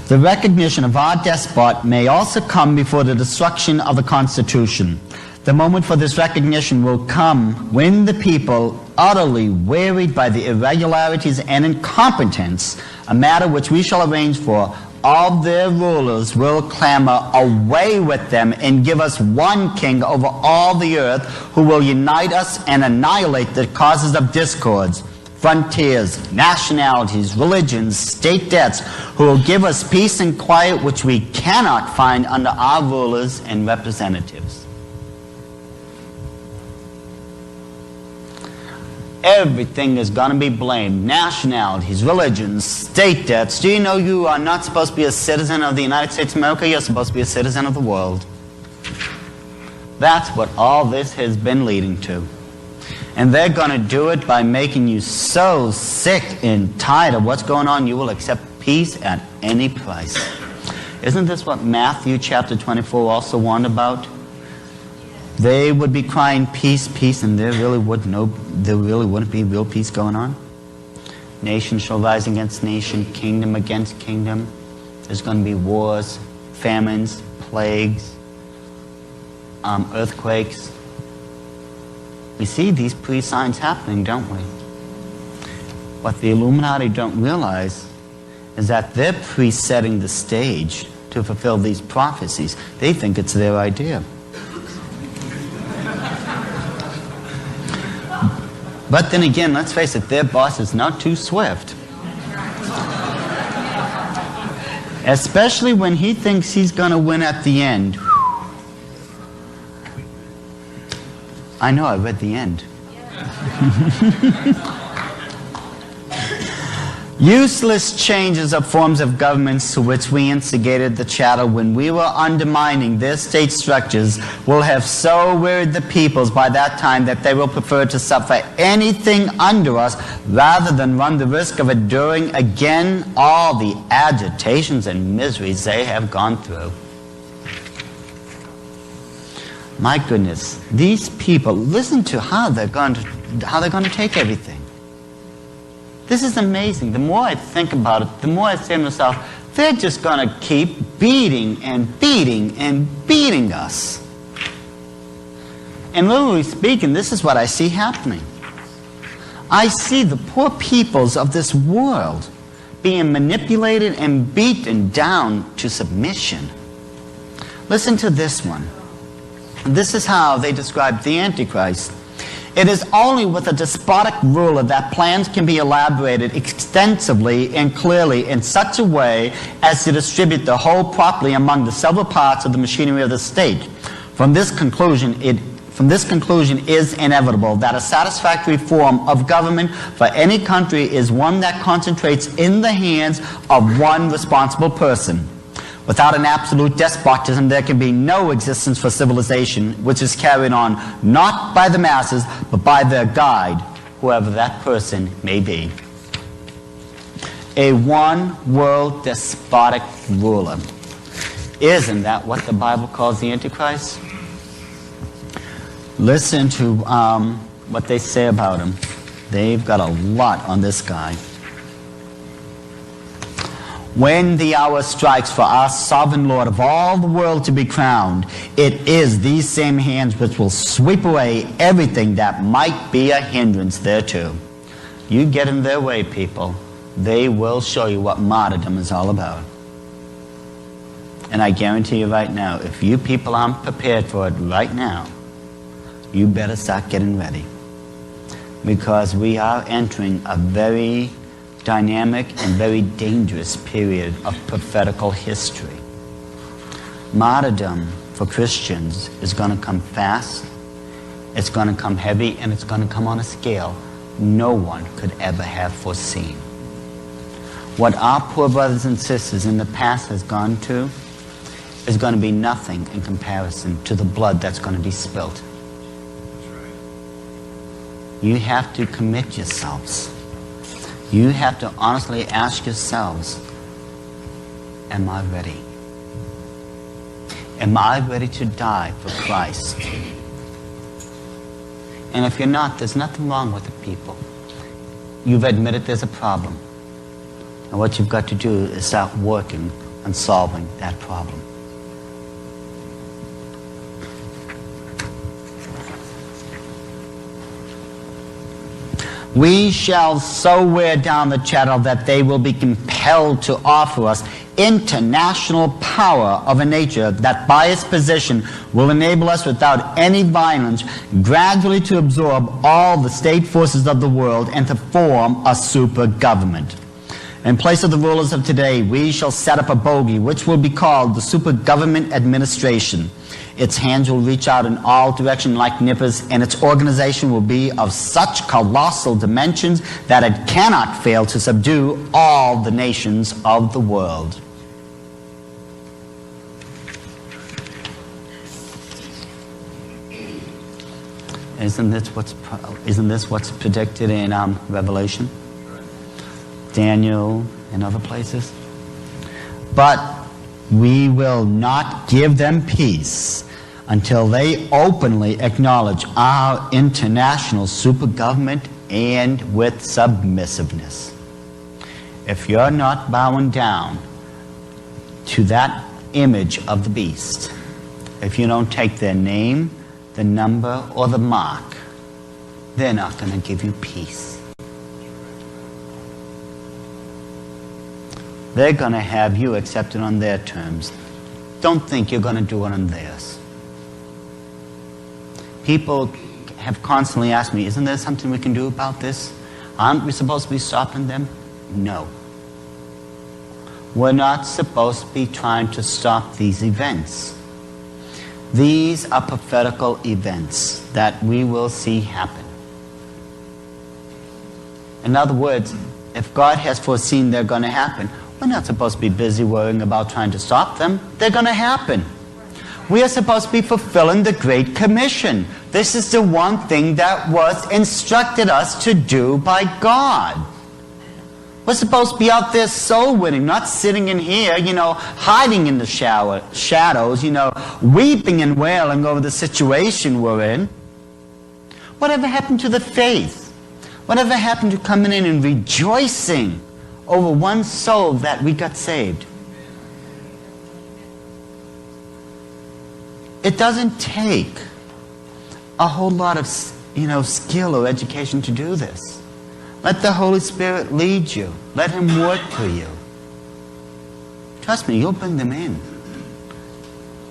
The recognition of our despot may also come before the destruction of the Constitution. The moment for this recognition will come when the people, utterly wearied by the irregularities and incompetence, a matter which we shall arrange for, of their rulers will clamor away with them and give us one king over all the earth who will unite us and annihilate the causes of discords, frontiers, nationalities, religions, state debts, who will give us peace and quiet which we cannot find under our rulers and representatives. Everything is going to be blamed. Nationalities, religions, state debts. Do you know you are not supposed to be a citizen of the United States of America? You're supposed to be a citizen of the world. That's what all this has been leading to. And they're going to do it by making you so sick and tired of what's going on, you will accept peace at any price. Isn't this what Matthew chapter 24 also warned about? They would be crying peace, peace, and there really wouldn't be real peace going on. Nation shall rise against nation, kingdom against kingdom. There's going to be wars, famines, plagues, earthquakes. We see these pre-signs happening, don't we? What the Illuminati don't realize is that they're pre-setting the stage to fulfill these prophecies. They think it's their idea. But then again, let's face it, their boss is not too swift. Especially when he thinks he's going to win at the end. I know, I read the end. Useless changes of forms of governments to which we instigated the chatter when we were undermining their state structures will have so wearied the peoples by that time that they will prefer to suffer anything under us rather than run the risk of enduring again all the agitations and miseries they have gone through. My goodness, these people, listen to how they're going to take everything. This is amazing. The more I think about it, the more I say to myself, they're just going to keep beating and beating and beating us. And literally speaking, this is what I see happening. I see the poor peoples of this world being manipulated and beaten down to submission. Listen to this one. This is how they describe the Antichrist. It is only with a despotic ruler that plans can be elaborated extensively and clearly in such a way as to distribute the whole properly among the several parts of the machinery of the state. From this conclusion is inevitable that a satisfactory form of government for any country is one that concentrates in the hands of one responsible person. Without an absolute despotism, there can be no existence for civilization, which is carried on not by the masses, but by their guide, whoever that person may be. A one-world despotic ruler. Isn't that what the Bible calls the Antichrist? Listen to what they say about him. They've got a lot on this guy. When the hour strikes for our sovereign Lord of all the world to be crowned, it is these same hands which will sweep away everything that might be a hindrance thereto. You get in their way, people, they will show you what martyrdom is all about. And I guarantee you right now, if you people aren't prepared for it right now, you better start getting ready. Because we are entering a very dynamic and very dangerous period of prophetical history. Martyrdom for Christians is going to come fast, it's going to come heavy, and it's going to come on a scale no one could ever have foreseen. what our poor brothers and sisters in the past has gone to is going to be nothing in comparison to the blood that's going to be spilled. You have to commit yourselves. You have to honestly ask yourselves, am I ready? Am I ready to die for Christ? And if you're not, there's nothing wrong with it, people. You've admitted there's a problem. And what you've got to do is start working on solving that problem. We shall so wear down the chattel that they will be compelled to offer us international power of a nature that by its position will enable us without any violence gradually to absorb all the state forces of the world and to form a super government. In place of the rulers of today, we shall set up a bogey which will be called the super government administration. Its hands will reach out in all directions like nippers, and its organization will be of such colossal dimensions that it cannot fail to subdue all the nations of the world. Isn't this what's predicted in Revelation, Daniel, and other places? But we will not give them peace until they openly acknowledge our international super government and with submissiveness. If you're not bowing down to that image of the beast, if you don't take their name, the number, or the mark, they're not going to give you peace. They're going to have you accepted on their terms. Don't think you're going to do it on theirs. People have constantly asked me, isn't there something we can do about this? Aren't we supposed to be stopping them? No. We're not supposed to be trying to stop these events. These are prophetical events that we will see happen. In other words, if God has foreseen they're going to happen, we're not supposed to be busy worrying about trying to stop them. They're going to happen. We are supposed to be fulfilling the Great Commission. This is the one thing that was instructed us to do by God. We're supposed to be out there soul winning, not sitting in here, hiding in the shadows, weeping and wailing over the situation we're in. Whatever happened to the faith? Whatever happened to coming in and rejoicing over one soul that we got saved? It doesn't take a whole lot of, skill or education to do this. Let the Holy Spirit lead you. Let Him work for you. Trust me, you'll bring them in.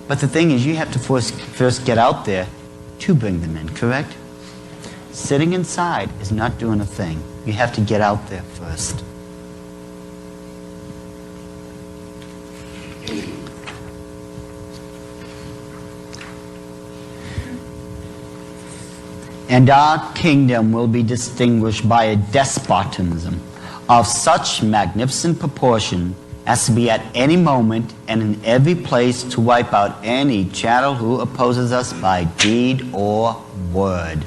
But the thing is, you have to first get out there to bring them in, correct? Sitting inside is not doing a thing. You have to get out there first. And our kingdom will be distinguished by a despotism of such magnificent proportion as to be at any moment and in every place to wipe out any chattel who opposes us by deed or word.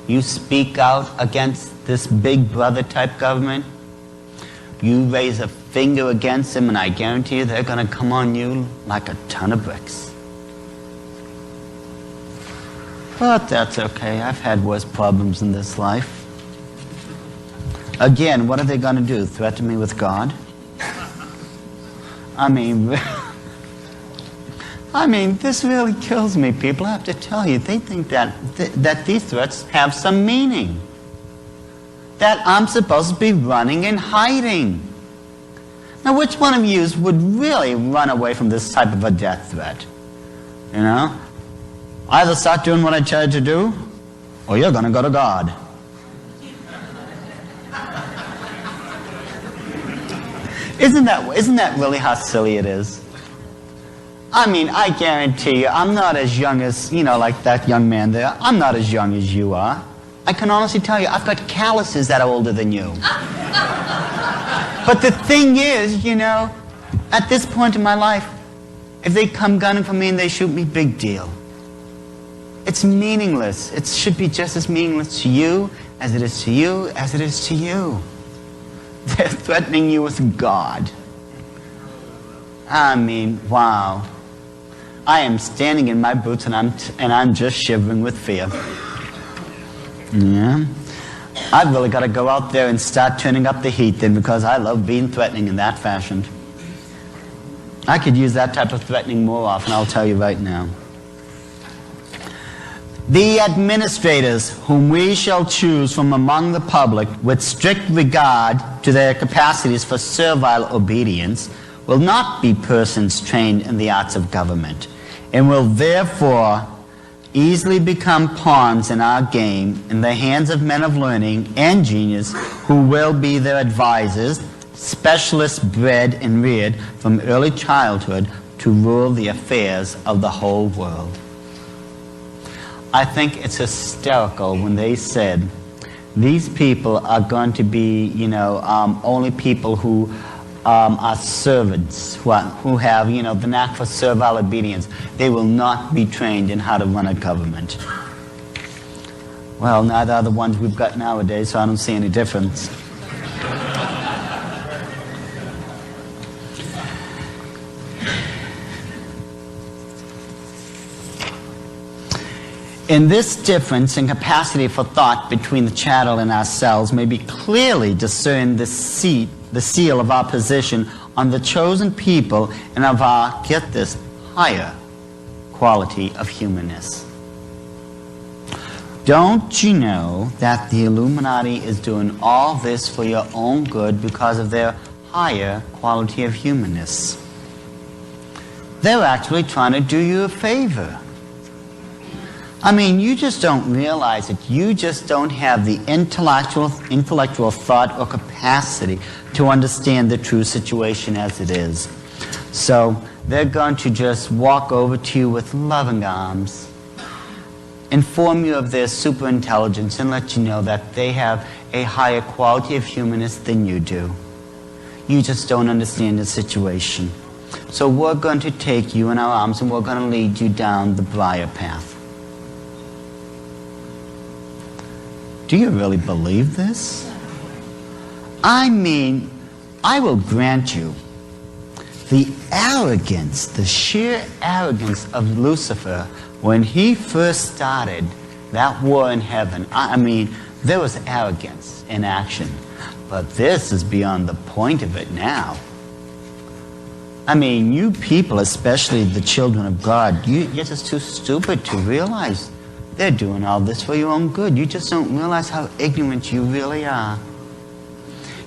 You speak out against this big brother type government, you raise a finger against them, and I guarantee you they're going to come on you like a ton of bricks. But that's okay. I've had worse problems in this life. Again, what are they going to do? Threaten me with God? I mean, this really kills me, people. I have to tell you, they think that these threats have some meaning. That I'm supposed to be running and hiding. Now, which one of you would really run away from this type of a death threat? Either start doing what I tell you to do, or you're going to go to God. Isn't that really how silly it is? I guarantee you, I'm not as young as, like that young man there. I'm not as young as you are. I can honestly tell you, I've got calluses that are older than you. But the thing is, you know, at this point in my life, if they come gunning for me and they shoot me, big deal. It's meaningless. It should be just as meaningless to you as it is to you, as it is to you. They're threatening you with God. I mean, wow. I am standing in my boots and I'm just shivering with fear. Yeah. I've really got to go out there and start turning up the heat then, because I love being threatening in that fashion. I could use that type of threatening more often, I'll tell you right now. The administrators whom we shall choose from among the public with strict regard to their capacities for servile obedience will not be persons trained in the arts of government, and will therefore easily become pawns in our game in the hands of men of learning and genius who will be their advisors, specialists bred and reared from early childhood to rule the affairs of the whole world. I think it's hysterical when they said these people are going to be, you know, only people who are servants, who have, you know, the knack for servile obedience. They will not be trained in how to run a government. Well, neither are the ones we've got nowadays, so I don't see any difference. In this difference in capacity for thought between the chattel and ourselves may be clearly discerned the seal of our position on the chosen people and of our, get this, higher quality of humanness. Don't you know that the Illuminati is doing all this for your own good because of their higher quality of humanness? They're actually trying to do you a favor. I mean, you just don't realize it. You just don't have the intellectual thought or capacity to understand the true situation as it is. So they're going to just walk over to you with loving arms, inform you of their superintelligence, and let you know that they have a higher quality of humanness than you do. You just don't understand the situation. So we're going to take you in our arms and we're going to lead you down the briar path. Do you really believe this? I mean, I will grant you the arrogance, the sheer arrogance of Lucifer when he first started that war in heaven. I mean, there was arrogance in action, but this is beyond the point of it now. I mean, you people, especially the children of God, you're just too stupid to realize they're doing all this for your own good. You just don't realize how ignorant you really are.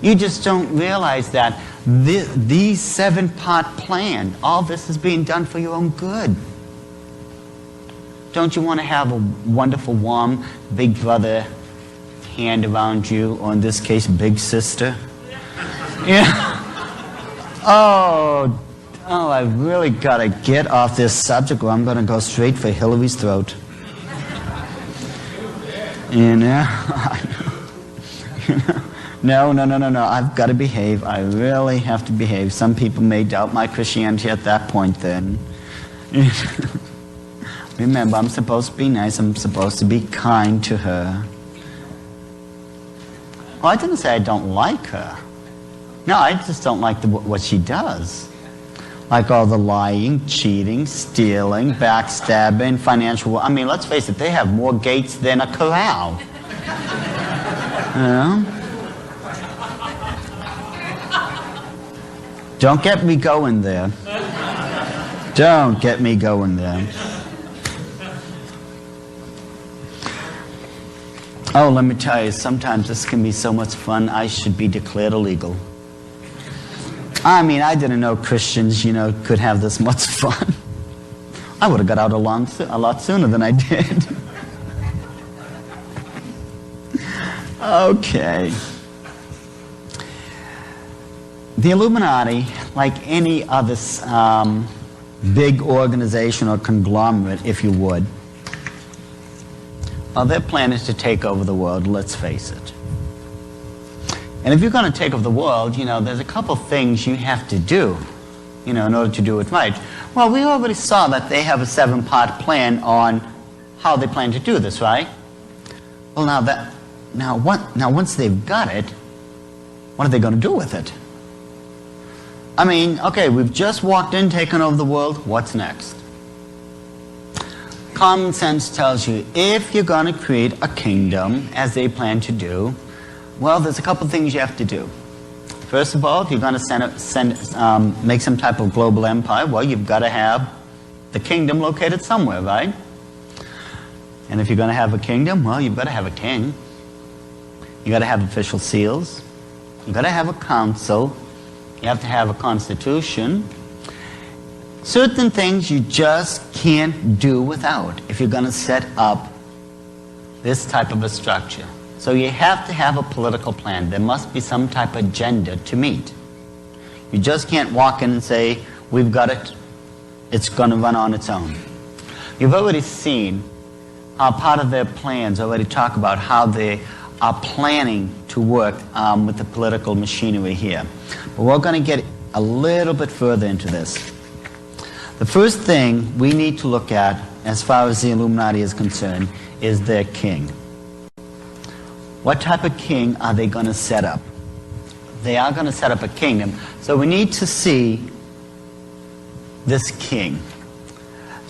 You just don't realize that these 7-part plan, all this is being done for your own good. Don't you want to have a wonderful, warm, big brother hand around you, or in this case, big sister? Yeah. Oh, I've really got to get off this subject or I'm going to go straight for Hillary's throat. You know, no, I've got to behave. I really have to behave. Some people may doubt my Christianity at that point then. Remember, I'm supposed to be nice. I'm supposed to be kind to her. Well, I didn't say I don't like her. No, I just don't like what she does. Like all the lying, cheating, stealing, backstabbing, financial... I mean, let's face it, they have more gates than a corral. You know? Don't get me going there. Don't get me going there. Oh, let me tell you, sometimes this can be so much fun, I should be declared illegal. I mean, I didn't know Christians, you know, could have this much fun. I would have got out a lot sooner than I did. Okay. The Illuminati, like any other big organization or conglomerate, if you would, well, their plan is to take over the world, let's face it. And if you're going to take over the world, you know, there's a couple things you have to do, you know, in order to do it right. Well, we already saw that they have a 7-part plan on how they plan to do this, right? Well, now once they've got it, what are they going to do with it? I mean, okay, we've just walked in, taken over the world. What's next? Common sense tells you if you're going to create a kingdom, as they plan to do, well, there's a couple things you have to do. First of all, if you're going to make some type of global empire, well, you've got to have the kingdom located somewhere, right? And if you're going to have a kingdom, well, you've got to have a king. You've got to have official seals. You've got to have a council. You have to have a constitution. Certain things you just can't do without if you're going to set up this type of a structure. So you have to have a political plan. There must be some type of agenda to meet. You just can't walk in and say, we've got it, it's going to run on its own. You've already seen how part of their plans already talk about how they are planning to work with the political machinery here. But we're going to get a little bit further into this. The first thing we need to look at, as far as the Illuminati is concerned, is their king. What type of king are they going to set up? They are going to set up a kingdom. So we need to see this king.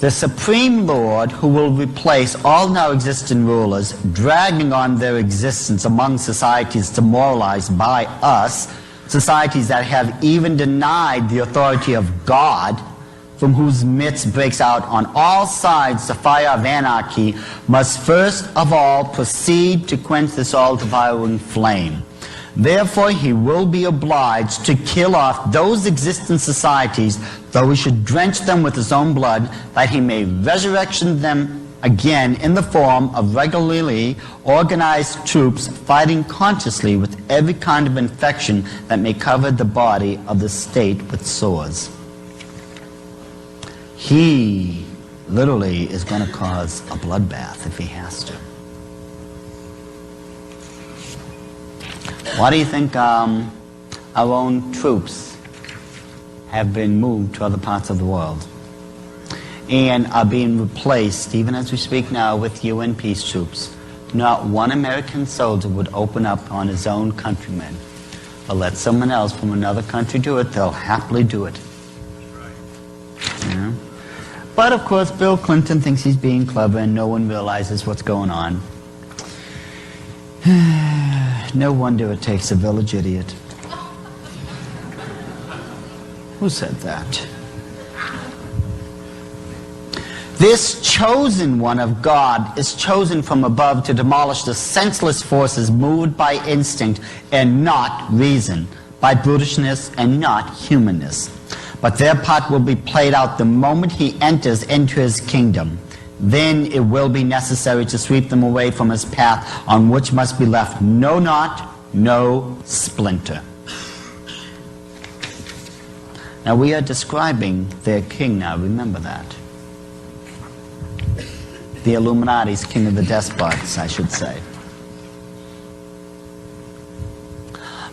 The Supreme Lord who will replace all now existing rulers, dragging on their existence among societies demoralized by us, societies that have even denied the authority of God, from whose midst breaks out on all sides the fire of anarchy, must first of all proceed to quench this all-devouring flame. Therefore he will be obliged to kill off those existing societies, though he should drench them with his own blood, that he may resurrect them again in the form of regularly organized troops fighting consciously with every kind of infection that may cover the body of the state with sores. He literally is going to cause a bloodbath if he has to. Why do you think our own troops have been moved to other parts of the world and are being replaced, even as we speak now, with UN peace troops? Not one American soldier would open up on his own countrymen, but let someone else from another country do it. They'll happily do it. Yeah. But of course, Bill Clinton thinks he's being clever and no one realizes what's going on. No wonder it takes a village idiot. Who said that? This chosen one of God is chosen from above to demolish the senseless forces moved by instinct and not reason, by brutishness and not humanness. But their part will be played out the moment he enters into his kingdom. Then it will be necessary to sweep them away from his path, on which must be left no knot, no splinter. Now we are describing their king now, remember that. The Illuminati's king of the despots, I should say.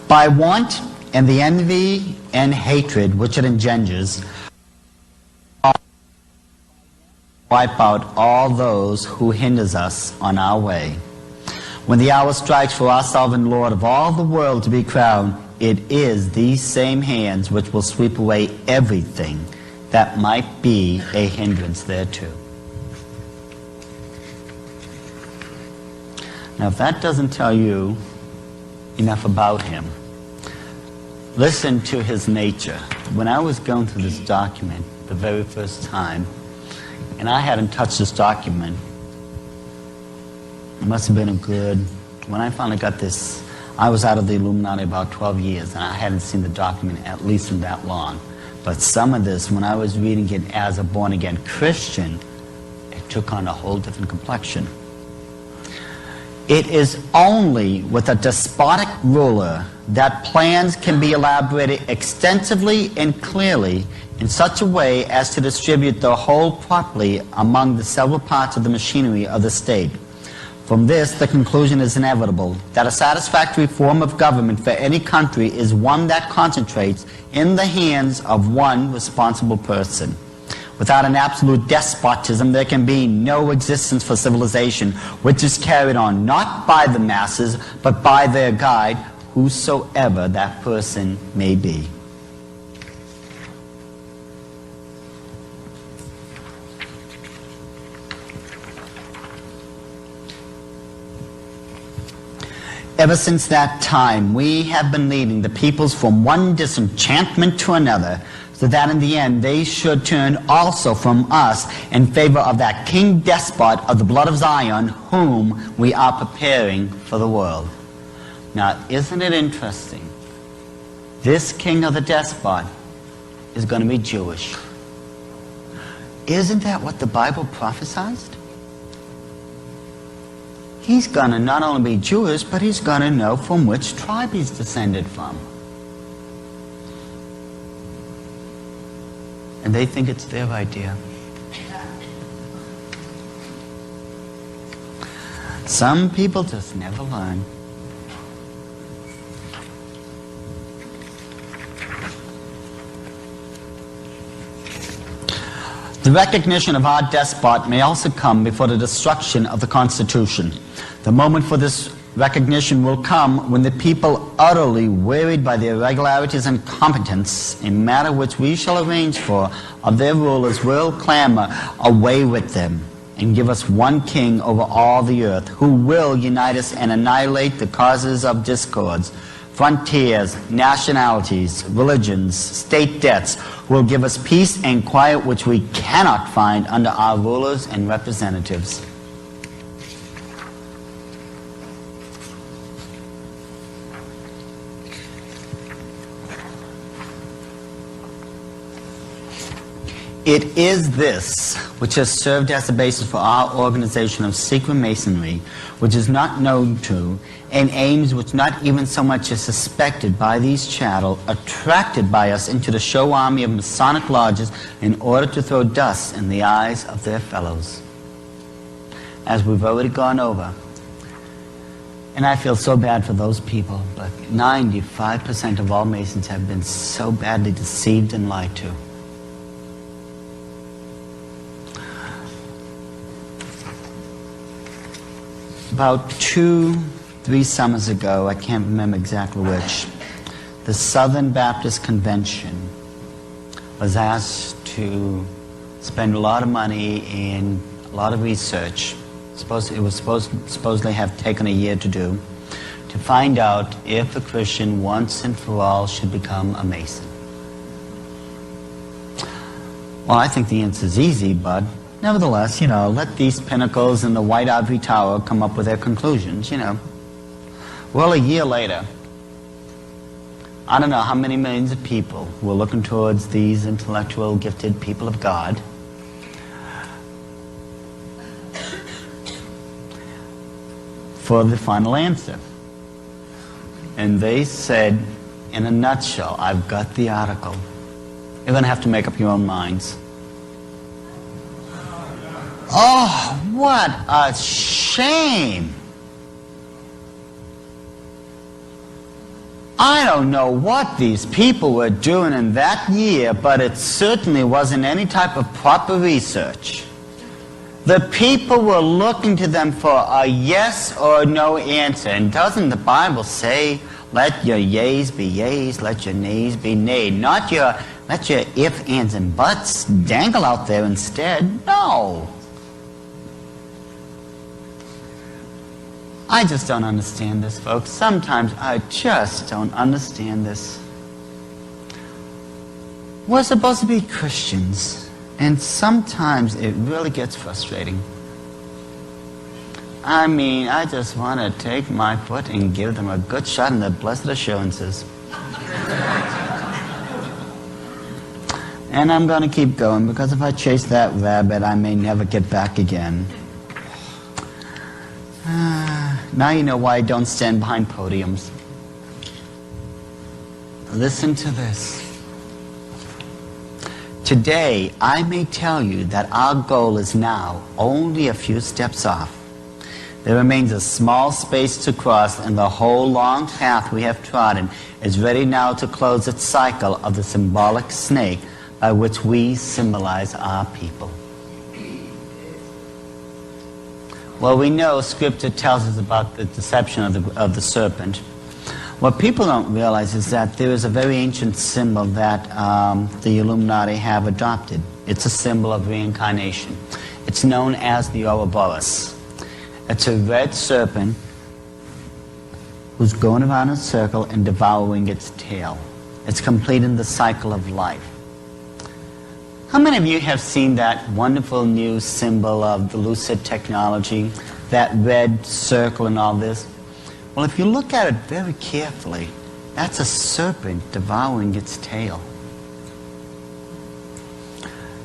By want and the envy and hatred which it engenders, wipe out all those who hinders us on our way. When the hour strikes for our sovereign Lord of all the world to be crowned, it is these same hands which will sweep away everything that might be a hindrance thereto. Now, if that doesn't tell you enough about him, listen to his nature. When I was going through this document the very first time, and I hadn't touched this document, it must have been a good, when I finally got this, I was out of the Illuminati about 12 years, and I hadn't seen the document at least in that long. But some of this, when I was reading it as a born-again Christian, it took on a whole different complexion. It is only with a despotic ruler that plans can be elaborated extensively and clearly in such a way as to distribute the whole properly among the several parts of the machinery of the state. From this, the conclusion is inevitable, that a satisfactory form of government for any country is one that concentrates in the hands of one responsible person. Without an absolute despotism, there can be no existence for civilization, which is carried on not by the masses, but by their guide, whosoever that person may be. Ever since that time, we have been leading the peoples from one disenchantment to another, so that in the end they should turn also from us in favor of that king despot of the blood of Zion, whom we are preparing for the world. Now, isn't it interesting? This king of the despot is going to be Jewish. Isn't that what the Bible prophesied? He's going to not only be Jewish, but he's going to know from which tribe he's descended from. And they think it's their idea. Some people just never learn. The recognition of our despot may also come before the destruction of the Constitution. The moment for this recognition will come when the people, utterly wearied by the irregularities and incompetence in matter which we shall arrange for of their rulers, will clamor away with them and give us one king over all the earth, who will unite us and annihilate the causes of discords, frontiers, nationalities, religions, state debts, who will give us peace and quiet which we cannot find under our rulers and representatives. It is this which has served as the basis for our organization of secret masonry, which is not known to, and aims which not even so much as suspected by these chattel, attracted by us into the show army of Masonic lodges in order to throw dust in the eyes of their fellows. As we've already gone over, and I feel so bad for those people, but 95% of all Masons have been so badly deceived and lied to. About 2-3 summers ago, I can't remember exactly which, the Southern Baptist Convention was asked to spend a lot of money in a lot of research. It was supposedly have taken a year to do, to find out if a Christian once and for all should become a Mason. Well, I think the answer is easy, bud. Nevertheless, let these pinnacles in the White Ivory Tower come up with their conclusions, Well, a year later, I don't know how many millions of people were looking towards these intellectual, gifted people of God for the final answer. And they said, in a nutshell, I've got the article. You're going to have to make up your own minds. Oh, what a shame. I don't know what these people were doing in that year, but it certainly wasn't any type of proper research. The people were looking to them for a yes or no answer. And doesn't the Bible say, let your yeas be yeas, let your nays be nays? Not let your if, ands, and buts dangle out there instead. No. I just don't understand this, folks. Sometimes I just don't understand this. We're supposed to be Christians, and sometimes it really gets frustrating. I mean, I just want to take my foot and give them a good shot in the blessed assurances. And I'm going to keep going, because if I chase that rabbit, I may never get back again. Now you know why I don't stand behind podiums. Listen to this. Today, I may tell you that our goal is now only a few steps off. There remains a small space to cross, and the whole long path we have trodden is ready now to close its cycle of the symbolic snake by which we symbolize our people. Well, we know Scripture tells us about the deception of the serpent. What people don't realize is that there is a very ancient symbol that the Illuminati have adopted. It's a symbol of reincarnation. It's known as the Ouroboros. It's a red serpent who's going around in a circle and devouring its tail. It's completing the cycle of life. How many of you have seen that wonderful new symbol of the lucid technology, that red circle and all this? Well, if you look at it very carefully, that's a serpent devouring its tail.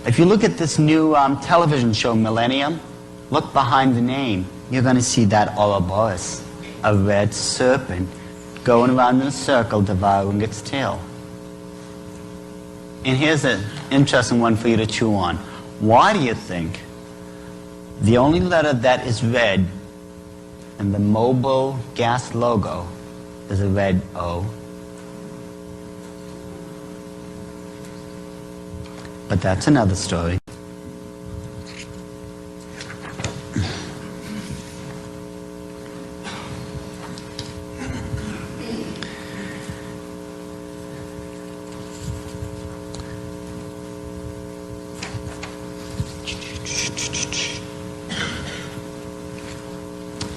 If you look at this new television show, Millennium, look behind the name. You're going to see that Ouroboros, a red serpent going around in a circle devouring its tail. And here's an interesting one for you to chew on. Why do you think the only letter that is red in the Mobil gas logo is a red O? But that's another story.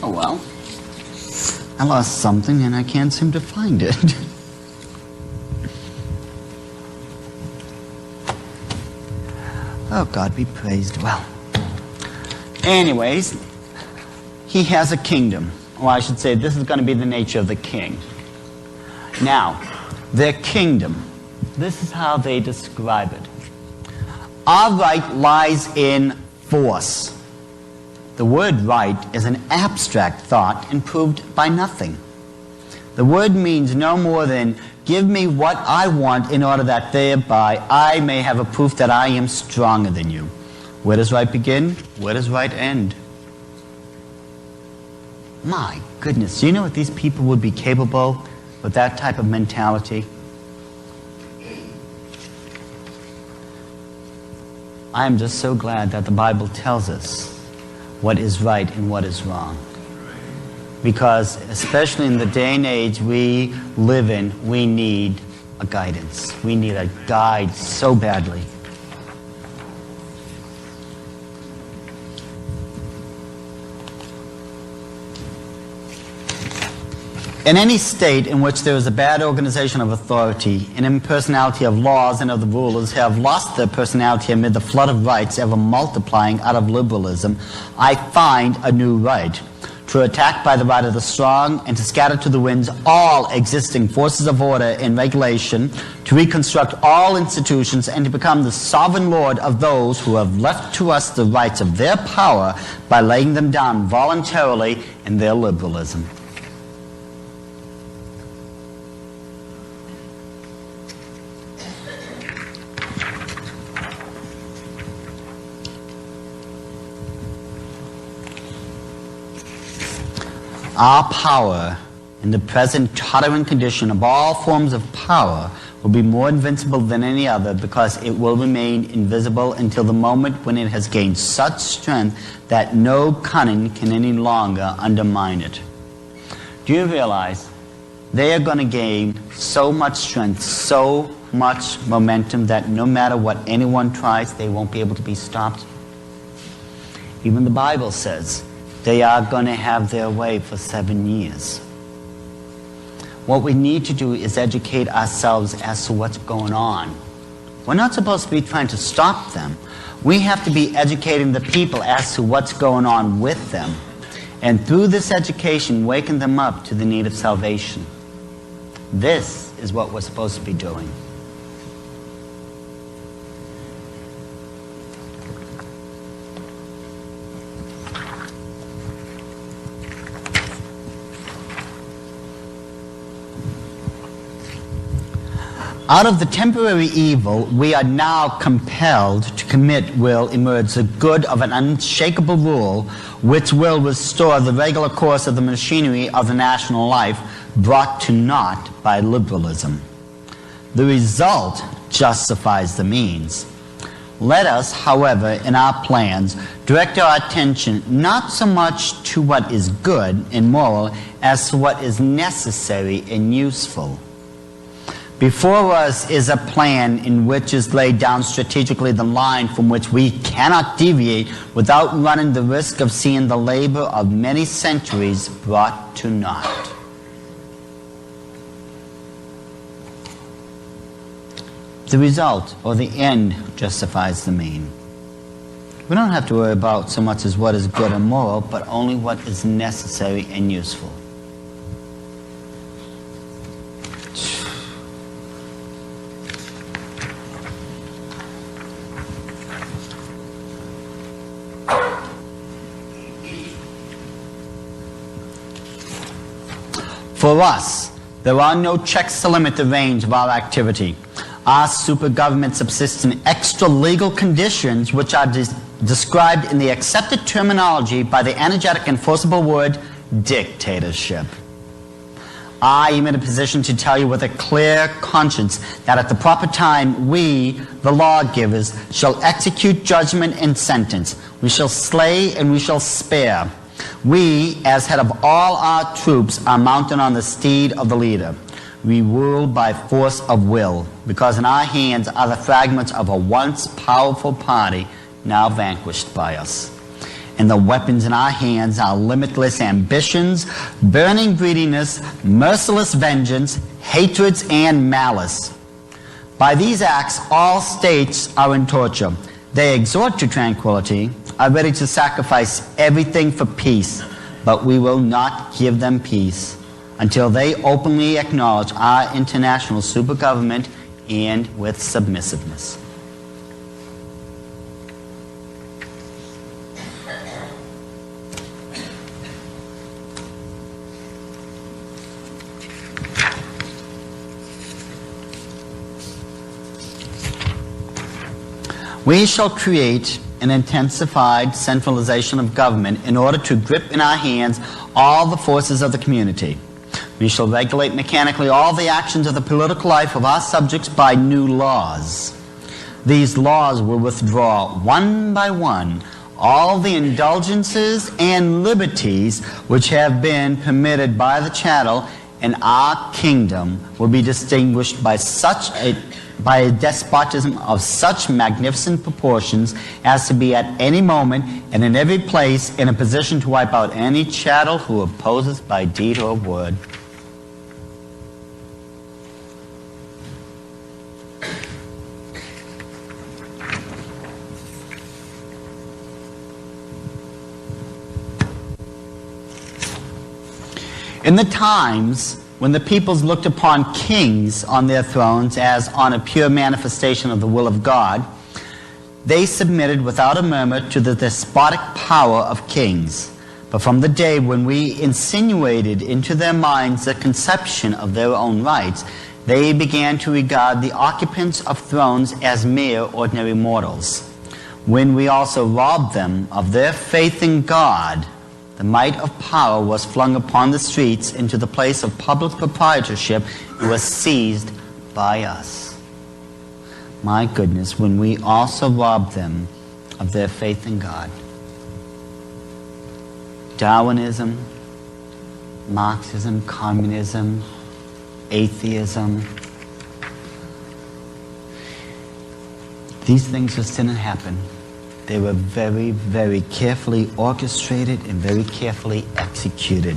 Oh well, I lost something and I can't seem to find it. Oh, God be praised. Well, anyways, he has a kingdom. Or I should say, this is going to be the nature of the king. Now, their kingdom, this is how they describe it. Our right lies in force. The word right is an abstract thought and proved by nothing. The word means no more than give me what I want in order that thereby I may have a proof that I am stronger than you. Where does right begin? Where does right end? My goodness, do you know what these people would be capable with that type of mentality? I am just so glad that the Bible tells us what is right and what is wrong. Because especially in the day and age we live in, we need a guidance. We need a guide so badly. In any state in which there is a bad organization of authority, an impersonality of laws and of the rulers have lost their personality amid the flood of rights ever multiplying out of liberalism, I find a new right. To attack by the right of the strong and to scatter to the winds all existing forces of order and regulation, to reconstruct all institutions and to become the sovereign lord of those who have left to us the rights of their power by laying them down voluntarily in their liberalism. Our power, in the present tottering condition of all forms of power, will be more invincible than any other because it will remain invisible until the moment when it has gained such strength that no cunning can any longer undermine it. Do you realize they are going to gain so much strength, so much momentum that no matter what anyone tries, they won't be able to be stopped? Even the Bible says they are going to have their way for 7 years. What we need to do is educate ourselves as to what's going on. We're not supposed to be trying to stop them. We have to be educating the people as to what's going on with them. And through this education, waken them up to the need of salvation. This is what we're supposed to be doing. Out of the temporary evil we are now compelled to commit will emerge the good of an unshakable rule, which will restore the regular course of the machinery of the national life brought to naught by liberalism. The result justifies the means. Let us, however, in our plans, direct our attention not so much to what is good and moral as to what is necessary and useful. Before us is a plan in which is laid down strategically the line from which we cannot deviate without running the risk of seeing the labor of many centuries brought to naught. The result, or the end, justifies the mean. We don't have to worry about so much as what is good and moral, but only what is necessary and useful. For us, there are no checks to limit the range of our activity. Our super-government subsists in extra-legal conditions which are described in the accepted terminology by the energetic and forcible word dictatorship. I am in a position to tell you with a clear conscience that at the proper time we, the lawgivers, shall execute judgment and sentence. We shall slay and we shall spare. We, as head of all our troops, are mounted on the steed of the leader. We rule by force of will, because in our hands are the fragments of a once powerful party now vanquished by us. And the weapons in our hands are limitless ambitions, burning greediness, merciless vengeance, hatreds, and malice. By these acts, all states are in torture. They exhort to tranquility, are ready to sacrifice everything for peace, but we will not give them peace until they openly acknowledge our international super-government and with submissiveness. We shall create an intensified centralization of government in order to grip in our hands all the forces of the community. We shall regulate mechanically all the actions of the political life of our subjects by new laws. These laws will withdraw one by one all the indulgences and liberties which have been permitted by the chattel, and our kingdom will be distinguished by a despotism of such magnificent proportions as to be at any moment and in every place in a position to wipe out any chattel who opposes by deed or word. In the times when the peoples looked upon kings on their thrones as on a pure manifestation of the will of God, they submitted without a murmur to the despotic power of kings. But from the day when we insinuated into their minds the conception of their own rights, they began to regard the occupants of thrones as mere ordinary mortals. When we also robbed them of their faith in God, the might of power was flung upon the streets into the place of public proprietorship and was seized by us. My goodness, when we also robbed them of their faith in God. Darwinism, Marxism, communism, atheism. These things just didn't happen. They were very, very carefully orchestrated and very carefully executed.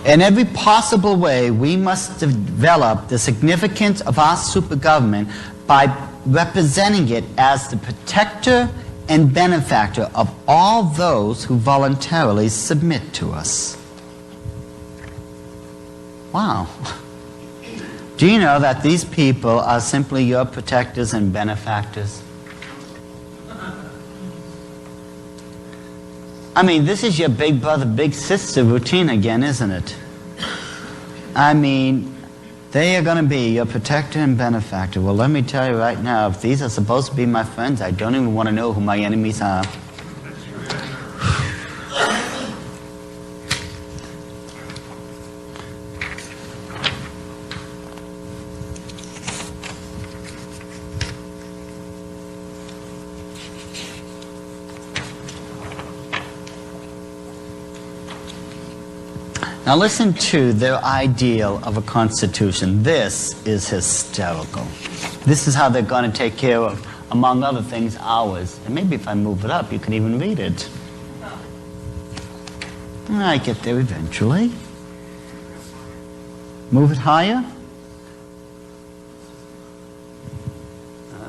In every possible way, we must develop the significance of our super-government by representing it as the protector and benefactor of all those who voluntarily submit to us. Wow. Do you know that these people are simply your protectors and benefactors? I mean, this is your big brother, big sister routine again, isn't it? I mean, they are going to be your protector and benefactor. Well, let me tell you right now, if these are supposed to be my friends, I don't even want to know who my enemies are. Now listen to their ideal of a constitution. This is hysterical. This is how they're going to take care of, among other things, ours. And maybe if I move it up, you can even read it. I get there eventually. Move it higher.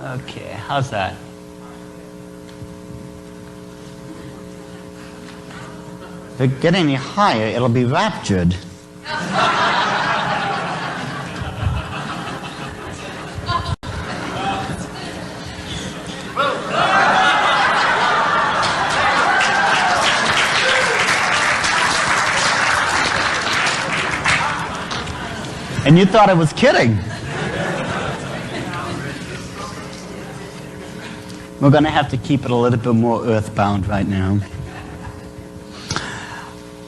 Okay, how's that? If it get any higher, it'll be raptured. And you thought I was kidding. We're going to have to keep it a little bit more earthbound right now.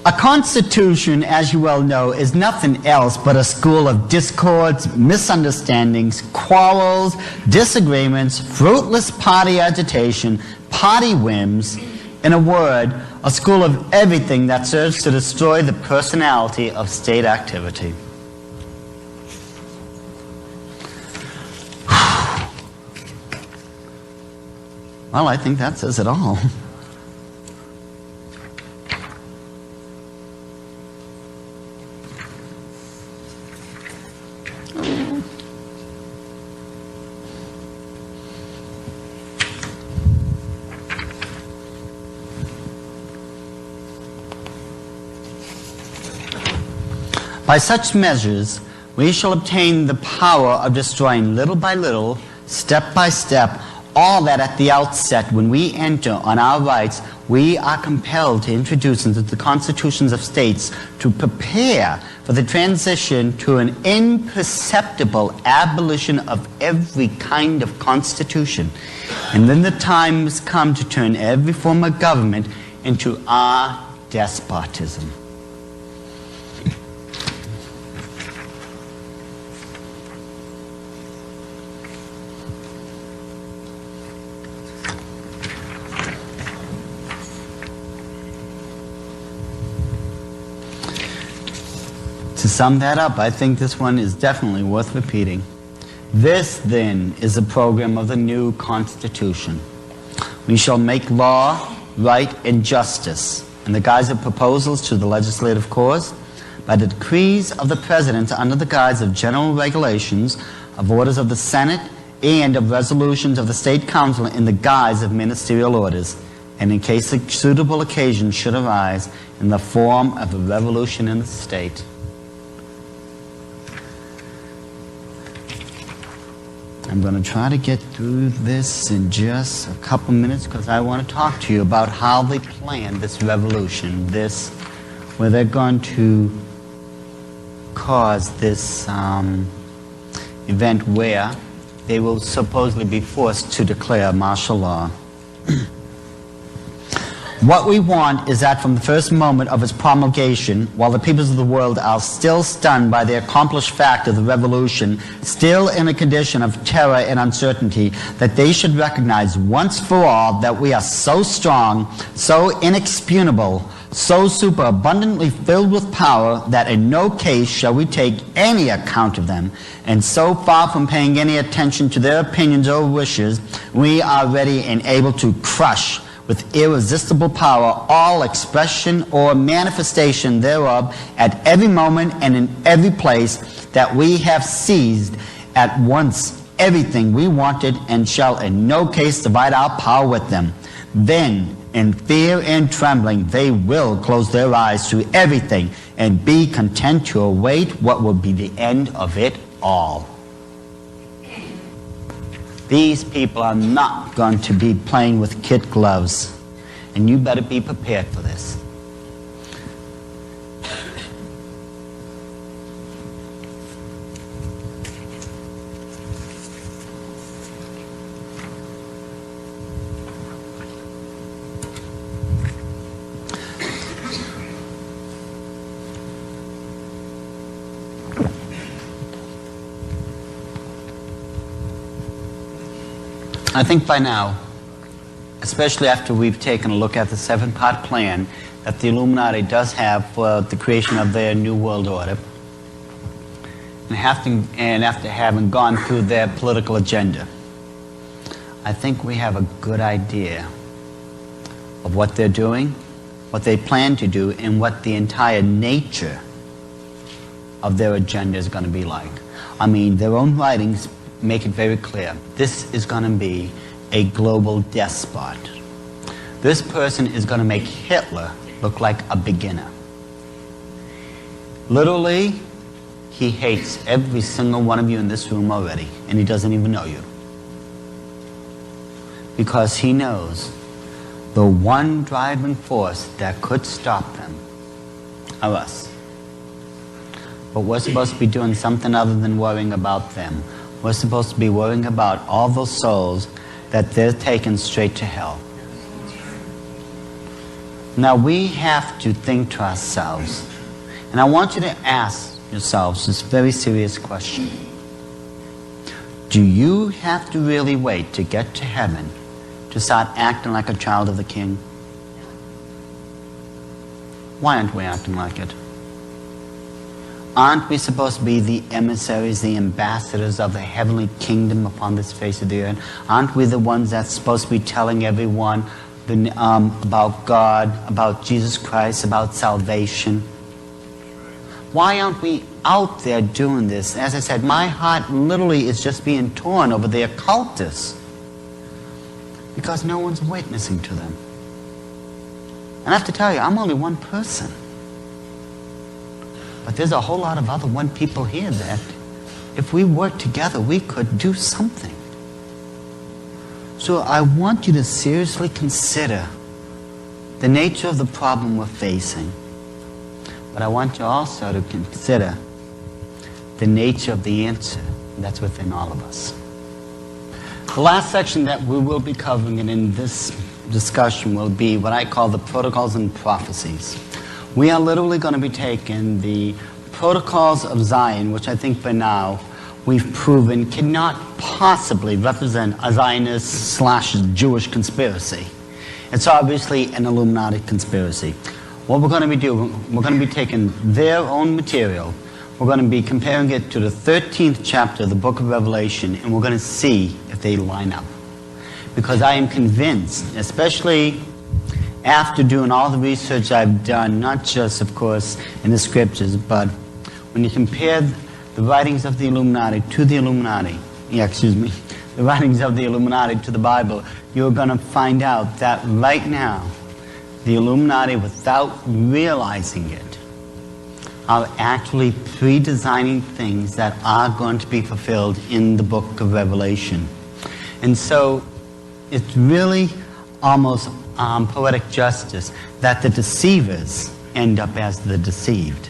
A constitution, as you well know, is nothing else but a school of discords, misunderstandings, quarrels, disagreements, fruitless party agitation, party whims. In a word, a school of everything that serves to destroy the personality of state activity. Well, I think that says it all. By such measures, we shall obtain the power of destroying little by little, step by step, all that at the outset, when we enter on our rights, we are compelled to introduce into the constitutions of states to prepare for the transition to an imperceptible abolition of every kind of constitution. And then the time has come to turn every form of government into our despotism. To sum that up, I think this one is definitely worth repeating. This, then, is the program of the new Constitution. We shall make law, right, and justice in the guise of proposals to the legislative cause, by the decrees of the President under the guise of general regulations, of orders of the Senate, and of resolutions of the State Council in the guise of ministerial orders, and in case a suitable occasion should arise, in the form of a revolution in the state. I'm going to try to get through this in just a couple minutes because I want to talk to you about how they plan this revolution, where they're going to cause this event where they will supposedly be forced to declare martial law. What we want is that from the first moment of its promulgation, while the peoples of the world are still stunned by the accomplished fact of the revolution, still in a condition of terror and uncertainty, that they should recognize once for all that we are so strong, so inexpugnable, so superabundantly filled with power that in no case shall we take any account of them, and so far from paying any attention to their opinions or wishes, we are ready and able to crush with irresistible power all expression or manifestation thereof at every moment and in every place, that we have seized at once everything we wanted, and shall in no case divide our power with them. Then, in fear and trembling, they will close their eyes to everything and be content to await what will be the end of it all. These people are not going to be playing with kid gloves, and you better be prepared for this. I think by now, especially after we've taken a look at the 7-part plan that the Illuminati does have for the creation of their New World Order, and after having gone through their political agenda, I think we have a good idea of what they're doing, what they plan to do, and what the entire nature of their agenda is going to be like. I mean, their own writings make it very clear. This is going to be a global despot. This person is going to make Hitler look like a beginner. Literally, he hates every single one of you in this room already, and he doesn't even know you. Because he knows the one driving force that could stop them are us. But we're supposed to be doing something other than worrying about them. We're supposed to be worrying about all those souls that they're taking straight to hell. Now we have to think to ourselves, and I want you to ask yourselves this very serious question. Do you have to really wait to get to heaven to start acting like a child of the King? Why aren't we acting like it? Aren't we supposed to be the emissaries, the ambassadors of the heavenly kingdom upon this face of the earth? Aren't we the ones that's supposed to be telling everyone about God, about Jesus Christ, about salvation? Why aren't we out there doing this? As I said, my heart literally is just being torn over the occultists because no one's witnessing to them. And I have to tell you, I'm only one person. But there's a whole lot of other one people here that if we work together, we could do something. So I want you to seriously consider the nature of the problem we're facing. But I want you also to consider the nature of the answer that's within all of us. The last section that we will be covering in this discussion will be what I call the protocols and prophecies. We are literally going to be taking the protocols of Zion, which I think for now we've proven cannot possibly represent a Zionist/Jewish conspiracy. It's obviously an Illuminati conspiracy. What we're going to be doing, we're going to be taking their own material, we're going to be comparing it to the 13th chapter of the book of Revelation, and we're going to see if they line up. Because I am convinced, especially after doing all the research I've done, not just, of course, in the scriptures, but when you compare the writings of the Illuminati to the Illuminati, the writings of the Illuminati to the Bible, you're going to find out that right now, the Illuminati, without realizing it, are actually pre-designing things that are going to be fulfilled in the book of Revelation. And so it's really almost poetic justice that the deceivers end up as the deceived.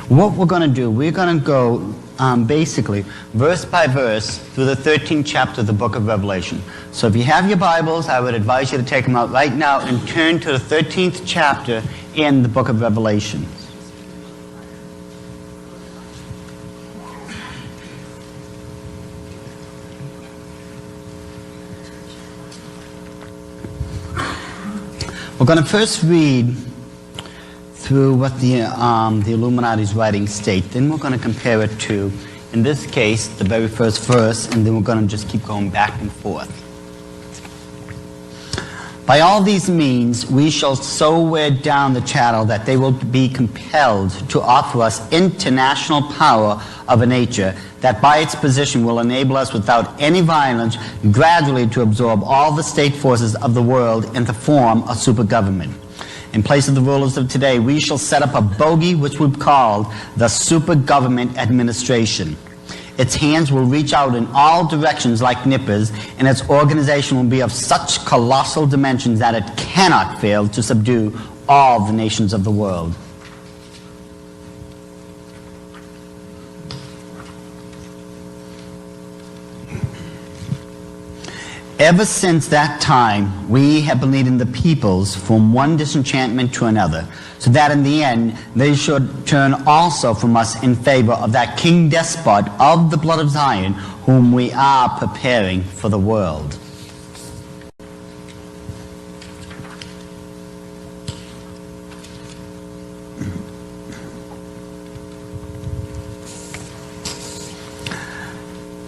What we're going to do, we're going to go basically verse by verse through the 13th chapter of the book of Revelation. So if you have your Bibles, I would advise you to take them out right now and turn to the 13th chapter in the book of Revelation. We're going to first read through what the Illuminati's writings state. Then we're going to compare it to, in this case, the very first verse, and then we're going to just keep going back and forth. By all these means, we shall so wear down the chattel that they will be compelled to offer us international power of a nature that by its position will enable us without any violence gradually to absorb all the state forces of the world and to form a super government. In place of the rulers of today, we shall set up a bogey which we've called the super government administration. Its hands will reach out in all directions like nippers, and its organization will be of such colossal dimensions that it cannot fail to subdue all the nations of the world. Ever since that time, we have been leading the peoples from one disenchantment to another, so that in the end they should turn also from us in favor of that king despot of the blood of Zion, whom we are preparing for the world.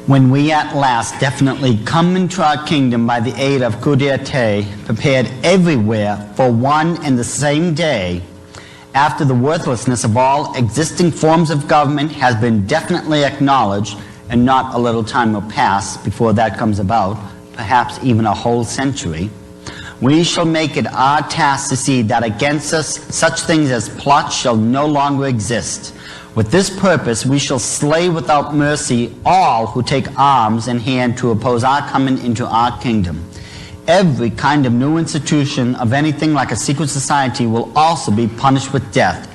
When we at last definitely come into our kingdom by the aid of coup d'etat, prepared everywhere for one and the same day, after the worthlessness of all existing forms of government has been definitely acknowledged, and not a little time will pass before that comes about, perhaps even a whole century, we shall make it our task to see that against us such things as plots shall no longer exist. With this purpose, we shall slay without mercy all who take arms in hand to oppose our coming into our kingdom. Every kind of new institution of anything like a secret society will also be punished with death.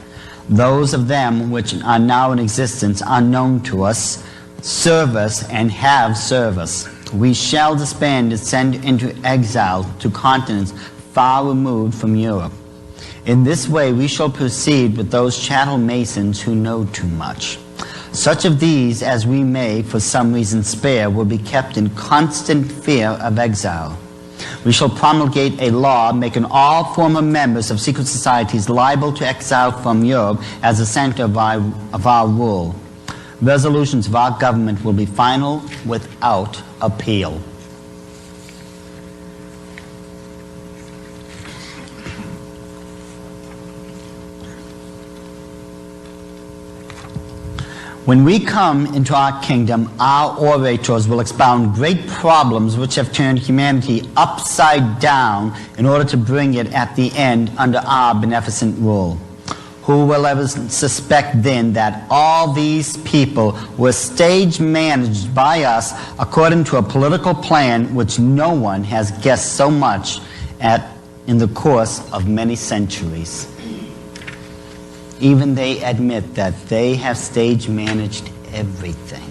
Those of them which are now in existence are known to us, serve us, and have served us. We shall disband and send into exile to continents far removed from Europe. In this way we shall proceed with those chattel masons who know too much. Such of these as we may for some reason spare will be kept in constant fear of exile. We shall promulgate a law making all former members of secret societies liable to exile from Europe as the center of our rule. Resolutions of our government will be final without appeal. When we come into our kingdom, our orators will expound great problems which have turned humanity upside down in order to bring it at the end under our beneficent rule. Who will ever suspect then that all these people were stage managed by us according to a political plan which no one has guessed so much at in the course of many centuries? Even they admit that they have stage managed everything.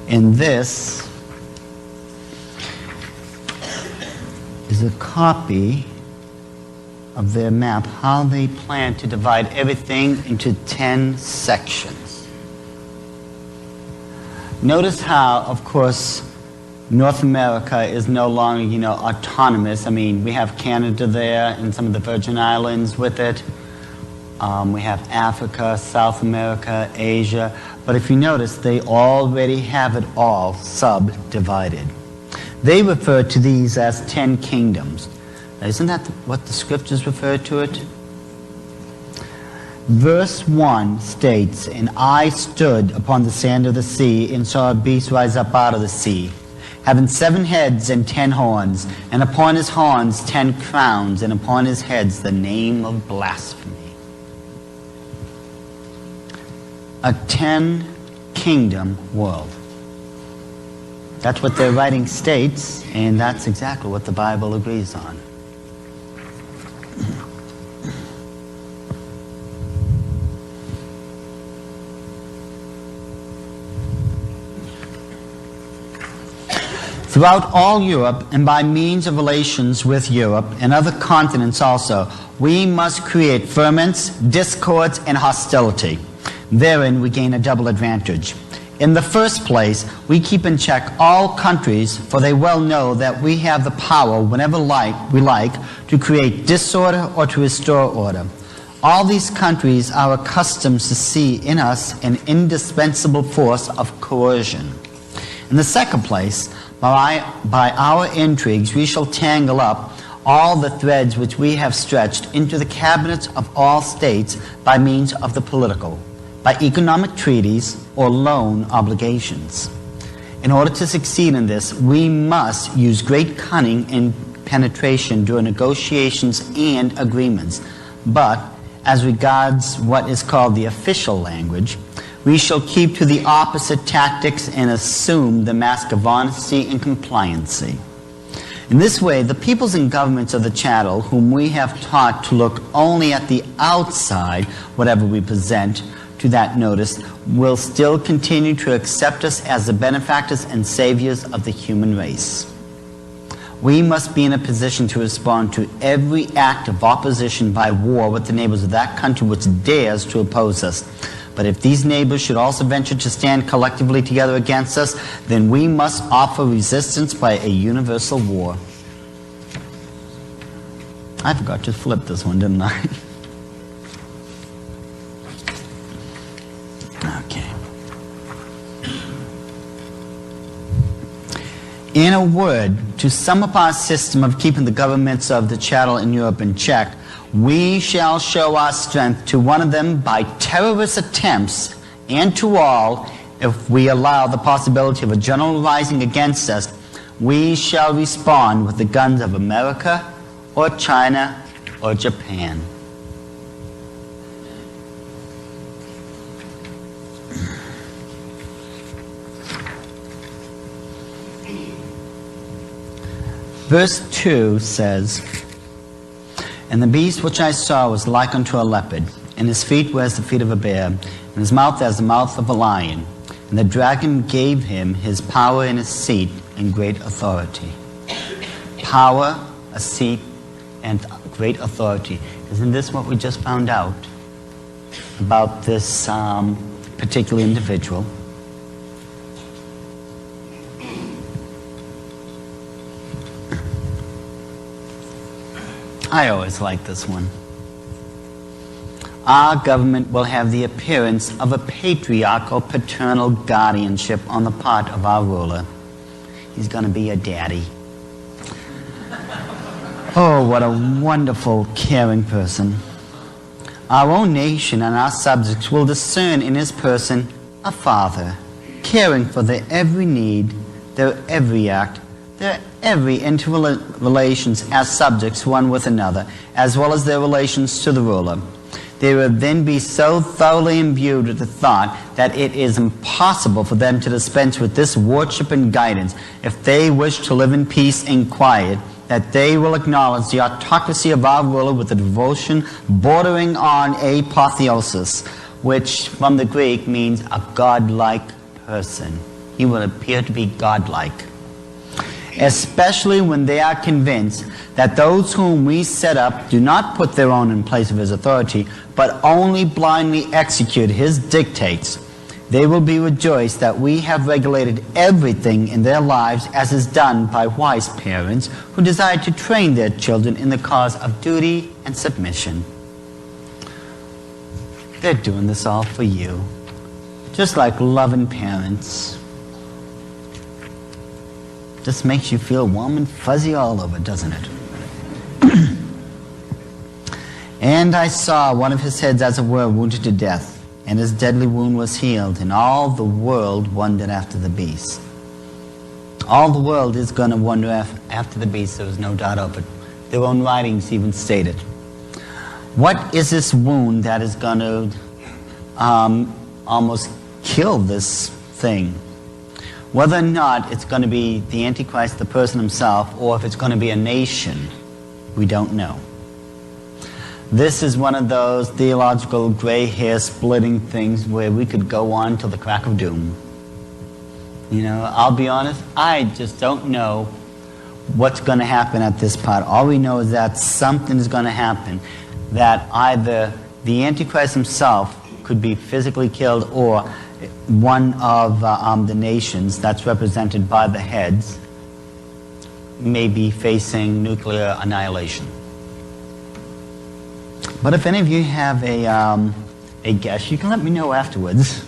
And this is a copy of their map, how they plan to divide everything into 10 sections. Notice how, of course, North America is no longer, autonomous. I mean, we have Canada there and some of the Virgin Islands with it. We have Africa, South America, Asia. But if you notice, they already have it all subdivided. They refer to these as 10 kingdoms. Now, isn't that what the scriptures refer to it? Verse 1 states, "And I stood upon the sand of the sea and saw a beast rise up out of the sea, having 7 heads and 10 horns, and upon his horns 10 crowns, and upon his heads the name of blasphemy." A 10-kingdom world. That's what their writing states, and that's exactly what the Bible agrees on. Throughout all Europe, and by means of relations with Europe and other continents also, we must create ferments, discords, and hostility. Therein we gain a double advantage. In the first place, we keep in check all countries, for they well know that we have the power, whenever we like, to create disorder or to restore order. All these countries are accustomed to see in us an indispensable force of coercion. In the second place, By our intrigues we shall tangle up all the threads which we have stretched into the cabinets of all states by means of the political, by economic treaties or loan obligations. In order to succeed in this, we must use great cunning and penetration during negotiations and agreements. But as regards what is called the official language, we shall keep to the opposite tactics and assume the mask of honesty and compliancy. In this way, the peoples and governments of the chattel, whom we have taught to look only at the outside, whatever we present to that notice, will still continue to accept us as the benefactors and saviors of the human race. We must be in a position to respond to every act of opposition by war with the neighbors of that country which dares to oppose us. But if these neighbors should also venture to stand collectively together against us, then we must offer resistance by a universal war. I forgot to flip this one, didn't I? Okay. In a word, to sum up our system of keeping the governments of the chattel in Europe in check, we shall show our strength to one of them by terrorist attempts, and to all, if we allow the possibility of a general rising against us, we shall respond with the guns of America or China or Japan. Verse 2 says, "And the beast which I saw was like unto a leopard, and his feet were as the feet of a bear, and his mouth as the mouth of a lion. And the dragon gave him his power and his seat and great authority." Power, a seat, and great authority. Isn't this what we just found out about this particular individual? I always like this one. Our government will have the appearance of a patriarchal paternal guardianship on the part of our ruler. He's going to be a daddy. Oh, what a wonderful, caring person. Our own nation and our subjects will discern in his person a father, caring for their every need, their every act, their every interrelations as subjects one with another, as well as their relations to the ruler. They will then be so thoroughly imbued with the thought that it is impossible for them to dispense with this worship and guidance if they wish to live in peace and quiet, that they will acknowledge the autocracy of our ruler with a devotion bordering on apotheosis, which from the Greek means a godlike person. He will appear to be godlike. Especially when they are convinced that those whom we set up do not put their own in place of his authority, but only blindly execute his dictates. They will be rejoiced that we have regulated everything in their lives as is done by wise parents who desire to train their children in the cause of duty and submission. They're doing this all for you, just like loving parents. Just makes you feel warm and fuzzy all over, doesn't it? "And I saw one of his heads as it were wounded to death, and his deadly wound was healed, and all the world wondered after the beast." All the world is going to wonder after the beast, there was no doubt of it. Their own writings even state it. What is this wound that is going to almost kill this thing? Whether or not it's going to be the Antichrist, the person himself, or if it's going to be a nation, we don't know. This is one of those theological gray hair splitting things where we could go on till the crack of doom. You know, I'll be honest, I just don't know what's going to happen at this part. All we know is that something is going to happen, that either the Antichrist himself could be physically killed, or one of the nations that's represented by the heads may be facing nuclear annihilation. But if any of you have a guess, you can let me know afterwards.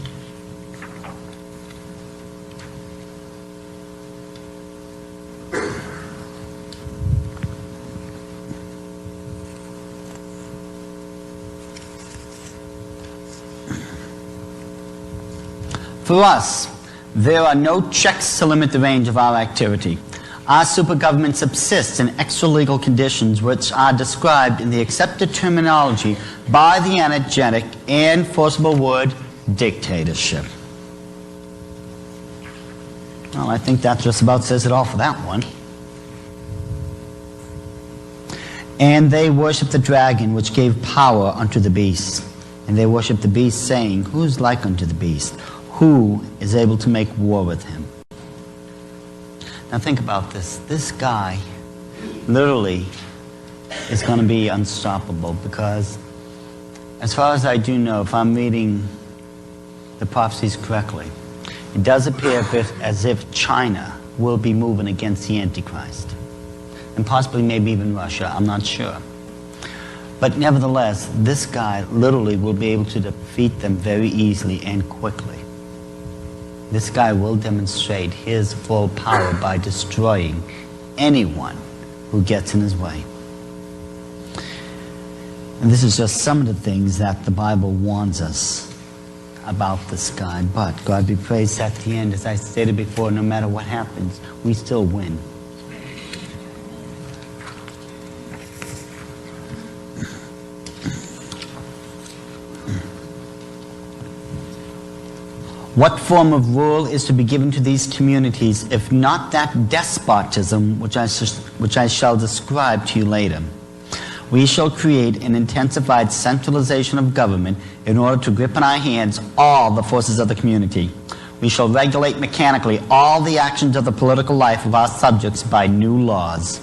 For us, there are no checks to limit the range of our activity. Our supergovernment subsists in extra-legal conditions which are described in the accepted terminology by the energetic and forcible word dictatorship. Well, I think that just about says it all for that one. And they worship the dragon which gave power unto the beast. And they worship the beast, saying, Who is like unto the beast? Who is able to make war with him? Now think about this. This guy literally is going to be unstoppable, because as far as I do know, if I'm reading the prophecies correctly, it does appear as if China will be moving against the Antichrist. And possibly maybe even Russia, I'm not sure. But nevertheless, this guy literally will be able to defeat them very easily and quickly. This guy will demonstrate his full power by destroying anyone who gets in his way. And this is just some of the things that the Bible warns us about this guy. But God be praised, at the end, as I stated before, no matter what happens, we still win. What form of rule is to be given to these communities, if not that despotism which I shall describe to you later? We shall create an intensified centralization of government in order to grip in our hands all the forces of the community. We shall regulate mechanically all the actions of the political life of our subjects by new laws.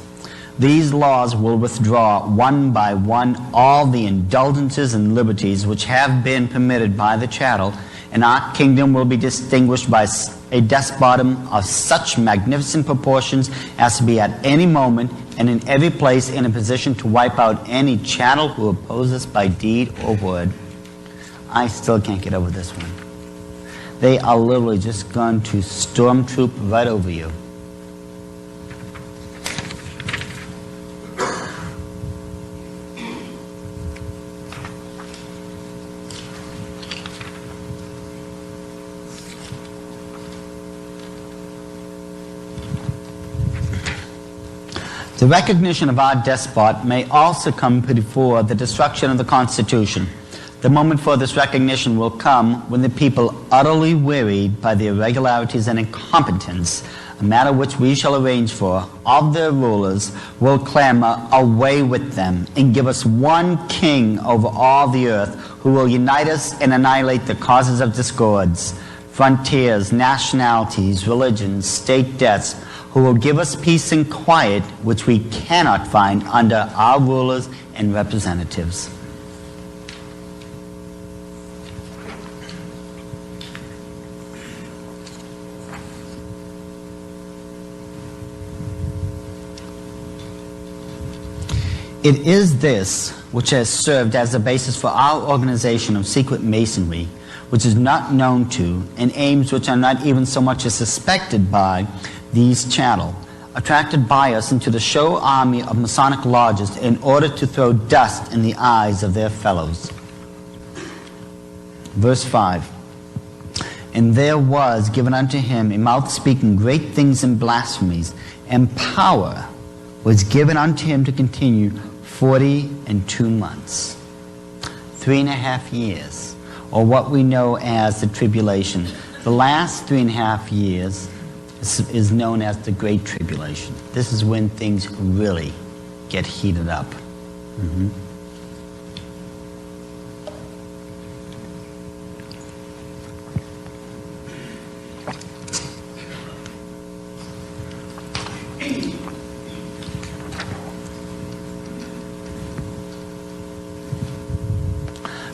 These laws will withdraw one by one all the indulgences and liberties which have been permitted by the chattel, and our kingdom will be distinguished by a despotism of such magnificent proportions as to be at any moment and in every place in a position to wipe out any chattel who opposes us by deed or word. I still can't get over this one. They are literally just going to stormtroop right over you. The recognition of our despot may also come before the destruction of the Constitution. The moment for this recognition will come when the people, utterly wearied by the irregularities and incompetence, a matter which we shall arrange for, of their rulers, will clamor away with them and give us one king over all the earth, who will unite us and annihilate the causes of discords, frontiers, nationalities, religions, state debts, who will give us peace and quiet, which we cannot find under our rulers and representatives. It is this which has served as the basis for our organization of secret masonry, which is not known to, and aims which are not even so much as suspected by, these chattel, attracted by us into the show army of Masonic lodges in order to throw dust in the eyes of their fellows. Verse 5. And there was given unto him a mouth speaking great things and blasphemies, and power was given unto him to continue 42 months. 3.5 years, or what we know as the tribulation. The last 3.5 years is known as the Great Tribulation. This is when things really get heated up.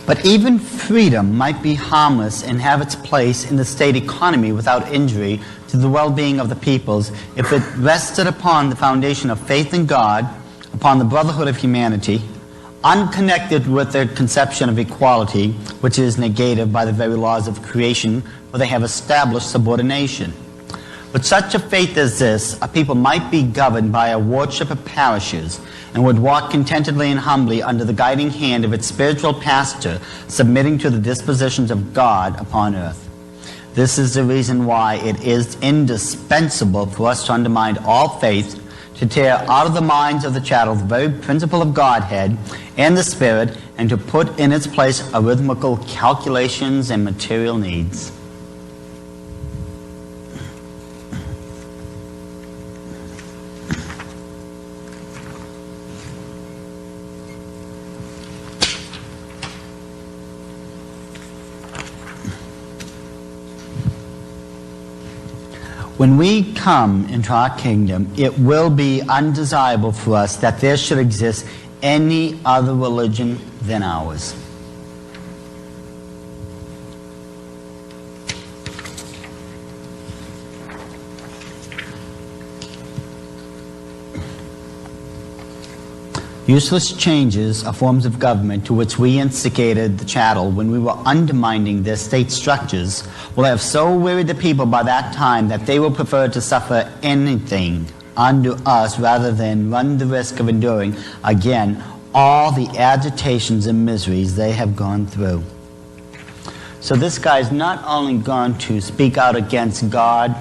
But even freedom might be harmless and have its place in the state economy without injury to the well-being of the peoples if it rested upon the foundation of faith in God, upon the brotherhood of humanity, unconnected with their conception of equality, which is negated by the very laws of creation, where they have established subordination. With such a faith as this, a people might be governed by a wardship of parishes, and would walk contentedly and humbly under the guiding hand of its spiritual pastor, submitting to the dispositions of God upon earth. This is the reason why it is indispensable for us to undermine all faith, to tear out of the minds of the chattel the very principle of Godhead and the Spirit, and to put in its place arithmetical calculations and material needs. When we come into our kingdom, it will be undesirable for us that there should exist any other religion than ours. Useless changes are forms of government to which we instigated the chattel when we were undermining their state structures will have so wearied the people by that time that they will prefer to suffer anything unto us rather than run the risk of enduring again all the agitations and miseries they have gone through. So this guy is not only going to speak out against God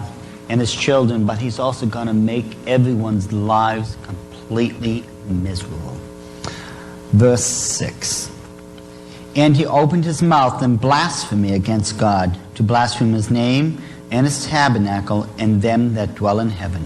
and his children, but he's also going to make everyone's lives completely miserable. Verse 6. And he opened his mouth in blasphemy against God, to blaspheme his name and his tabernacle and them that dwell in heaven.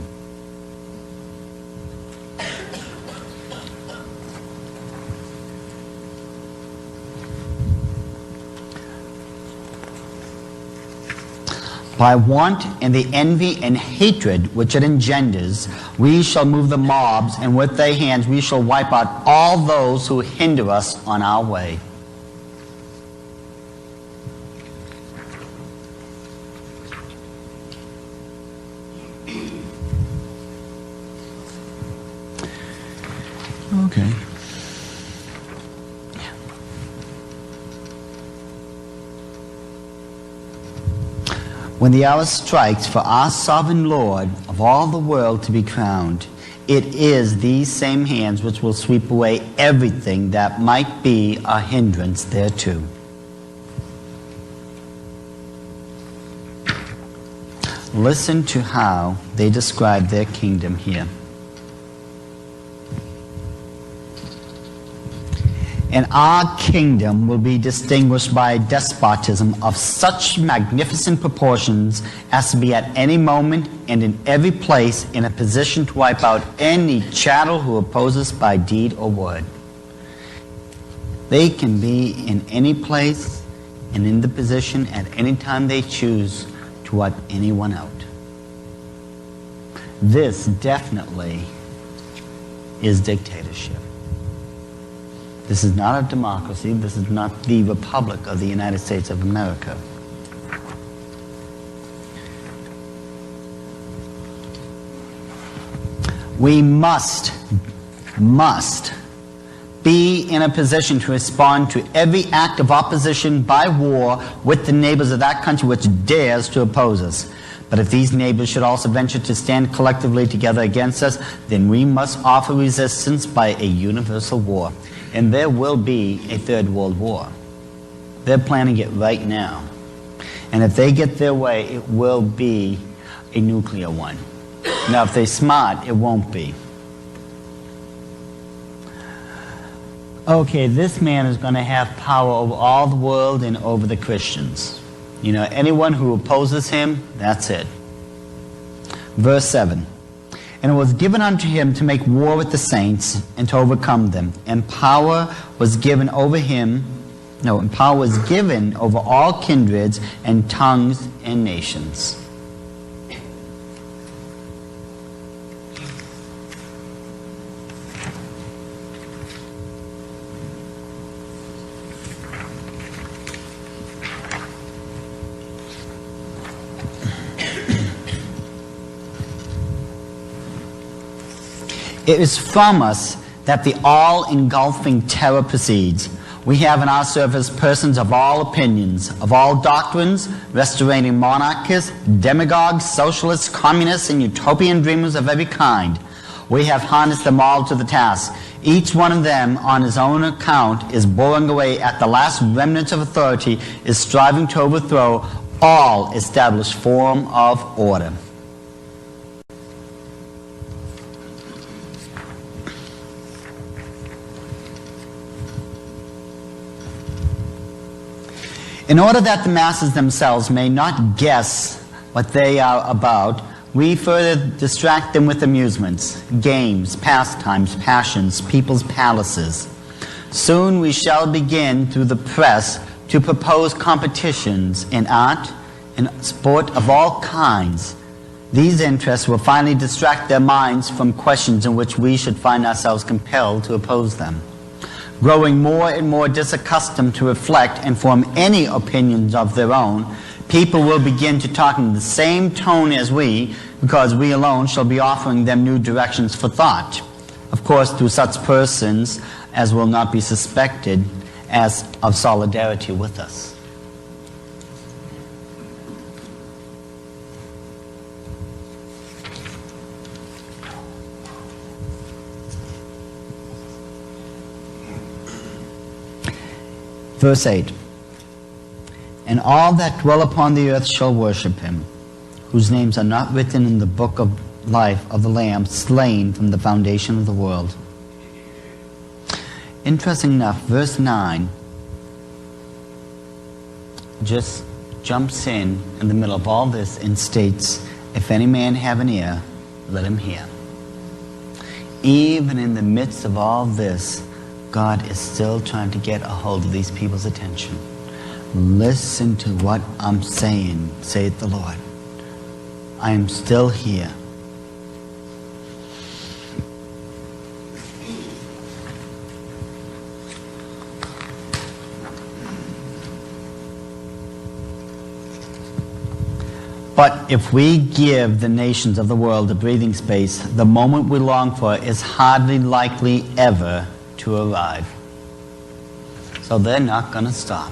By want and the envy and hatred which it engenders, we shall move the mobs, and with their hands we shall wipe out all those who hinder us on our way. Okay. When the hour strikes for our sovereign Lord of all the world to be crowned, it is these same hands which will sweep away everything that might be a hindrance thereto. Listen to how they describe their kingdom here. And our kingdom will be distinguished by a despotism of such magnificent proportions as to be at any moment and in every place in a position to wipe out any chattel who opposes by deed or word. They can be in any place and in the position at any time they choose to wipe anyone out. This definitely is dictatorship. This is not a democracy. This is not the Republic of the United States of America. We must be in a position to respond to every act of opposition by war with the neighbors of that country which dares to oppose us. But if these neighbors should also venture to stand collectively together against us, then we must offer resistance by a universal war. And there will be a third world war. They're planning it right now. And if they get their way, it will be a nuclear one. Now, if they're smart, it won't be. Okay, this man is going to have power over all the world and over the Christians. You know, anyone who opposes him, that's it. Verse 7. And it was given unto him to make war with the saints and to overcome them. And power was given over him, and power was given over all kindreds and tongues and nations. It is from us that the all-engulfing terror proceeds. We have in our service persons of all opinions, of all doctrines, restaurating monarchists, demagogues, socialists, communists, and utopian dreamers of every kind. We have harnessed them all to the task. Each one of them, on his own account, is boring away at the last remnants of authority, is striving to overthrow all established form of order. In order that the masses themselves may not guess what they are about, we further distract them with amusements, games, pastimes, passions, people's palaces. Soon we shall begin through the press to propose competitions in art and sport of all kinds. These interests will finally distract their minds from questions in which we should find ourselves compelled to oppose them. Growing more and more disaccustomed to reflect and form any opinions of their own, people will begin to talk in the same tone as we, because we alone shall be offering them new directions for thought. Of course, through such persons as will not be suspected as of solidarity with us. Verse 8. And all that dwell upon the earth shall worship him, whose names are not written in the book of life of the Lamb slain from the foundation of the world. Interesting enough, verse 9 just jumps in the middle of all this and states, if any man have an ear, let him hear. Even in the midst of all this, God is still trying to get a hold of these people's attention. Listen to what I'm saying, saith the Lord. I am still here. But if we give the nations of the world a breathing space, the moment we long for is hardly likely ever to arrive. So they're not going to stop.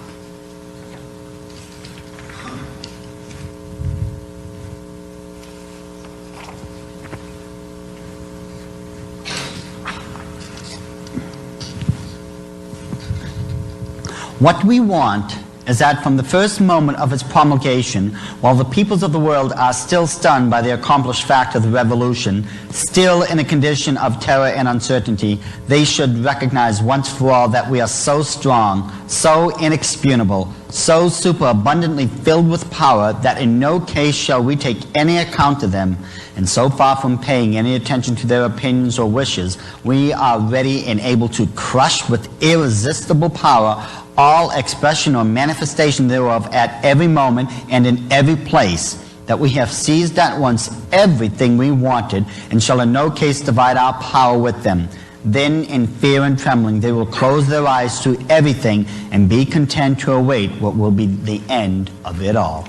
What we want is that from the first moment of its promulgation, while the peoples of the world are still stunned by the accomplished fact of the revolution, still in a condition of terror and uncertainty, they should recognize once for all that we are so strong, so inexpugnable, so superabundantly filled with power that in no case shall we take any account of them, and so far from paying any attention to their opinions or wishes, we are ready and able to crush with irresistible power all expression or manifestation thereof at every moment and in every place, that we have seized at once everything we wanted, and shall in no case divide our power with them. Then in fear and trembling they will close their eyes to everything and be content to await what will be the end of it all.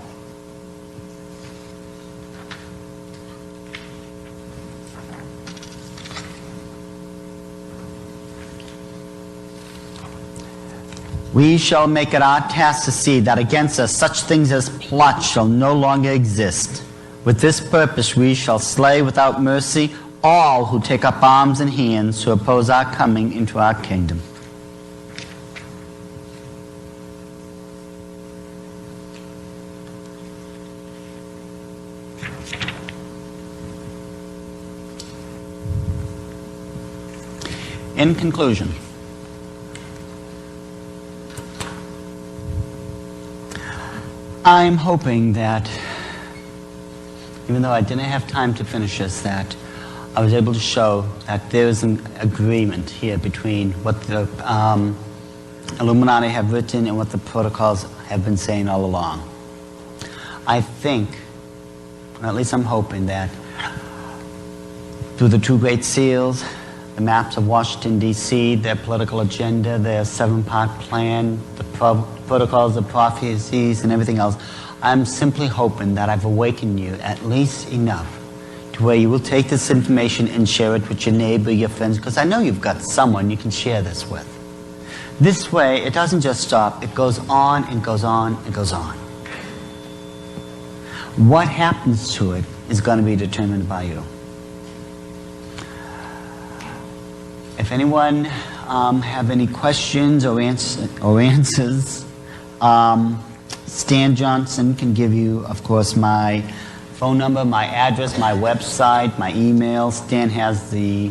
We shall make it our task to see that against us such things as plots shall no longer exist. With this purpose we shall slay without mercy all who take up arms in hands to oppose our coming into our kingdom. In conclusion, I'm hoping that, even though I didn't have time to finish this, that I was able to show that there is an agreement here between what the Illuminati have written and what the protocols have been saying all along. I think, or at least I'm hoping, that through the two great seals, the maps of Washington, D.C., their political agenda, their 7-part plan, the protocols, the prophecies, and everything else, I'm simply hoping that I've awakened you at least enough to where you will take this information and share it with your neighbor, your friends, because I know you've got someone you can share this with. This way, it doesn't just stop, it goes on and goes on and goes on. What happens to it is going to be determined by you. If anyone have any questions or answers, Stan Johnson can give you, of course, my phone number, my address, my website, my email. Stan has the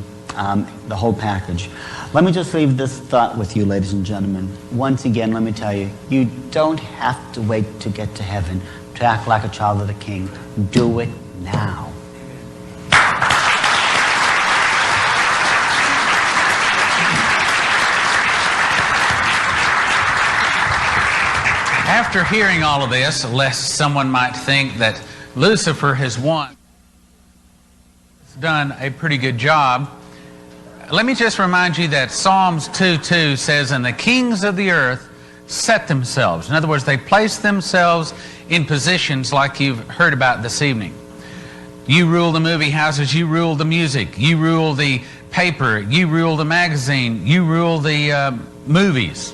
whole package. Let me just leave this thought with you, ladies and gentlemen. Once again, let me tell you, you don't have to wait to get to heaven to act like a child of the King. Do it now. After hearing all of this, lest someone might think that Lucifer has done a pretty good job, let me just remind you that Psalms 2:2 says, "And the kings of the earth set themselves." In other words, they place themselves in positions like you've heard about this evening. You rule the movie houses, you rule the music, you rule the paper, you rule the magazine, you rule the movies.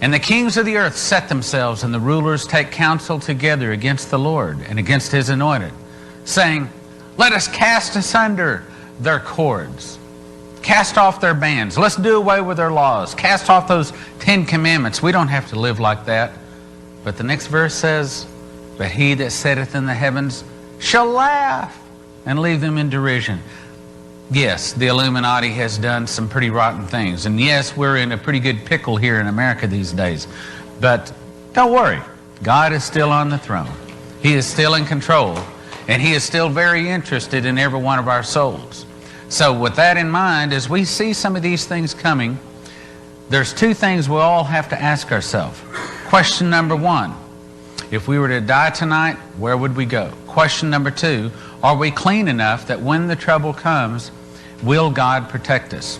And the kings of the earth set themselves, and the rulers take counsel together against the Lord and against his anointed, saying, "Let us cast asunder their cords. Cast off their bands. Let's do away with their laws. Cast off those 10 commandments." We don't have to live like that. But the next verse says, "But he that sitteth in the heavens shall laugh and leave them in derision." Yes, the Illuminati has done some pretty rotten things. And yes, we're in a pretty good pickle here in America these days. But don't worry. God is still on the throne. He is still in control. And he is still very interested in every one of our souls. So with that in mind, as we see some of these things coming, there's two things we all have to ask ourselves. Question number one, if we were to die tonight, where would we go? Question number two, are we clean enough that when the trouble comes, will God protect us?